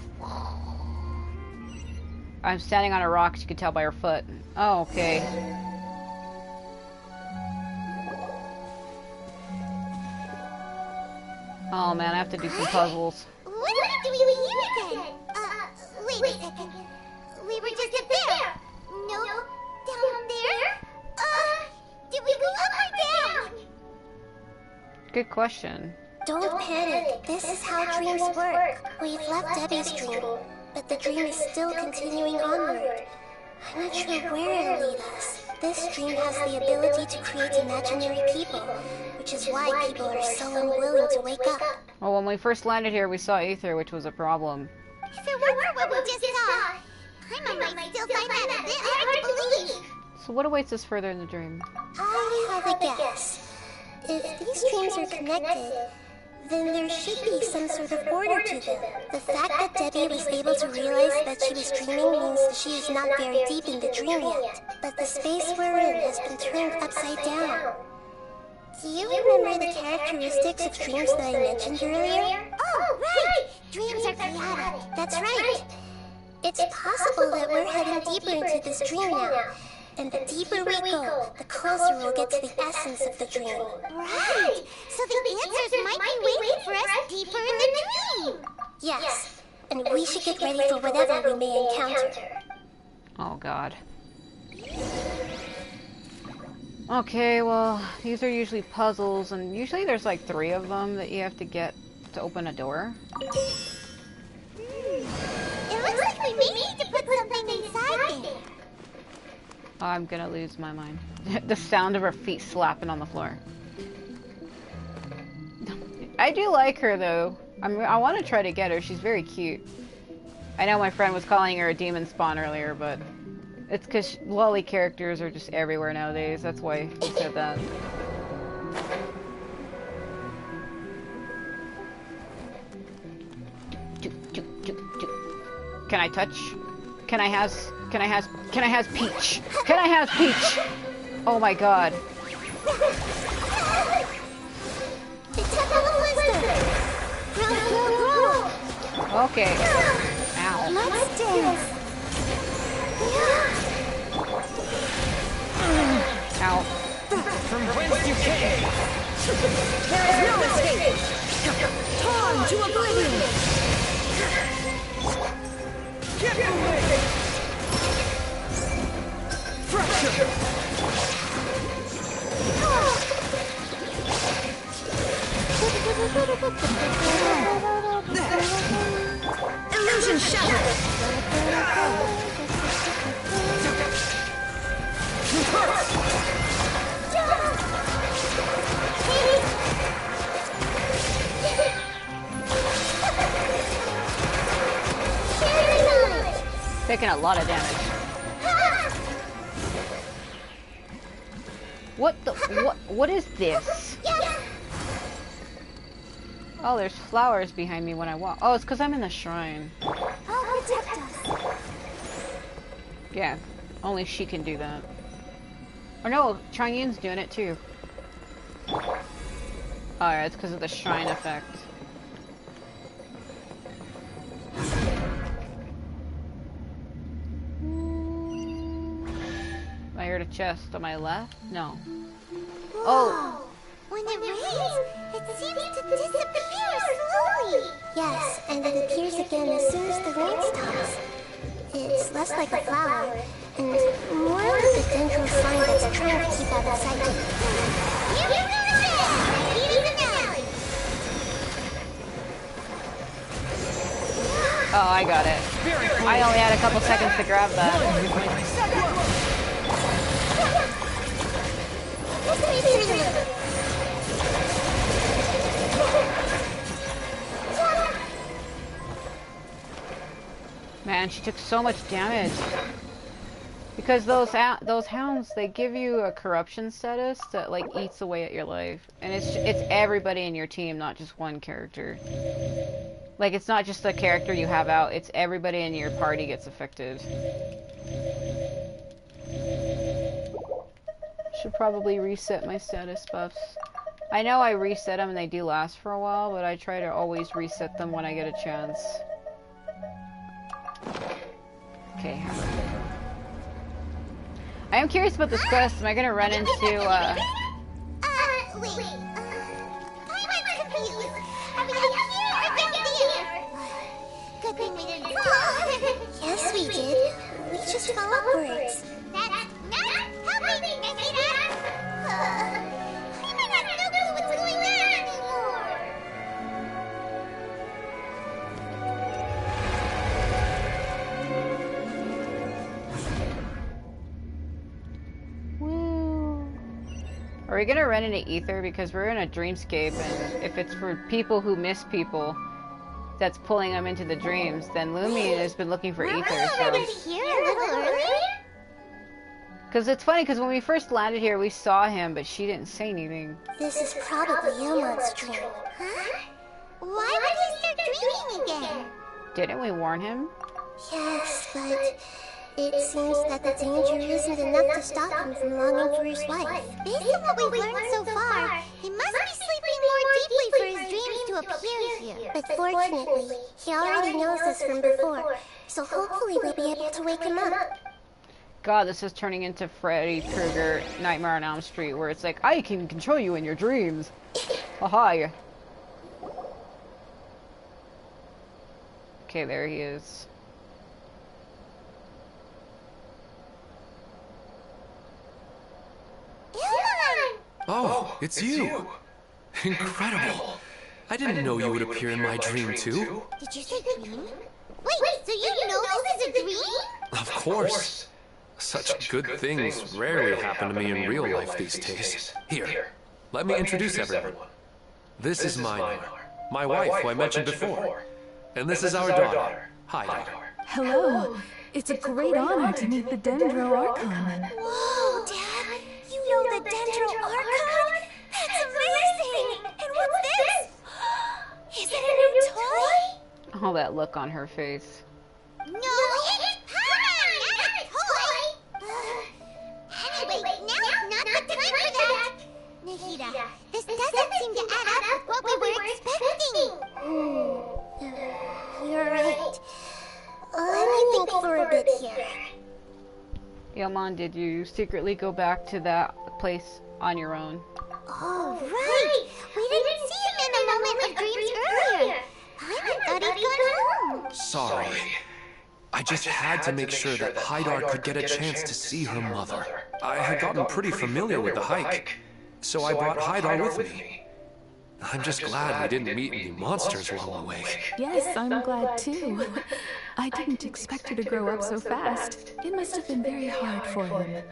I'm standing on a rock, as you can tell by her foot. Oh, okay. Oh man, I have to do some puzzles. What are we doing here again? Wait a second. We were just up there. No, down there? Did we go up or down? Good question. Don't panic. This is how dreams work. We've left Debbie's dream, but the dream is still continuing onward. I'm not sure where it'll lead us. This dream has the ability to create imaginary people, which is why people are so unwilling to wake up. Well, when we first landed here, we saw Aether, which was a problem. If it weren't for what we just saw, Paimon might still find that a bit hard to believe. So what awaits us further in the dream? I have a guess. If these dreams are connected, then there should be some sort of order to them. The fact that Debbie was able to realize that she was dreaming means she is not very deep in the dream yet. But the space we're in has been turned upside down. Do you remember the characteristics of dreams that I mentioned earlier? Oh, right! Dreams are chaotic. That's right. It's possible that we're heading deeper into this dream now. And the deeper we go, the closer we'll get to the essence of the dream. Right! So the answers might be waiting for us deeper in the dream! Yes, and we should get ready for whatever we may encounter. Oh god. Okay, well, these are usually puzzles, and usually there's like 3 of them that you have to get to open a door. It looks like we may need to put something inside there. Oh, I'm gonna lose my mind. The sound of her feet slapping on the floor. I do like her though. I want to try to get her. She's very cute. I know my friend was calling her a demon spawn earlier, but it's because lolly characters are just everywhere nowadays. That's why he said that. Can I touch? Can I have Peach? Can I have Peach? Oh my god. Okay. Ow. Let's dance. Ow. From whence you came! There is no escape! Torn to oblivion! Get away! Fracture! Illusion shattered! Taking a lot of damage. What is this? Oh, there's flowers behind me when I walk. Oh, it's because I'm in the shrine. Oh, protect us. Yeah, only she can do that. Or no, Changyun's doing it too. Oh, yeah, it's because of the shrine effect. I heard a chest on my left? No. Oh! When it rains, it seems to disappear slowly. Yes, and it appears again as soon as the rain stops. It's less like a flower, and more like a dendral slime that's trying to keep out of sight. You can do it! It is an alley. Oh, I got it. I only had a couple seconds to grab that. Man, she took so much damage. Because those hounds, they give you a corruption status that like eats away at your life, and it's everybody in your team, not just one character. Like it's not just the character you have out; it's everybody in your party gets affected. Should probably reset my status buffs. I know I reset them and they do last for a while, but I try to always reset them when I get a chance. Okay. I am curious about this quest. Am I gonna run into, wait. I'm confused. Are we up here or down there? Good thing we didn't fall. Yes, we did. We just fell upwards. That's not helping, Nahida. I might have no clue what's going on anymore. Are we gonna run into Ether? Because we're in a dreamscape, and if it's for people who miss people that's pulling them into the dreams, then Lumi has been looking for Ether, so... Here a little earlier? Because it's funny, because when we first landed here, we saw him, but she didn't say anything. This is probably Yamon's dream. Huh? Why would he start dreaming again? Didn't we warn him? Yes, but it seems that the danger isn't enough to stop him from longing for his wife. Based on what we've learned so far, he must be sleeping more deeply for his dreams to appear here. But fortunately, he already knows us from before, so hopefully we'll be able to wake him up. God, this is turning into Freddy Krueger Nightmare on Elm Street, where it's like, I can control you in your dreams. Haha. Okay, there he is. Oh, it's you! Incredible! I didn't know you would appear in my dream too. Did you say dream? Wait, so you know this is a dream? Of course. Such good things rarely happen to me in real life these days. Here, let me introduce everyone. This is Minor, my wife who I mentioned before. And this is our daughter, Nahida. Hello. It's a great honor to meet the Dendro Archon. Whoa, Dad! You know the Dendro Archon? That's amazing! And what's this? Is it a new toy? Oh, that look on her face. No, it's Paimon, not a toy! Anyway, now's not the time for that! Nahida, this doesn't seem to add up with what we were expecting! You're right. Let me think for a bit here. Yaman, did you secretly go back to that place on your own? Oh, right! We didn't see him in a moment of dreams earlier! Paimon thought he'd gone home! Sorry. I just had to make sure that Haidar could get a chance to see her mother. I had gotten pretty familiar with the hike, so I brought Haidar with me. I'm just glad we didn't meet any monsters along the way. Yes, I'm glad too. I didn't expect her to grow up so fast. It must have been very hard for him.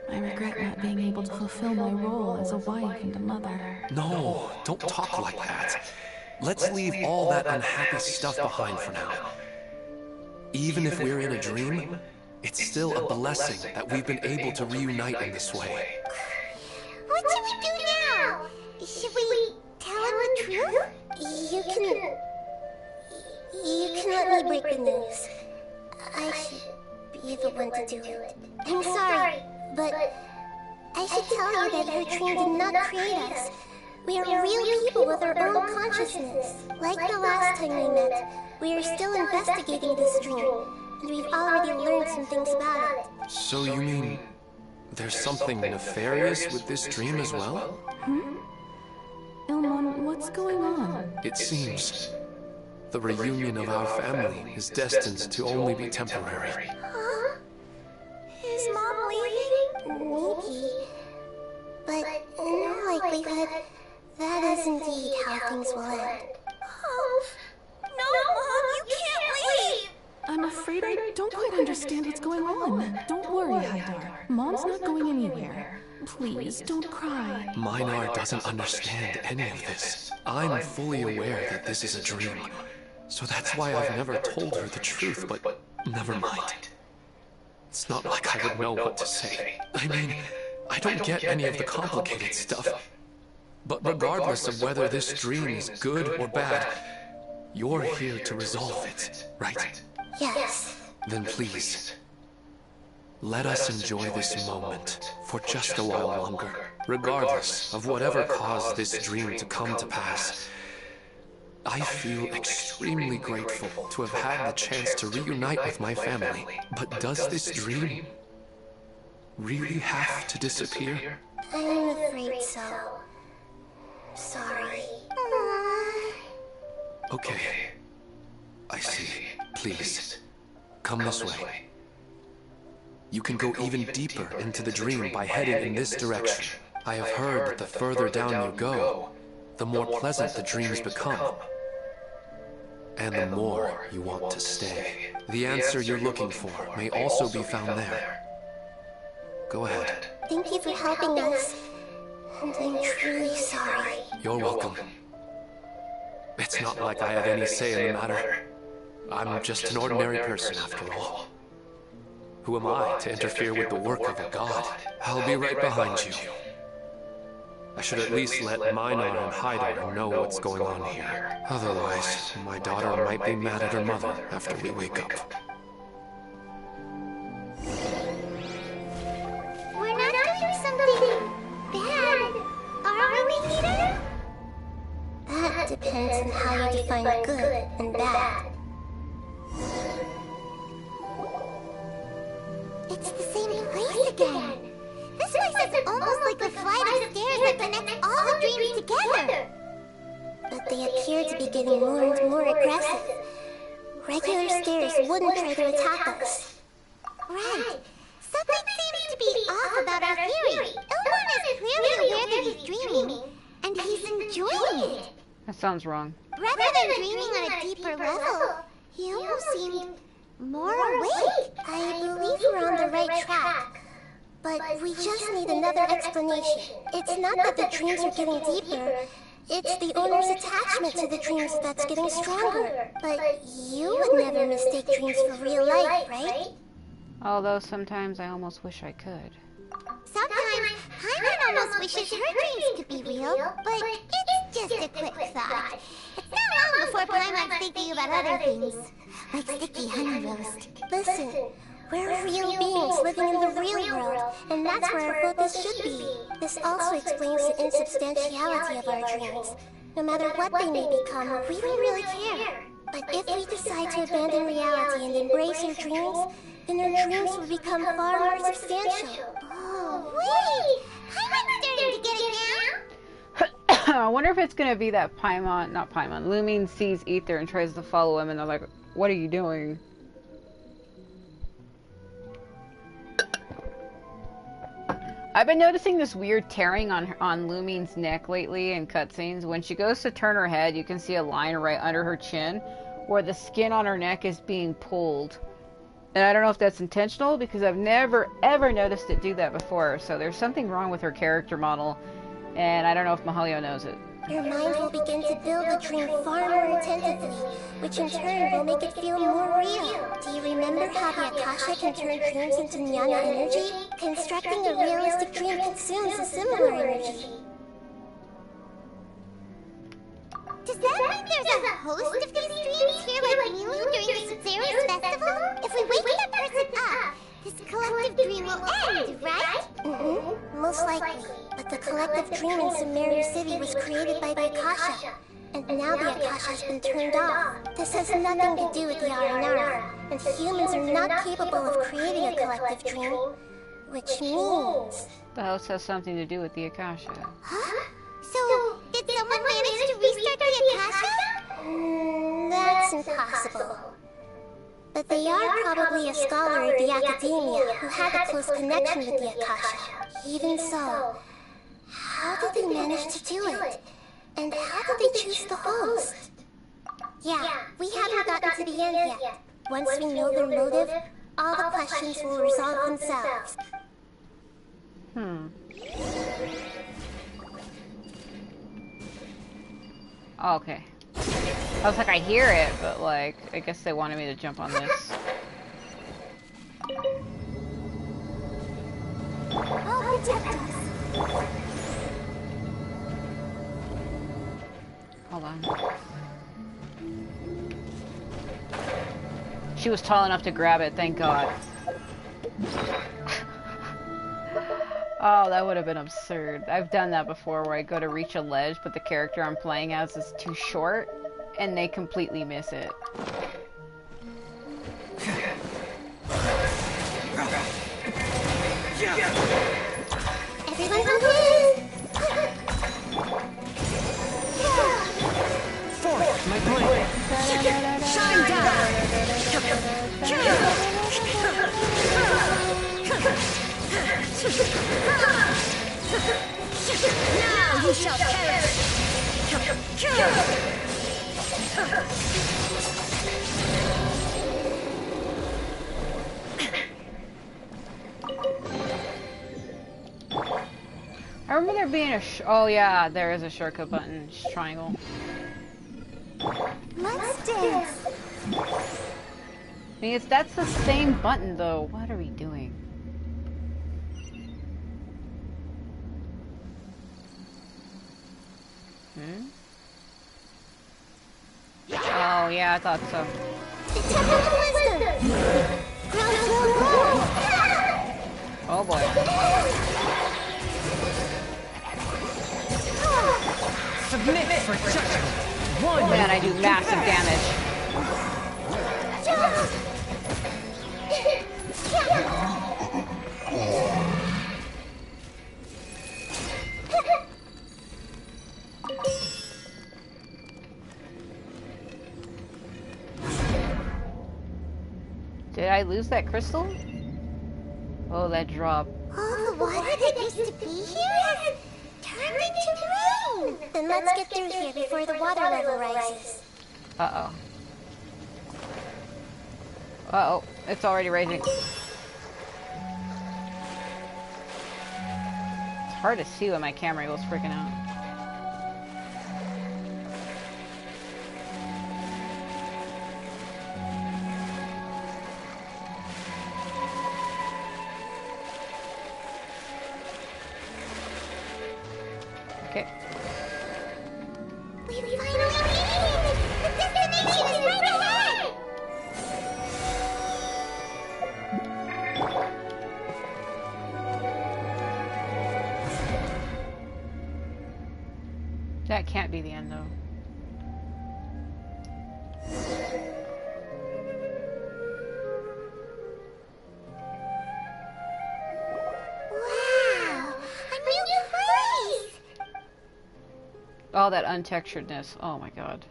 I regret not being able to fulfill my role as a wife and a mother. No, don't talk like that. Let's leave all that unhappy stuff behind for now. Even if we're in a dream, it's still a blessing that we've been able to reunite in this way. What should we do now? Should we tell him the truth? You can let me break the news. I should be the one to do it. I'm sorry, but I should tell you that her dream did not create us. We are real people with our own consciousness. Like the last time we met, we are still investigating this dream, and we've already learned some things about it. So you mean there's something nefarious with this dream as well? Ilmon, what's going on? It seems the reunion of our family is destined to only be temporary. Huh? Is Mom leaving? Maybe. But in all likelihood, that is indeed how things will end. Oh, no, Mom, you can't leave! I'm afraid I don't quite understand what's going on. Don't worry, Haidar. Mom's not going anywhere. Please, don't cry. Minar doesn't understand any of this. I'm fully aware that this is a dream. So that's why I've never told her the truth, but never mind. It's not like I would know what to say. I mean, I don't get any of the complicated stuff. But regardless of whether this dream is good or bad, you're here to resolve it, right? Yes. Then please, let us enjoy this moment for just a while longer, regardless of whatever caused this dream to come to pass. I feel extremely grateful to have had the chance to reunite with my family. But does this dream really have to disappear? I'm afraid so. Sorry. Okay. I see. Please, come this way. You can go even deeper into the dream by heading in this direction. I have heard that the further down you go, the more pleasant the dreams become. And the more you want to stay. The answer you're looking for may also be found there. Go ahead. Thank you for helping us. And I'm truly sorry. You're welcome. It's not like I have any say in the matter. I'm just an ordinary person after all. Who am I to interfere with the work of a god? I'll be right behind you. I should at least let Minor and Nahida know what's going on here. Otherwise, my daughter might be mad at her mother after we wake up. We're not doing something bad, are we, Nahida? That depends on how you define good and bad. It's the same place again. This place is almost like a flight of stairs that connects all the dreams together. But they appear to be getting more and more aggressive. Regular stairs wouldn't try to attack us. Right. Something seems to be off about our theory. Ilmon is clearly aware that he's dreaming, and he's enjoying it. That sounds wrong. Rather than dreaming on a deeper level, he almost seemed more awake. I believe we're on the right track. But we just need another explanation. It's not that the dreams are getting deeper. It's the owner's attachment to the dreams that's getting stronger. But you would never mistake dreams for real life, right? Although sometimes I almost wish I could. Sometimes, Paimon almost wishes her dreams could be real, but it's just a quick thought. It's not long before Paimon's thinking about other things, like sticky honey roast. Listen, we're real beings living in the real world, and that's where our focus should be. This also explains the insubstantiality of our dreams. No matter what they may become, we don't really care. But if we decide to abandon reality and embrace our dreams, then our dreams will become far more substantial. Oh, wait! Paimon's starting to get it now! I wonder if it's gonna be that Lumine sees Ether and tries to follow him, and they're like, "What are you doing?" I've been noticing this weird tearing on Lumine's neck lately in cutscenes. When she goes to turn her head, you can see a line right under her chin where the skin on her neck is being pulled. And I don't know if that's intentional because I've never ever noticed it do that before. So there's something wrong with her character model, and I don't know if Mahalio knows it. Your mind will begin to build the dream far more intensively, which in turn will make it feel more real. Do you remember how the Akasha can turn dreams into jnana energy? Constructing a realistic dream consumes a similar energy. Does that mean there's a host of these dreams here like Nilou during Sincere's festival? If we wake that person up, this collective dream will end, right? Most likely. But the collective dream in Sumeru City was created by the Akasha. And now the Akasha has been turned off. This has nothing to do with the R&R. And humans are not capable of creating a collective dream. Which means... The host has something to do with the Akasha. Huh? So, did someone manage to restart the Akasha? That's impossible. But they are probably a scholar of the academia who had a close connection with the Akasha. Even so, how did they manage to do it? And how did they choose the host? Yeah, we haven't gotten to the end yet. Once we know their motive, all the questions will resolve themselves. Oh, okay. I was like, I hear it, but like, I guess they wanted me to jump on this. Oh, protect us. Hold on. She was tall enough to grab it, thank God. Oh, that would have been absurd. I've done that before where I go to reach a ledge, but the character I'm playing as is too short, and they completely miss it. Everyone please! Forth, my blade! Shine down! Now you shall perish! I remember there being a oh yeah, there is a shortcut button. Just triangle. Let's dance. I mean, that's the same button though. What are we doing? Hmm? Oh yeah, I thought so. The Temple of Wisdom. Oh boy. Submit for judgment. One. Man, I do massive damage. Did I lose that crystal? Oh, that drop. All the water that used to be here has turned into rain. Then let's get through here before the water level rises. Uh-oh. Uh-oh. It's already rising. It's hard to see when my camera goes freaking out. Okay. We finally made it! The destination is right ahead! That can't be the end, though. Wow! A new place! Oh, that untexturedness. Oh my god.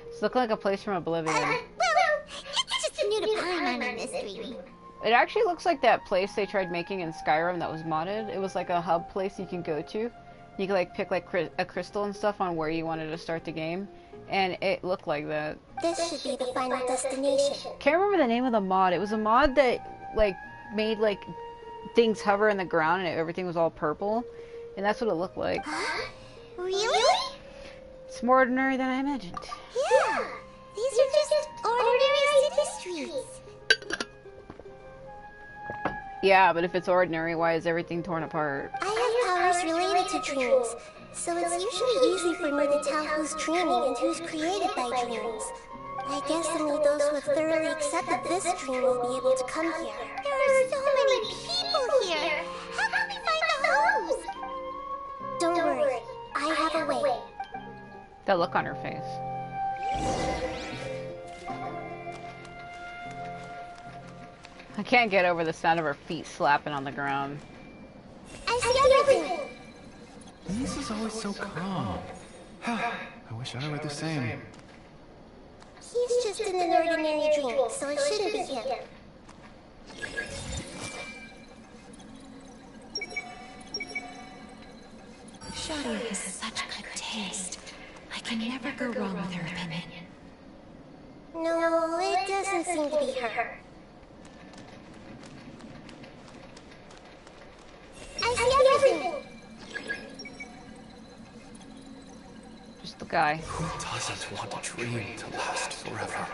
It's looking like a place from Oblivion. Well, it's just new to Paimon in this dream. It actually looks like that place they tried making in Skyrim that was modded. It was like a hub place you can go to. You could like pick like a crystal and stuff on where you wanted to start the game. And it looked like that. This should be the final destination. Can't remember the name of the mod. It was a mod that like made like things hover in the ground and everything was all purple. And that's what it looked like. Really? It's more ordinary than I imagined. Yeah. These are just ordinary city streets. Yeah, but if it's ordinary, why is everything torn apart? I have powers related to dreams, so it's usually easy for me to tell who's dreaming and who's created by dreams. I guess only those who have thoroughly accepted this dream will be able to come here. There are so many people here. How can we find the host? Don't worry, I have a way. That look on her face. I can't get over the sound of her feet slapping on the ground. I see everything. This is always so calm. I wish I were the same. He's just in an ordinary dream, so it shouldn't be him. Shadow has such good taste. I can never go wrong with her opinion. No, it doesn't seem to be her. I see everything. Just the guy. Who doesn't want a dream to last forever?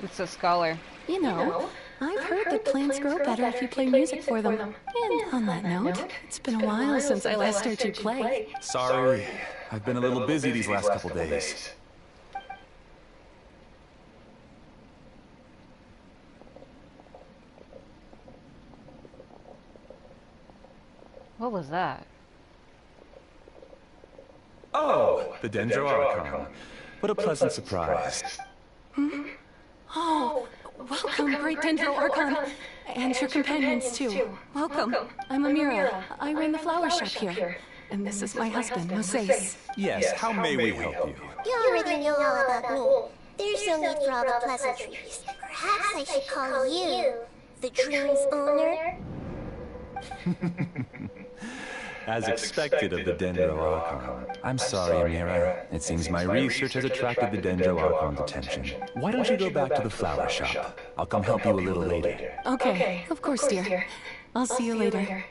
It's a scholar. You know, I've heard that plants grow better if you play music for them. And on that note, it's been a while since I last heard you play. Sorry, I've been a little busy these last couple days. What was that? Oh, the Dendro Archon. What a pleasant surprise. Oh, welcome, Great Dendro Archon. And your companions, too. Welcome. I'm Amira. I run the flower shop here. And this is my husband, Moses. Yes, how may we help you? You already know all about me. There's no need for all the pleasantries. Perhaps I should call you the dream's owner? As expected of the Dendro Archon. I'm sorry, Amira. It seems my research has attracted the Dendro Archon's attention. Why don't you go back to the flower shop? I'll come help you a little later. Okay, of course, dear. I'll see you later.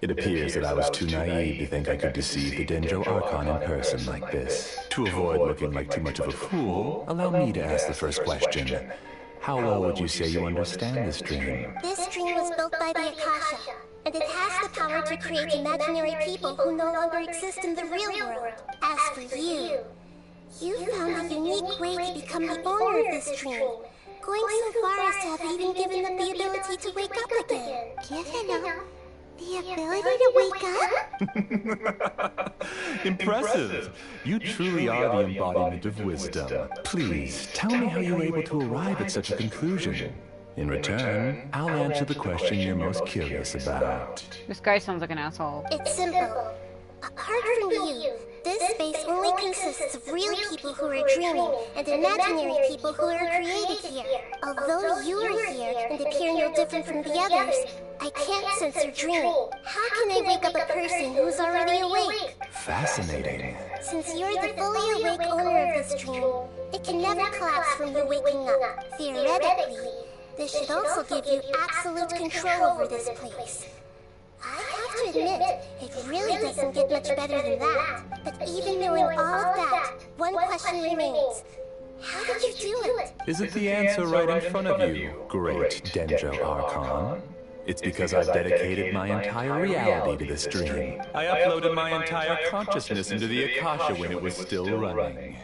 It appears that I was too naive to think I could deceive the Dendro Archon in person like this. To avoid looking like too much of a fool, allow me to ask the first question. How well would you say you understand this dream? This dream was built by the Akasha, and it has the power to create imaginary people who no longer exist in the real world. As for you, you found a unique way to become the owner of this dream, going so far as to have even given them the ability to wake up again. Given them the ability to wake up? Impressive! You truly are the embodiment of wisdom. Please, tell me how you were able to arrive at such a conclusion. In return, I'll answer the question you're most curious about. This guy sounds like an asshole. It's simple. Apart from you, this space only consists of real people who are dreaming and imaginary people who are created here. Although you are here and appear no different from the others, I can't sense your dream. How can I wake up a person who's already awake? Fascinating. Since you're the fully awake owner of this dream, it can never collapse from you waking up. Theoretically, this should also give you absolute control over this place. I have to admit, it really doesn't get much better than that. But even knowing all of that, one question remains. How did you do it? Isn't the answer right in front of you, great Dendro Archon? It's because I've dedicated my entire reality to this dream. I uploaded my entire consciousness into the Akasha when it was still running.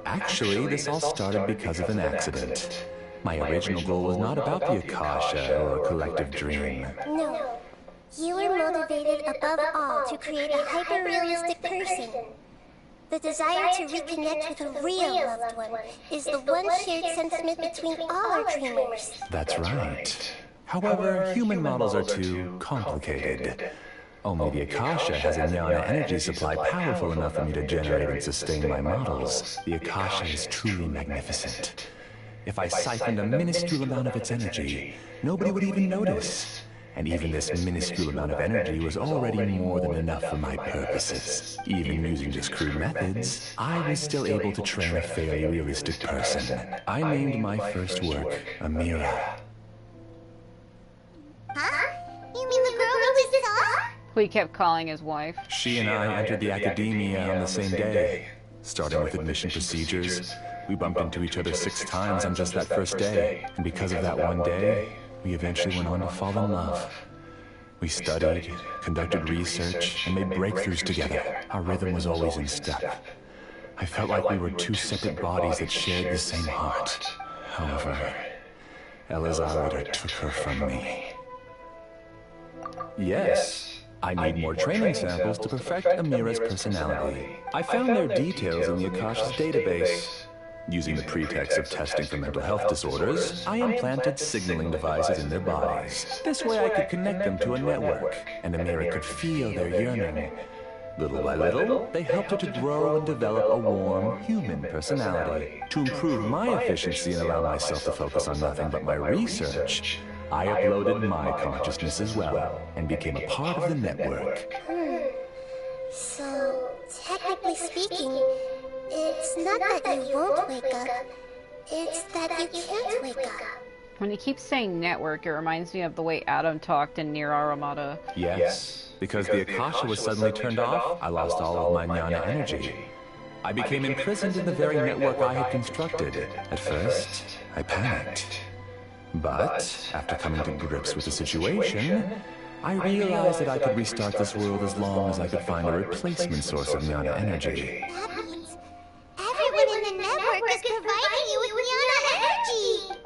Actually, this all started because of an accident. My original goal was not about the Akasha or a collective dream. No. You were motivated above all to create a hyper-realistic person. The desire to reconnect with a real loved one is the one shared sentiment between all our dreamers. That's right. However, human models are too complicated. Only the Akasha has a Jnana energy supply powerful enough for me to generate and sustain my models. The Akasha is truly magnificent. If I siphoned a minuscule amount of its energy, nobody would even notice. And even this minuscule amount of energy was already more than enough for my purposes. Even using just crude methods, I was still able to train a fairly realistic person. I named my first work Amira. Huh? You mean the girl we just saw? Who he kept calling his wife. She and I entered the academia on the same day. Starting with admission procedures, we bumped into each other 6 times on just that first day. And because of that one day, we eventually went on to fall in love. We studied, conducted research, and made breakthroughs together. Our rhythm was always in step. I felt like we were 2 separate bodies that shared the same heart. However, Elizalde took her from me. Yes, I need more training samples to perfect Amira's personality. I found their details in the Akasha's database. Using the pretext of testing for mental health disorders, I implanted signaling devices in their bodies. This way I could connect them to a network, and Amira could feel their yearning. Little by little, they helped her to grow and develop a warm, human personality. To improve my efficiency and allow myself to focus on nothing but my research, I uploaded my consciousness as well, and became a part of the network. So, technically speaking, it's not that you won't wake up, it's that you can't wake up. When he keeps saying network, it reminds me of the way Adam talked in Nier Automata. Yes, because the Akasha was suddenly turned off, I lost all of my Jnana energy. I became imprisoned in the very network I had constructed. At first, I panicked. But, after coming to grips with the situation, I realized that I could restart this world as long as I could find a replacement source of Jnana energy. That means everyone in the network is providing you with Jnana energy!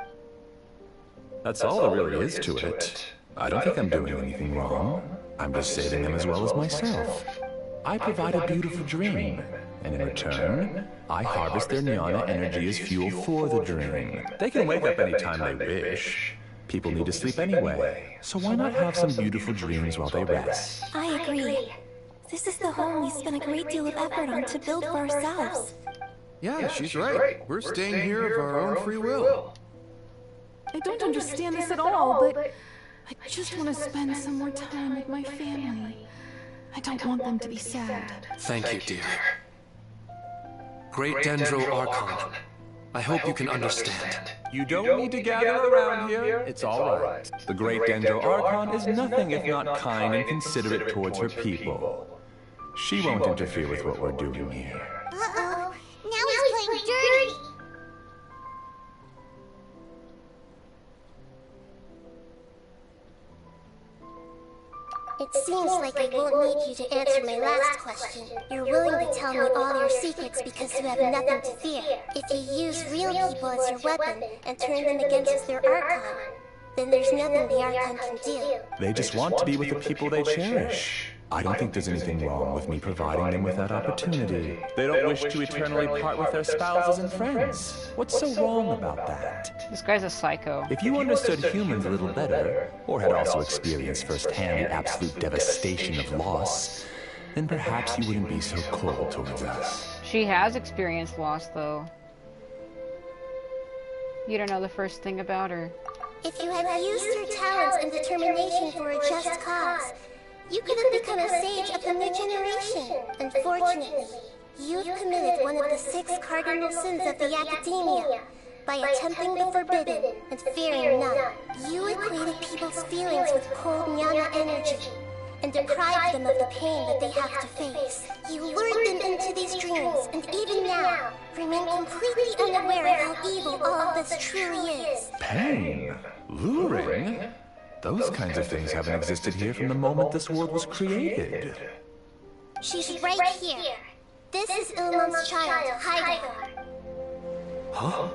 That's all there really is to it. I don't think I'm doing anything wrong. I'm just saving them as well as myself. I provide a beautiful dream, and in return, I harvest their Jnana energy as fuel for the dream. They can wake up anytime they wish. People need to sleep anyway, so why not have some beautiful dreams while they rest? I agree. This is the home we spent a great deal of effort on to build for ourselves. Yeah, she's right. We're staying here of our own free will. I don't understand this at all, but I just want to spend some more time with my family. I don't want them to be sad. Thank you, dear. Great Dendro Archon, I hope you can understand. You don't need to gather around here. It's all right. The Great Dendro Archon is nothing if not kind and considerate towards her people. She won't interfere with what we're doing here. Uh-oh. Now he's playing dirty. It seems like I won't need you to answer my last question. You're willing to tell me all your secrets because you have nothing to fear. If you use real people as your weapon and turn them against their Archon, then there's nothing the Archon can do. They just want to be with the people they cherish. I don't think there's anything wrong with me providing them with that opportunity. They don't wish to eternally part with their spouses and friends. What's so wrong about that? This guy's a psycho. If you understood humans a little better, or had also experienced firsthand the absolute devastation of loss, then perhaps you wouldn't be so cold towards us. She has experienced loss, though. You don't know the first thing about her. If you had used your talents and determination for a just cause, you could have become a sage of the new generation. Unfortunately, you've committed one of the 6 cardinal sins of the Academia by attempting the forbidden and fearing none. You equated people's feelings with cold jnana energy and deprived them of the pain that they have to face. You lured them into these dreams, and even now, remain completely unaware of how evil all of this truly is. Pain? Luring? Those kinds of things haven't existed here from the moment this world was created. She's right here. This is Ilmon's child, Nahida. Huh?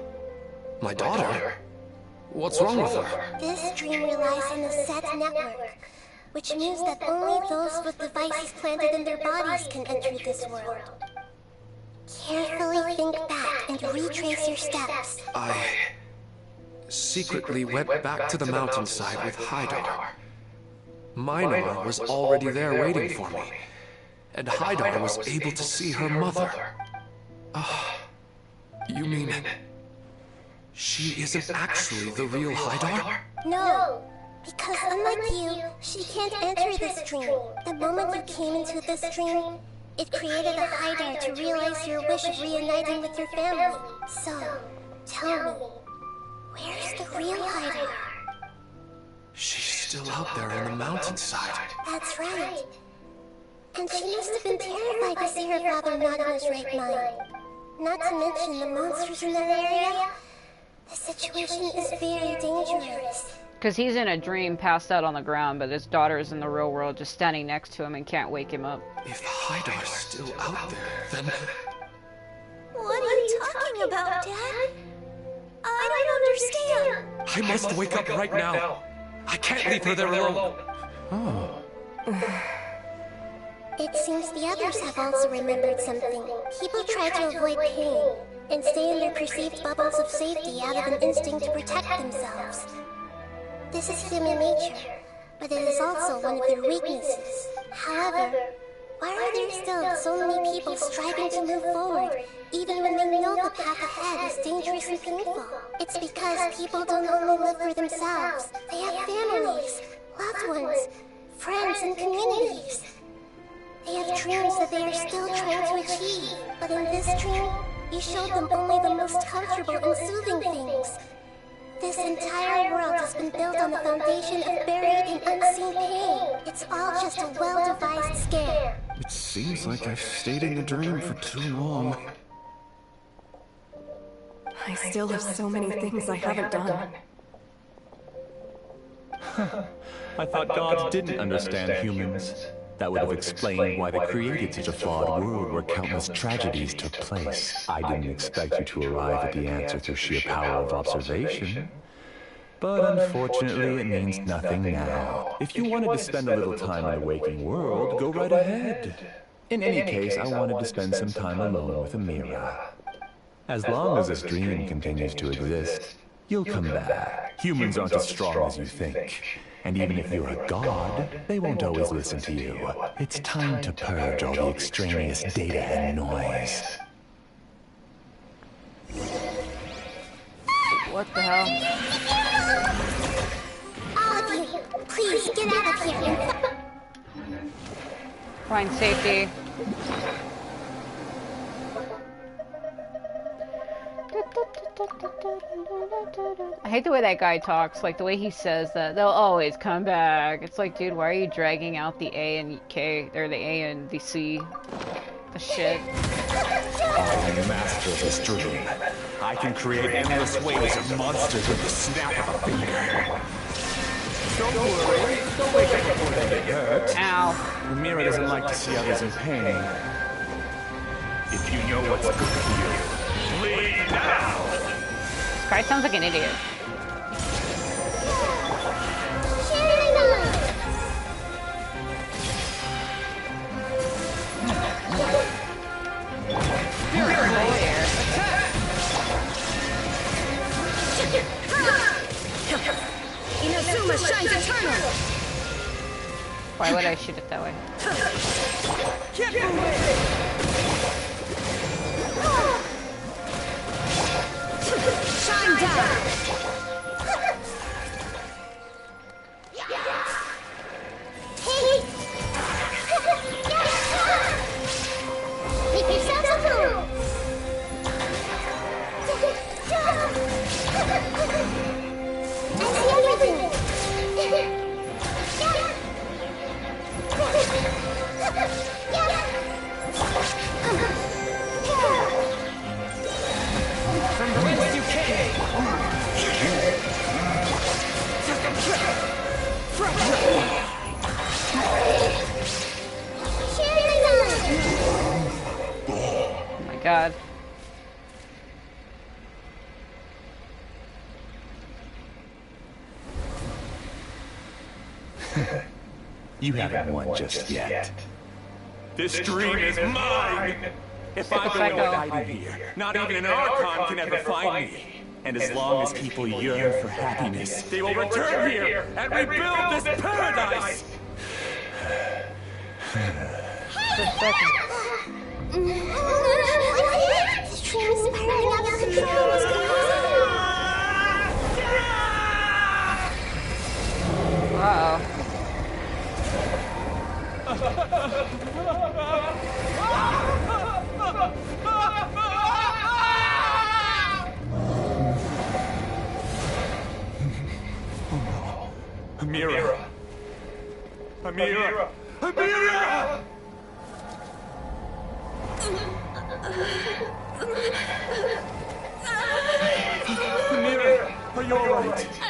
My daughter? What's wrong with her? This dream relies on a set network, which means that only those with devices planted in their bodies can enter this world. Carefully think back and retrace your steps. I secretly went back to the mountainside with Haidar. Minor was already there waiting for me, and Haidar was able to see her mother. You mean she isn't actually the real Haidar? No, because unlike you, she can't enter this dream. The moment you came into this dream, it created a Haidar to realize your wish of reuniting with your family. So, tell me, where's the real Haidar? She's still out there in the mountainside. That's right. And she must have been terrified to see her father not in his right mind. Not to mention the monsters in that area. The situation is very dangerous. Because he's in a dream passed out on the ground, but his daughter is in the real world just standing next to him and can't wake him up. If Haidar's still out there, then... What are you talking about, Dad? I don't understand. I must wake up right now. I can't leave her there alone. Oh. It seems the others have also remembered something. People try to avoid pain and stay in their perceived bubbles of safety out of an instinct to protect themselves. This is human nature, but it is also one of their weaknesses. However, why are there still so many people striving to move forward, even when they know the path ahead is dangerous and painful? It's because people don't only live for themselves. They have families, loved ones, friends, and communities. They have dreams that they are still trying to achieve. But in this dream, you showed them only the most comfortable and soothing things. This entire world has been built on the foundation of buried and unseen pain. It's all just a well-devised scam. It seems like I've stayed in the dream for too long. I still have so many things I haven't done. I thought gods didn't understand humans. That would have explained why they created such a flawed world where countless tragedies took place. I didn't expect you to arrive at the answer through sheer power of observation. But unfortunately, it means nothing now. If you wanted to spend a little time in the waking world, go right ahead. In any case, I wanted to spend some time alone with Amira. As long as this dream continues to exist, you'll come back. Humans aren't as strong as you think. And even if you're a god, they won't always listen to you. It's time to purge all the extraneous data and noise. What the hell? All of you, please get out of here and... Find safety. I hate the way that guy talks, like the way he says that they'll always come back. It's like, dude, why are you dragging out the A and K, or the A and the C? The shit. I am master of this dream. I can create endless waves of monsters with the snap of a finger. Don't worry, don't wake up before they get hurt. Ow. Mira doesn't like to see others in pain. If you know what's good for you, bleed now! This guy sounds like an idiot. Inazuma shines eternal! Why would I shoot it that way? Shine down! Make yourself a fool! I see everything! From whence you came! Oh my god. You haven't won just yet. This dream is mine! If I'm the one hiding here, not even an Archon can ever find me. And as long as people yearn for happiness, they will return here and rebuild this paradise! This dream is spiraling out of control. Uh-oh. Amira! Amira! Amira! Amira, are you alright? I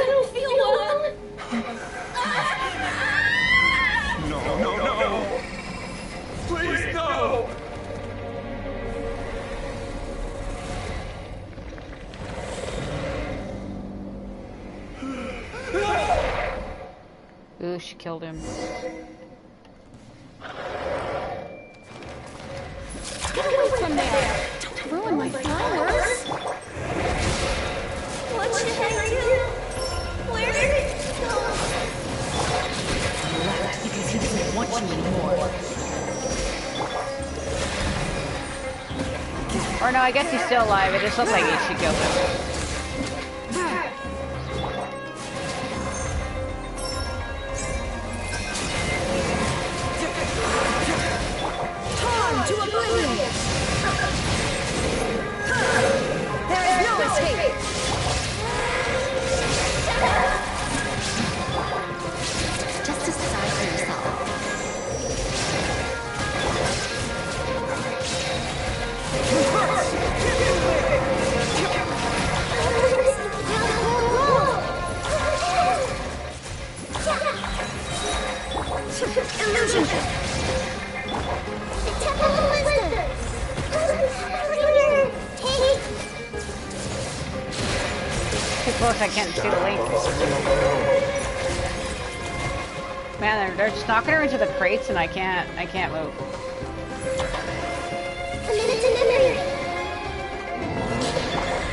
don't feel well. No! Please, no! Ooh, she killed him. Get away from there! Don't ruin my flowers! What should I do? Where did it go? He left because he didn't want you anymore. Or no, I guess he's still alive. It just looks like she killed him. To oblivion! There is no escape! Just decide for yourself. Illusion! Too close, I can't see the link. Man, they're just knocking her into the crates and I can't move. A minute to memory!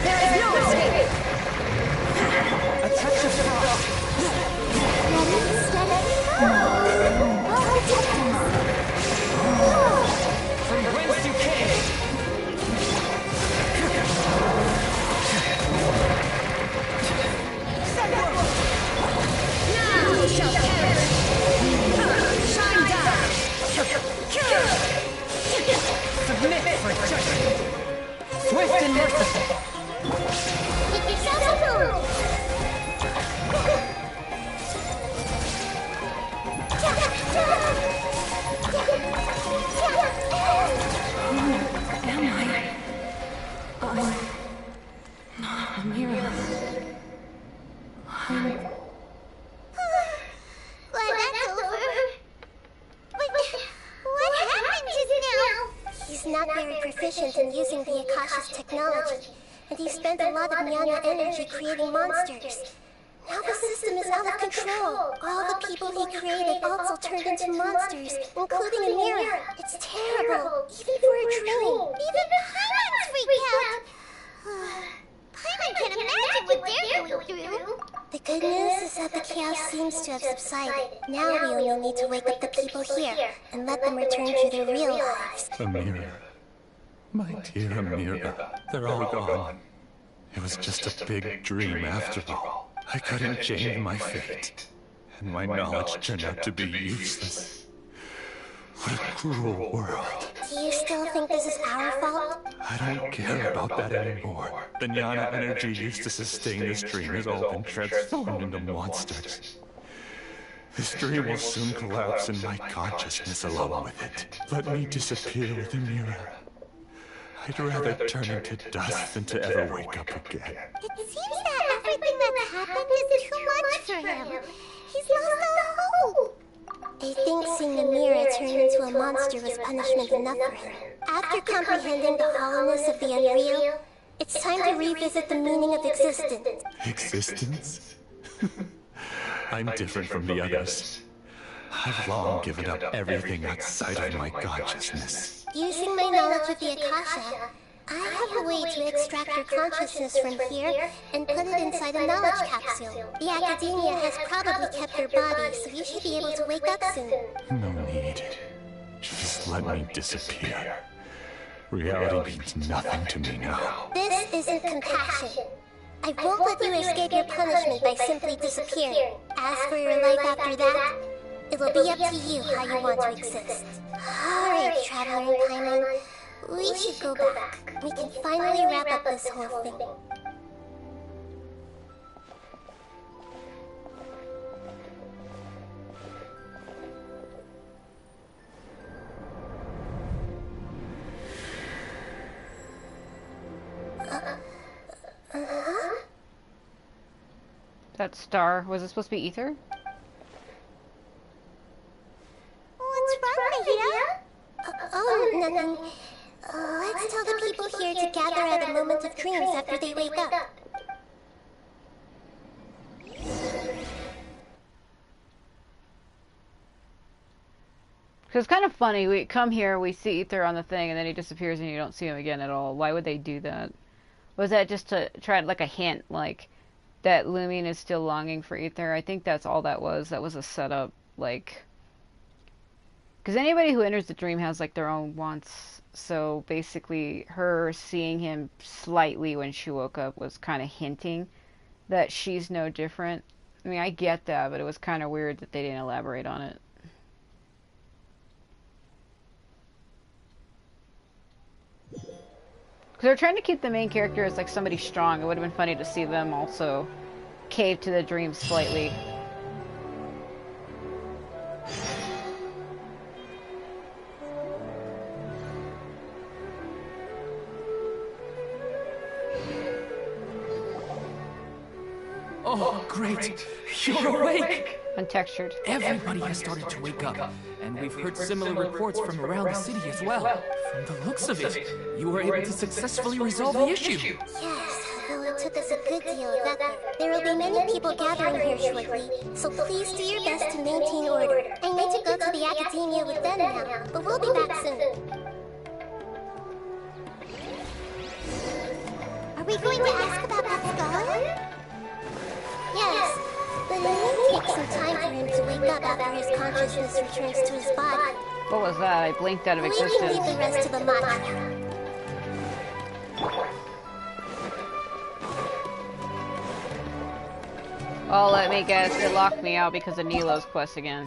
There is no escape! A touch of frost! Ready, steady, go! I'll protect us! From whence you came! Now you shall perish! Shine down! Glad that's over. But what happened just now? He's not very proficient in using the Akasha's technology, and he spent a lot of Nyana energy creating monsters. Now the system is out of control. All the people he created also turned into monsters, including Amira. It's terrible, even for a dream. Even Paimon's freaked out. Paimon can't imagine what they're going through. The good news is that the chaos seems to have subsided. Now we only need to wake up the people here and let them return to their real lives. Amira. My dear Amira. They're all gone. It was just a big dream after all. I couldn't change my fate. And my knowledge turned out to be useless. What a cruel world. Do you still think this is our fault? I don't care about that anymore. The Nyana energy used to sustain this dream has all been transformed into monsters. This dream will soon collapse in my consciousness along with it. Let me disappear with Amira. I'd rather turn into dust than to ever wake up again. It seems that everything that's happened is too much for him. He's lost all hope. I think seeing Amira turn into a monster was punishment enough for him. After comprehending the hollowness of the unreal, it's time to revisit the meaning of existence. Existence? I'm different from the others. I've long given up everything outside of my consciousness. Using my knowledge of the Akasha, I have a way to extract your consciousness from here and put it inside a knowledge capsule. The Academia has probably kept your body, so you should be able to wake up soon. No need. Just let me disappear. Reality means nothing to me now. This isn't compassion. I won't let you escape your punishment by simply disappearing. As for your life after that, it will be up to you how you want to exist. Alright, Traveler and Paimon, we should go back. We can finally wrap up this whole thing. That star, was it supposed to be ether? What's wrong, Nahida? Oh, nothing. Let's tell the people here to gather at a moment of dreams after they wake up. Because it's kind of funny, we come here, we see Ether on the thing, and then he disappears and you don't see him again at all. Why would they do that? Was that just to try, like, a hint, like, that Lumion is still longing for Ether? I think that's all that was. That was a setup, like... Because anybody who enters the dream has, like, their own wants. So, basically, her seeing him slightly when she woke up was kind of hinting that she's no different. I mean, I get that, but it was kind of weird that they didn't elaborate on it. Because they're trying to keep the main character as, like, somebody strong. It would have been funny to see them also cave to the dream slightly. Oh, great! You're awake! Untextured. Everybody has started to wake up, and we've heard similar reports from around the city as well. From the looks of it, you were able to successfully resolve the issue. Yes, though it took us a good deal of effort. There will be many people gathering here shortly, so please do your best to maintain order. I need to go to the Academia with them now, but we'll be back soon. Are we going to ask about that scholar? Yes, but it may take some time for him to wake up after his consciousness returns to his body. What was that? I blinked out of We existence. can leave the rest to the mantra. Oh, let me guess. It locked me out because of Nilou's quest again.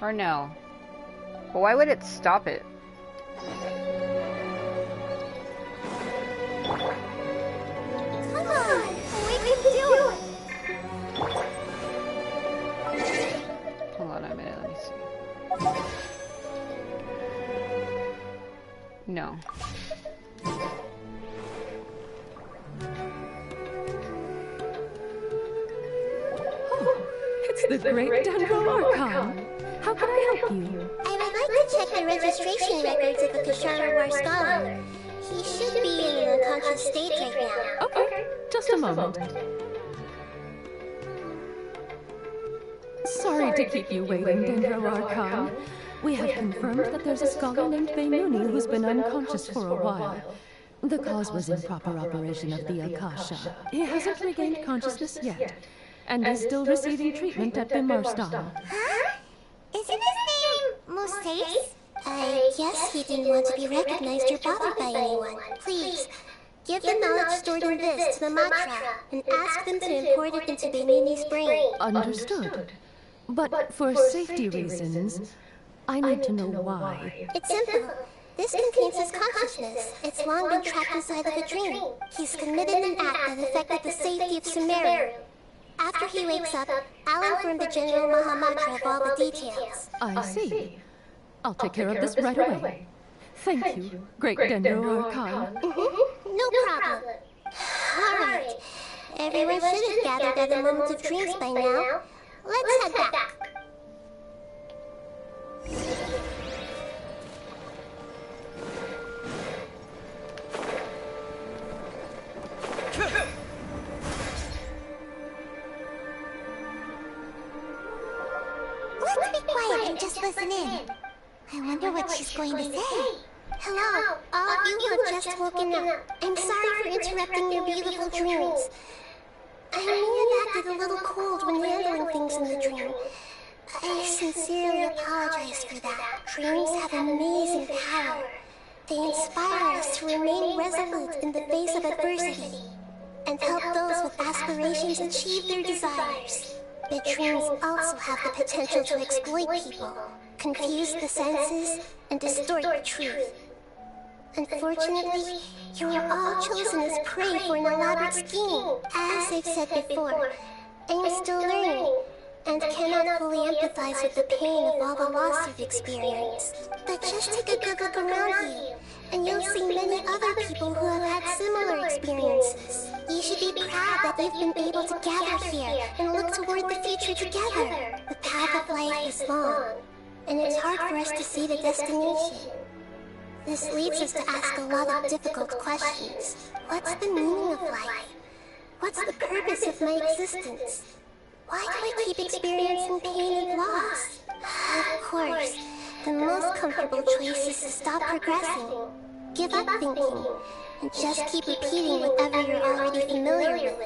Or no. But why would it stop it? Come on, we can do it. Hold on a minute, let me see. No. the great Archon. How can I help you? I would like to check the registration records of a Kashara scholar. He should be in an unconscious state right now. Okay, just a moment. Sorry to keep you waiting, Archon. We have confirmed that there's a scholar named Bainuni who's been unconscious for a while. The cause was improper operation of the Akasha. He hasn't regained consciousness yet, and is still receiving treatment at Bimarstan. Huh? Isn't his name Mustace? I guess he didn't want to be recognized or bothered by anyone. Please, give the knowledge stored in this to the Matra, and ask them to import it into Bainuni's brain. Understood. But for safety reasons, I need to know why. It's simple. This contains his consciousness. It's long been trapped inside of a dream. He's committed an act that affected the safety of Sumeru. After he wakes up, I'll inform the General Mahamatra of all the details. I see. I'll take care of this right away. Thank you, Great Dendro Archon. No problem. Alright. Everyone should have gathered at the Moment of Dreams by now. Let's head back. Let's be quiet and just listen in. I wonder what she's going to say. Hello, all of you who have just woken up. I'm sorry for interrupting your beautiful dreams. I may have acted a little cold when handling things in the dream. I sincerely apologize for that. Dreams have amazing power. They inspire us to remain resolute in the face of adversity, and help those with aspirations achieve their desires. But dreams also have the potential to exploit people, confuse the senses, and distort the truth. Unfortunately, you are all chosen as prey for an elaborate scheme. As I've said before, I am still learning, and cannot fully empathize with the pain of all the loss you've experienced. But just take a good look around you, and you'll see many other people who have had similar experiences. You should be proud that you've been able to gather here and look toward the future together. The path of life is long, and it's hard for us to see the destination. This leads us to ask a lot of difficult questions. What's the meaning of life? What's the purpose of my existence? Why do I keep experiencing pain and loss? Of course, the most comfortable choice is to stop progressing, give up thinking, and just keep repeating whatever you're already familiar with.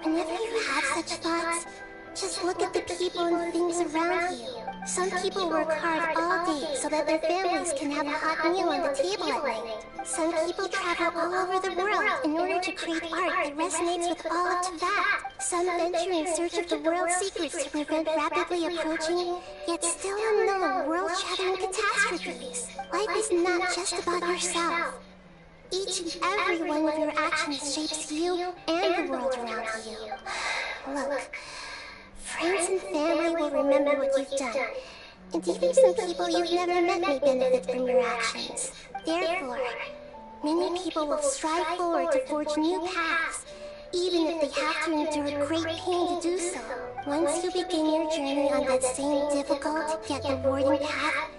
Whenever you have such thoughts, just look at the people and things around you. Some people work hard all day so that their families can have a hot meal on the table at night. Some people travel all over the world in order to create art that resonates with all of Tibet. Some venture in search of the world's secrets to prevent rapidly approaching, yet still unknown, world-shattering catastrophes. Life is not just about yourself. Each and every one of your actions shapes you and the world around you. Look, friends and family will remember what you've done, and even some people you've never met may benefit from your actions. Therefore, many people will strive forward to forge new paths, even if they have to endure great pain to do so. Once you begin your journey on that same difficult yet rewarding path,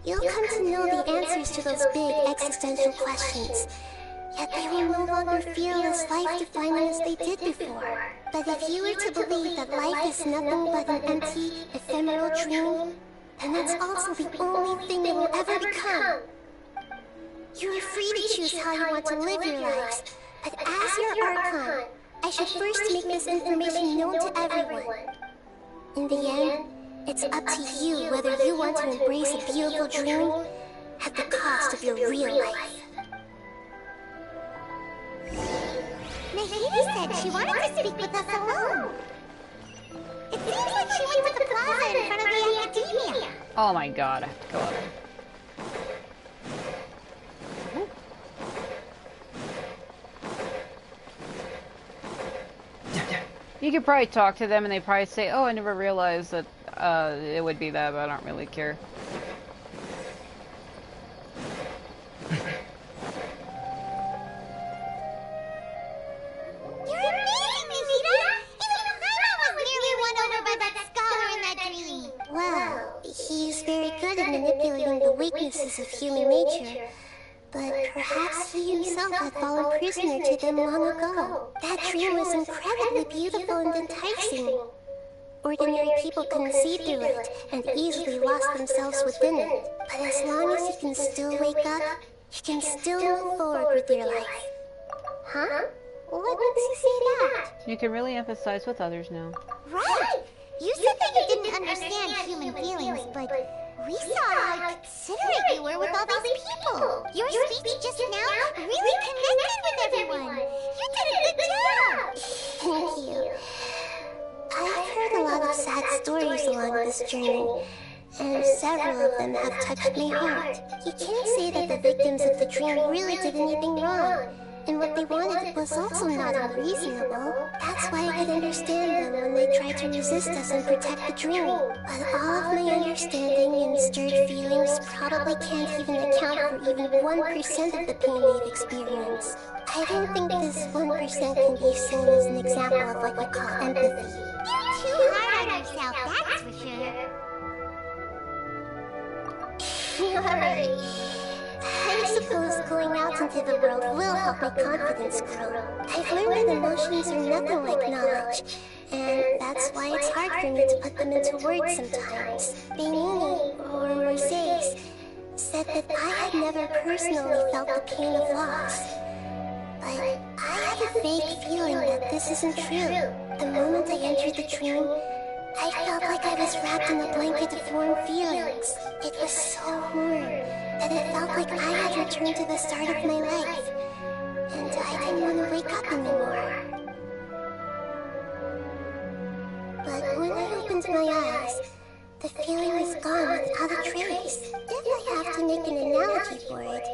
you'll come to know the answers to those big existential questions. Yet they will no longer feel as life-defining as they did before. But if you were to believe that life is nothing but an empty, ephemeral dream, then that's also the only thing it will ever become. You are free to choose how you want to live your lives, but as your Archon, I should first make this information known to everyone. In the end, it's up to you whether you want to embrace a beautiful dream at the cost of your real life. Nahida said she wanted to speak with us alone. It seems like she went to the plaza in front of the academia. Oh my god, I have to go up. You could probably talk to them and they probably say, oh, I never realized that it would be that, but I don't really care. You're amazing, Nahida! Even Paimon was nearly won over by that scholar in weaknesses of human nature. But perhaps he himself had fallen prisoner to them long ago. That dream was incredibly beautiful and enticing. Ordinary people couldn't see through it and easily lost themselves within it. But as long as you can still wake up, you can still move forward with your life. Huh? What makes you say that? You can really empathize with others now. Right! You said that you didn't understand human feelings, but we saw how considerate you were with all these people. Your speech just now really connected with everyone. You did a good job! Thank you. I've heard a lot of sad stories along this journey, and several of them have touched my heart. You can't say that the victims of the dream really did anything wrong, and what they wanted was also not unreasonable. That's why I could understand them when they tried to resist us and protect the dream. But all of my understanding and stirred feelings probably can't even account for even 1% of the pain they've experienced. I don't think this 1% can be seen as an example of what you call empathy. You're too hard on yourself, that's for sure. Alright. I suppose going out into the world will help my confidence grow. I've learned that emotions are nothing like knowledge, and that's why it's hard for me to put them into words sometimes. Benini, or Moises, said that I had never personally felt the pain of loss. But I had a vague feeling that this isn't true. The moment I entered the dream, I felt like I was wrapped in a blanket of warm feelings. It was so warm that it felt like I had returned to the start of my life, and I didn't want to wake up anymore. But when I opened my eyes, the feeling was gone without a trace. If I have to make an analogy for it,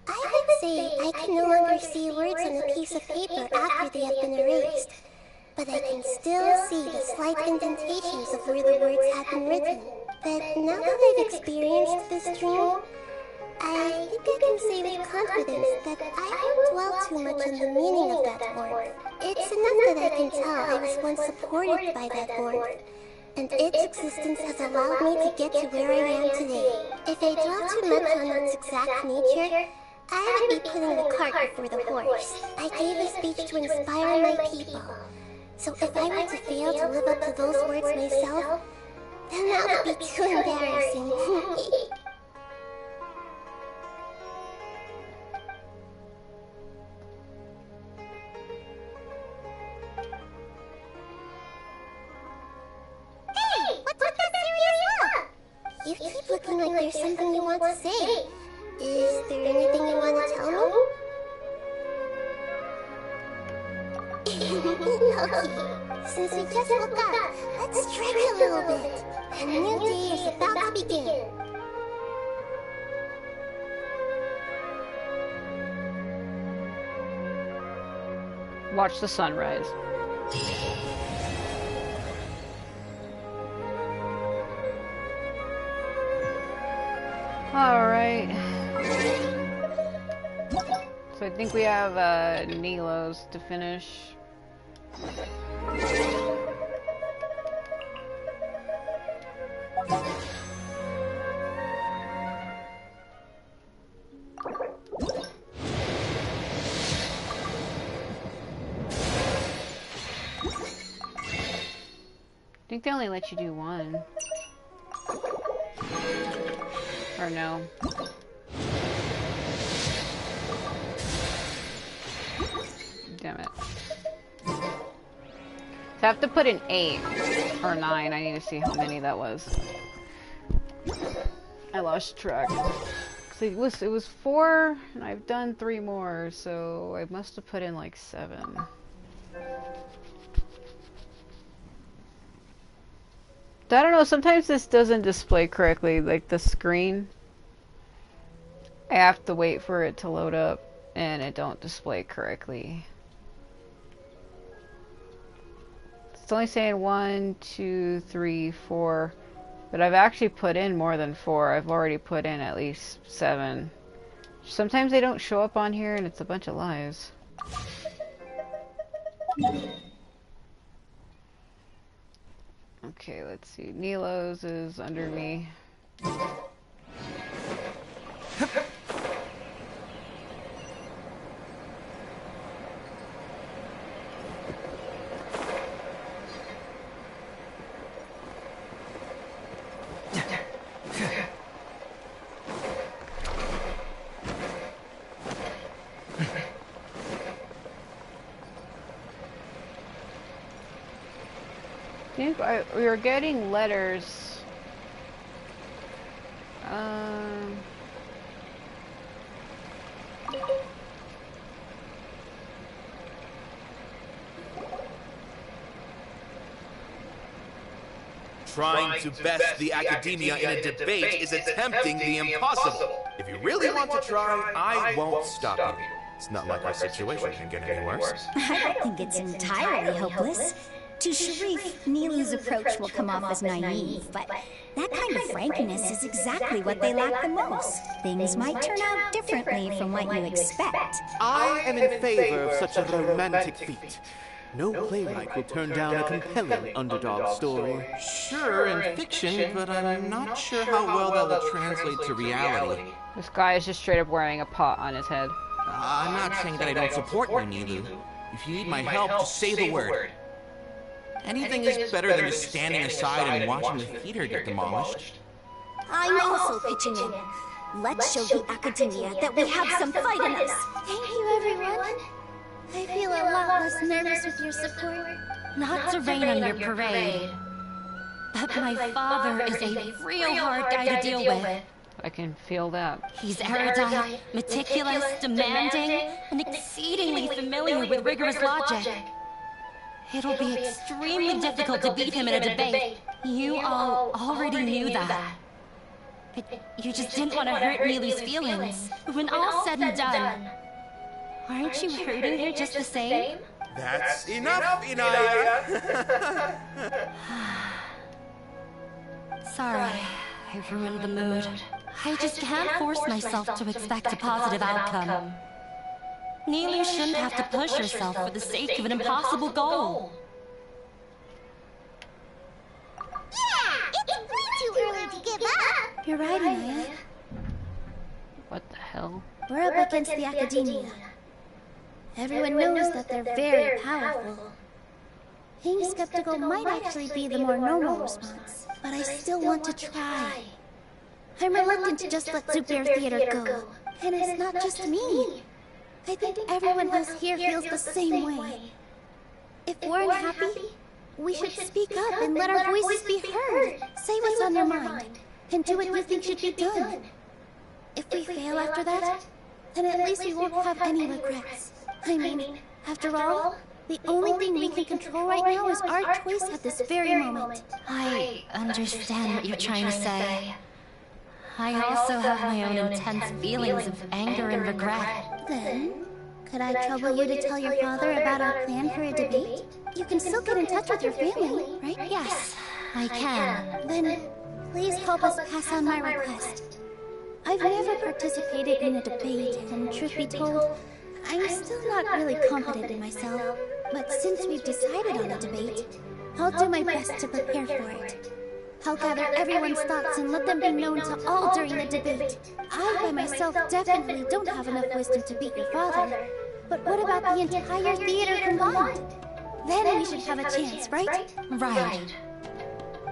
I would say I can no longer see words on a piece of paper after they have been erased, but I can still see the slight indentations of where the words have been written. But now that I've experienced this dream, I think I can say with confidence that I won't dwell too much on the meaning of that warmth. It's enough that I can tell I was once supported by that warmth, and its existence has allowed me to get to where I am today. If I dwell too much on its exact nature, I would be putting the cart before the horse. I gave a speech to inspire my people, so if I were to fail to live up to those words myself, then that would be too embarrassing. Hey, what's with that serious look? You keep looking like there's something you want to say. Is there anything you want to tell me? Okay, since we just woke up, let's stretch a little bit. A new day is about to begin. Watch the sunrise. Alright. So I think we have Nilou's to finish. I think they only let you do one. Or no. Damn it. So I have to put in 8 or 9. I need to see how many that was. I lost track. It was 4 and I've done 3 more, so I must have put in like 7. I don't know, sometimes this doesn't display correctly, like the screen. I have to wait for it to load up and it don't display correctly. It's only saying 1, 2, 3, 4, but I've actually put in more than 4. I've already put in at least 7. Sometimes they don't show up on here and it's a bunch of lies. Okay, let's see. Nilou's is under me. think we were getting letters. Trying to best the academia in a debate is attempting the impossible. If you really want to try, I won't stop you. It's not like our situation can get any worse. I don't think it's entirely hopeless. To Sharif, Nilou's approach will come off as naive, but that kind of frankness is exactly what they lack the most. Things might turn out differently from what you expect. I am in favor of such a romantic feat. No playwright will turn down a compelling underdog story. Sure, in fiction, but I'm not sure how well that will translate to reality. This guy is just straight up wearing a pot on his head. I'm not saying that I don't support you, Nilou. If you need my help, just say the word. Anything is better than just standing aside and watching the theater get demolished. I'm also pitching in. Let's show the academia that we have some fight in us. Thank you, everyone. I feel a lot less nervous with your support. Not to rain on your parade, but my father is a real hard guy to deal with. I can feel that. He's erudite, meticulous, demanding, and exceedingly familiar with rigorous logic. It'll be extremely difficult to beat him in a debate. You all already knew that. But you just didn't want to hurt Nilou's feelings. When all's said and done, aren't you hurting her just the same? That's enough, Nahida! Sorry, I ruined the mood. I just can't force myself to expect a positive outcome. Nilou shouldn't have to push herself for the sake of an impossible goal. Yeah, it's way too early to give up. You're right, Nahida. What the hell? We're up against the academia. Everyone knows that they're very powerful. Being skeptical might actually be the more normal response, but I still want to try. I'm reluctant to just let Zubair Theater go. And it's not just me. I think everyone else here feels the same way. If we're unhappy, we should speak up and let our voices be heard. Say what's on your mind, and do what you think should be done. If we fail after that, then at least we won't have any regrets. I mean, after all, the only thing we can control right now is our choice at this very moment. I understand what you're trying to say. I also have my own intense feelings of anger and regret. Then, could I trouble you to tell your father about our plan for a debate? You can still get in touch with your family, right? Yes, I can. Then, please help us pass on my request. I've never participated in a debate, and truth be told, I'm still not really confident in myself. But since we've decided on a debate, I'll do my best to prepare for it. I'll gather everyone's thoughts and let them be known to all during the debate. I by myself definitely don't have enough wisdom to beat your father. But what about the entire theater combined? Then we should have a chance, right? Right.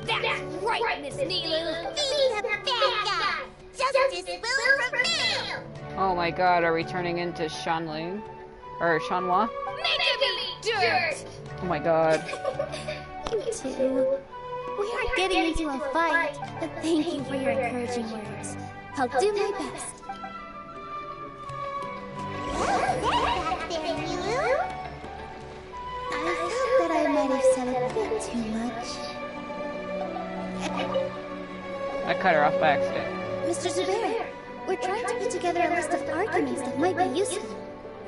That's right, Miss Nilou! Be the bad guy! Justice will prevail! Oh my god, are we turning into Shanling? Or Shanhua? Make me dirt! Oh my god. You too. We are getting into a fight, but thank you for your encouraging words. I'll do my best. Back there, Nilou? I felt that I might have said a bit too much. I cut her off by accident. Mr. Zubair, we're trying to put together a list of arguments that might be useful.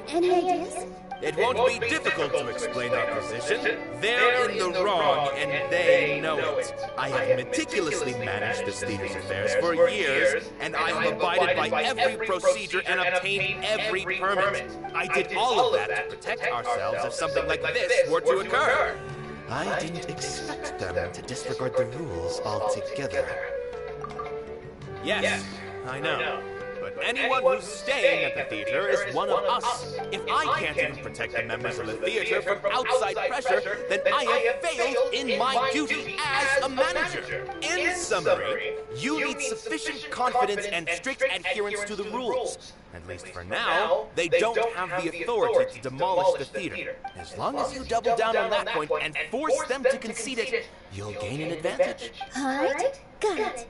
Any ideas? It won't be difficult to explain our position. They're in the wrong, and they know it. I have meticulously managed this theater's affairs for years, and I have abided by every procedure and obtained every permit. I did all of that to protect ourselves if something like this were to occur. I didn't expect them to disregard the rules altogether. Yes, I know. But but anyone who's staying at the theater is one of us. If I can't even protect the members of the theater from outside pressure, then I have failed in my duty as a manager. In summary, you need sufficient confidence and strict adherence to the rules. At least for now, they don't have the authority to demolish the theater. As long as you double down on that point and force them to concede it, you'll gain an advantage. Alright, got it.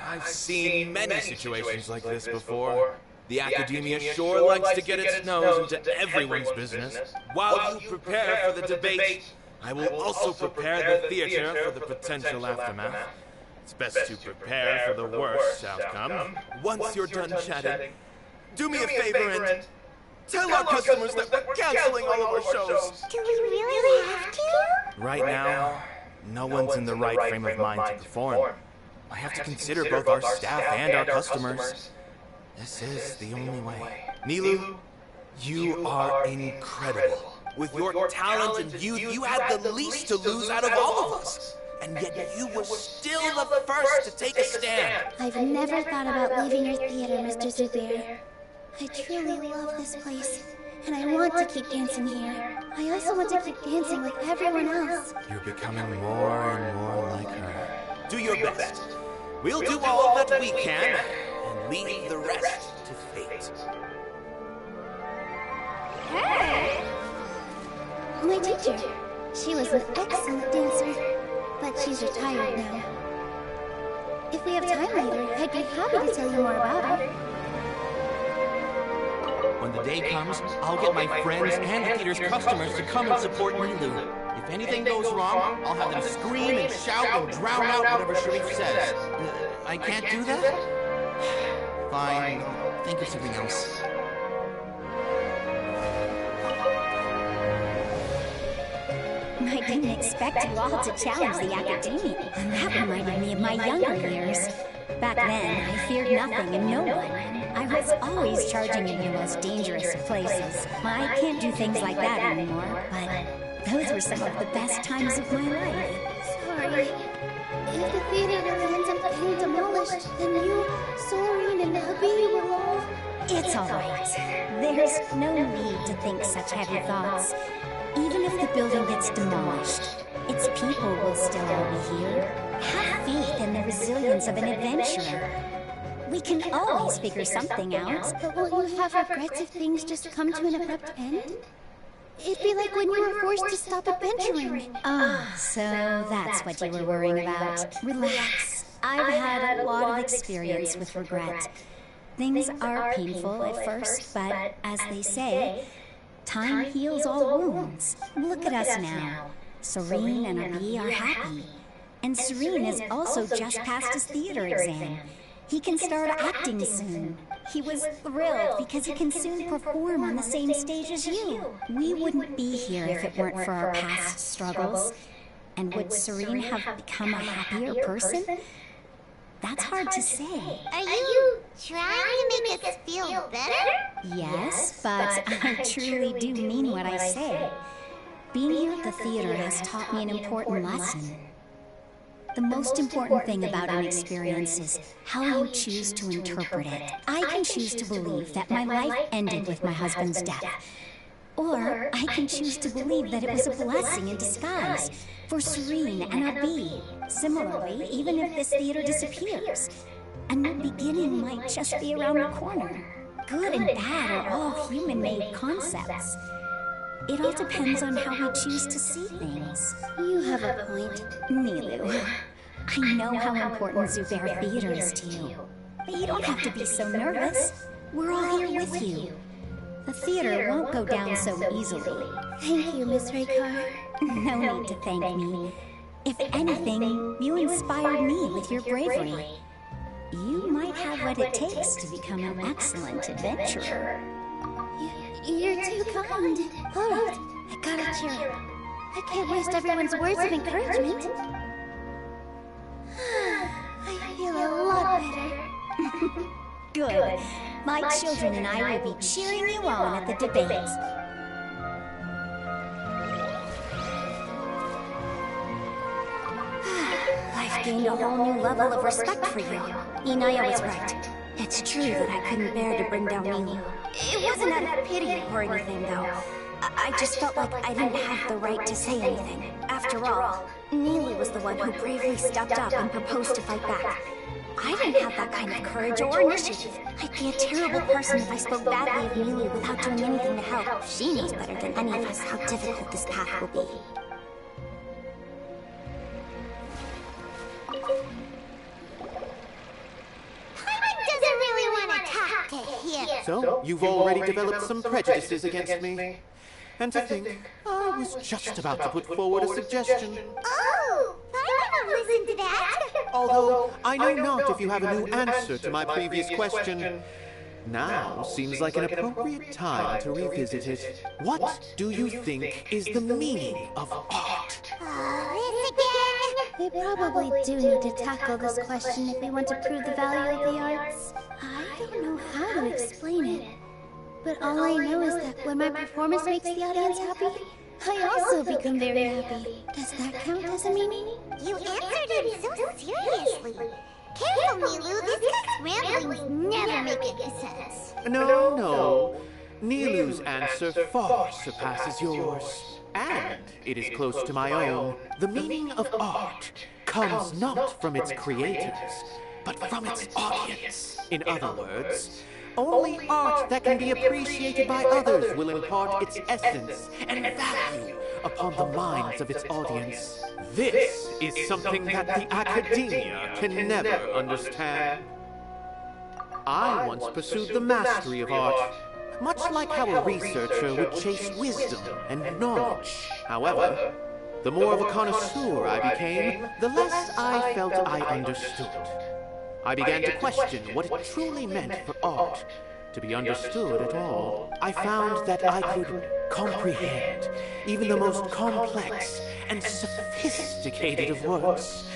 I've seen many situations like this before. The academia sure likes to get its nose into everyone's business. While you prepare for the debate, I will also prepare the theater for the potential aftermath. It's best to prepare for the worst outcome. Once you're done chatting, do me a favor and tell our customers that we're canceling all of our shows. Do we really have to? Right now, no one's in the right frame of mind to perform. I have to consider both our staff and our customers. This is the only way. Nilou, you are incredible. With your talent and youth, you had the least to lose out of all of us. And yet you were still the first to take a stand. I've never thought about leaving your theater, Mr. Zubair. I truly love this place, and I want to keep dancing here. I also want to keep dancing with everyone else. You're becoming more and more like her. Do your best. We'll do all that we can, and leave the rest to fate. Hey! My teacher. She was an excellent dancer, but she's retired now. If we have time later, I'd be happy to tell you more about her. When the day comes, I'll get my friends and the theater's customers to come and support Nilou. If anything goes wrong, I'll have them scream and shout and drown out whatever Sharif says. I can't do that? Fine, I'll think of something else. I didn't expect you all to challenge the academia. That reminded me of my younger years. Back then, I feared nothing and no one. I was always charging into the most dangerous of places. I can't do things like that anymore, but those were some of the best times of my life. Sorry. If the theater really ends up getting demolished, then you, Soren, and Abby will all... It's all right. There's no need to think such heavy thoughts. Even if the building gets demolished, its people will still all be here. Have faith in the resilience of an adventurer. We can always figure something out. But will you have regrets if things just come to an abrupt end? It'd be like when you were forced to stop adventuring. Ah, so that's what you were worrying about. Relax. I've had a lot of experience with regret. Things are painful at first, but as they say, time heals all wounds. Look at us now. Serene and Abi are happy. And Serene has also just passed his theater exam. He can start acting soon. He was thrilled because he can soon perform on the same stage as you. We wouldn't be here if it weren't for our past struggles. And would Serene have become a happier person? That's hard to say. Are you trying to make us feel better? Yes, but I truly do mean what I say. Being here at the theater has taught me an important lesson. The most important thing about an experience is how you choose to interpret it. I can choose to believe that my life ended with my husband's death. Or I can choose to believe that it was a blessing in disguise for Serene and Abi. Similarly, even if this theater disappears, a new beginning might just be around the corner. Good and bad are all human-made concepts. It all depends on how we choose to see things. You have a point. Nilou, I know how important Zubair Theater is to you. But you don't have to be so nervous. We're all here with you. The theater won't go down so easily. Thank you, Miss Raykar. No need to thank me. If anything, you inspired me with your bravery. You might have what it takes to become an excellent adventurer. You're too kind. All right, I gotta cheer up. I can't waste everyone's words of encouragement. I feel a lot better. Good. My children and I will be cheering you on at the debates. I've gained a whole new level of respect for you. Inaya was right. It It's true that I couldn't bear to bring down Nilou. It wasn't out of pity or anything, though. I just felt like I didn't have the right to say anything. After all, Nilou was the one who bravely stepped up and proposed to fight back. I didn't have that kind of courage or initiative. I'd be a terrible person if I spoke badly of Nilou without doing anything to help. She knows better than any of us how difficult this path will be. Doesn't really want to talk to him. So, you've already developed some prejudices against me. And to think, I was just about to put forward a suggestion. Oh, I never listened to that. Although, I know not if you have a new answer to my previous question. Now seems like an appropriate time to revisit it. What do you think is the meaning of art? This again? We probably do need to tackle this question if we want to prove the value of the arts. I don't know how to explain it, but all I know is that when my performance makes the audience happy, I also become very happy. Does that count as a meaning? You answered him so seriously. Careful, Nilou, this guy's ramblings never make any sense. No. Nilou's answer far surpasses yours. And it is close to my own. The meaning of art comes not from its creators, but from its audience. In other words, only art that can be appreciated by others will impart its essence and value upon the minds of its audience. This is something that the academia can never understand. I once pursued the mastery of art, much like how a researcher would chase wisdom and knowledge. However, the more of a connoisseur I became, the less I felt I understood. I began to question what it truly meant for art to be understood at all. I found that I could comprehend even the most complex and sophisticated of works,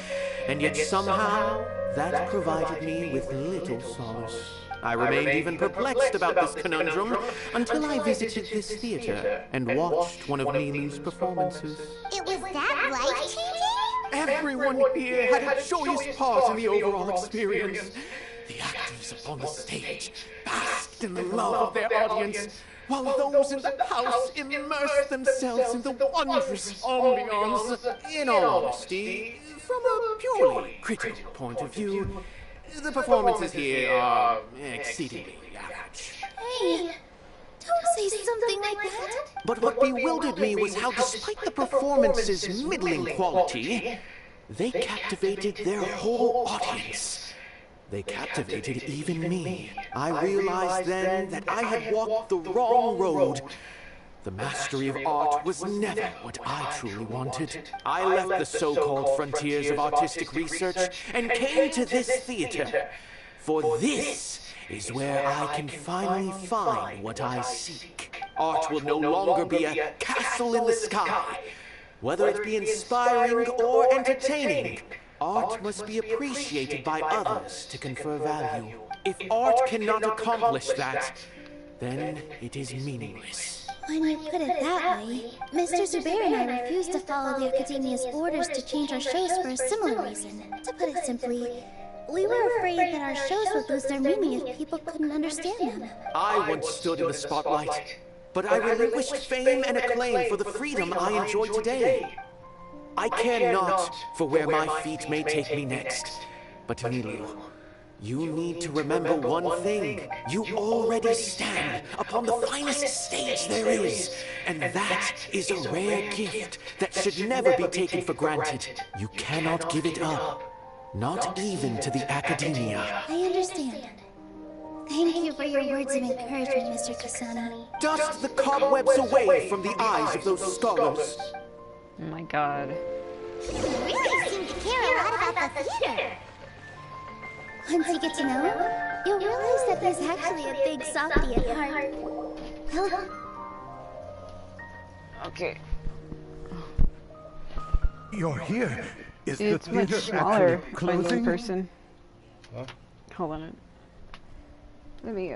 and yet somehow that provided me with little solace. I remained even perplexed about this conundrum until I visited this theater and watched one of Nilou's performances. It was that life-changing? Everyone here had a joyous part in the overall experience. The actors upon the stage basked in the love of their audience, while those in the house immersed themselves in the wondrous ambiance. In all honesty, from a purely critical point of view, the performances here are exceedingly average. Hey, don't say something like that. But what bewildered me was how, despite the performance's middling quality, they captivated their whole audience. They captivated even me. I realized then that I had walked the wrong road. The mastery of art was never what I truly wanted. I left the so-called frontiers of artistic research and came to this theater. For this is where I can finally find what I seek. Art will no longer be a castle in the sky. Whether it be inspiring or entertaining, art must be appreciated by others to confer value. If art cannot accomplish that, then it is meaningless. When you put it that way, Mr. Zubair and I refused to follow the Academia's orders to change our shows for a similar reason. To put it simply, we were afraid that our shows would lose their meaning if people couldn't understand them. I once stood in the spotlight, but I relinquished fame and acclaim for the freedom I enjoy today. I care not for where my feet may take me next, but Nilou, you need to remember one thing. You already stand upon the finest stage there is, and that is a rare gift that should never be taken for granted. You cannot give it up, not even to the Academia. I understand. Thank you for your words of encouragement, Mr. Kasane. Dust the cobwebs away from the eyes of those scholars. Oh my god. You really seem to care a lot about the theater. Once you get to know him, you'll realize that he's actually a big softie at heart. Okay. You're here. Is It's the much theater smaller actually closing? person. Hold on. Let me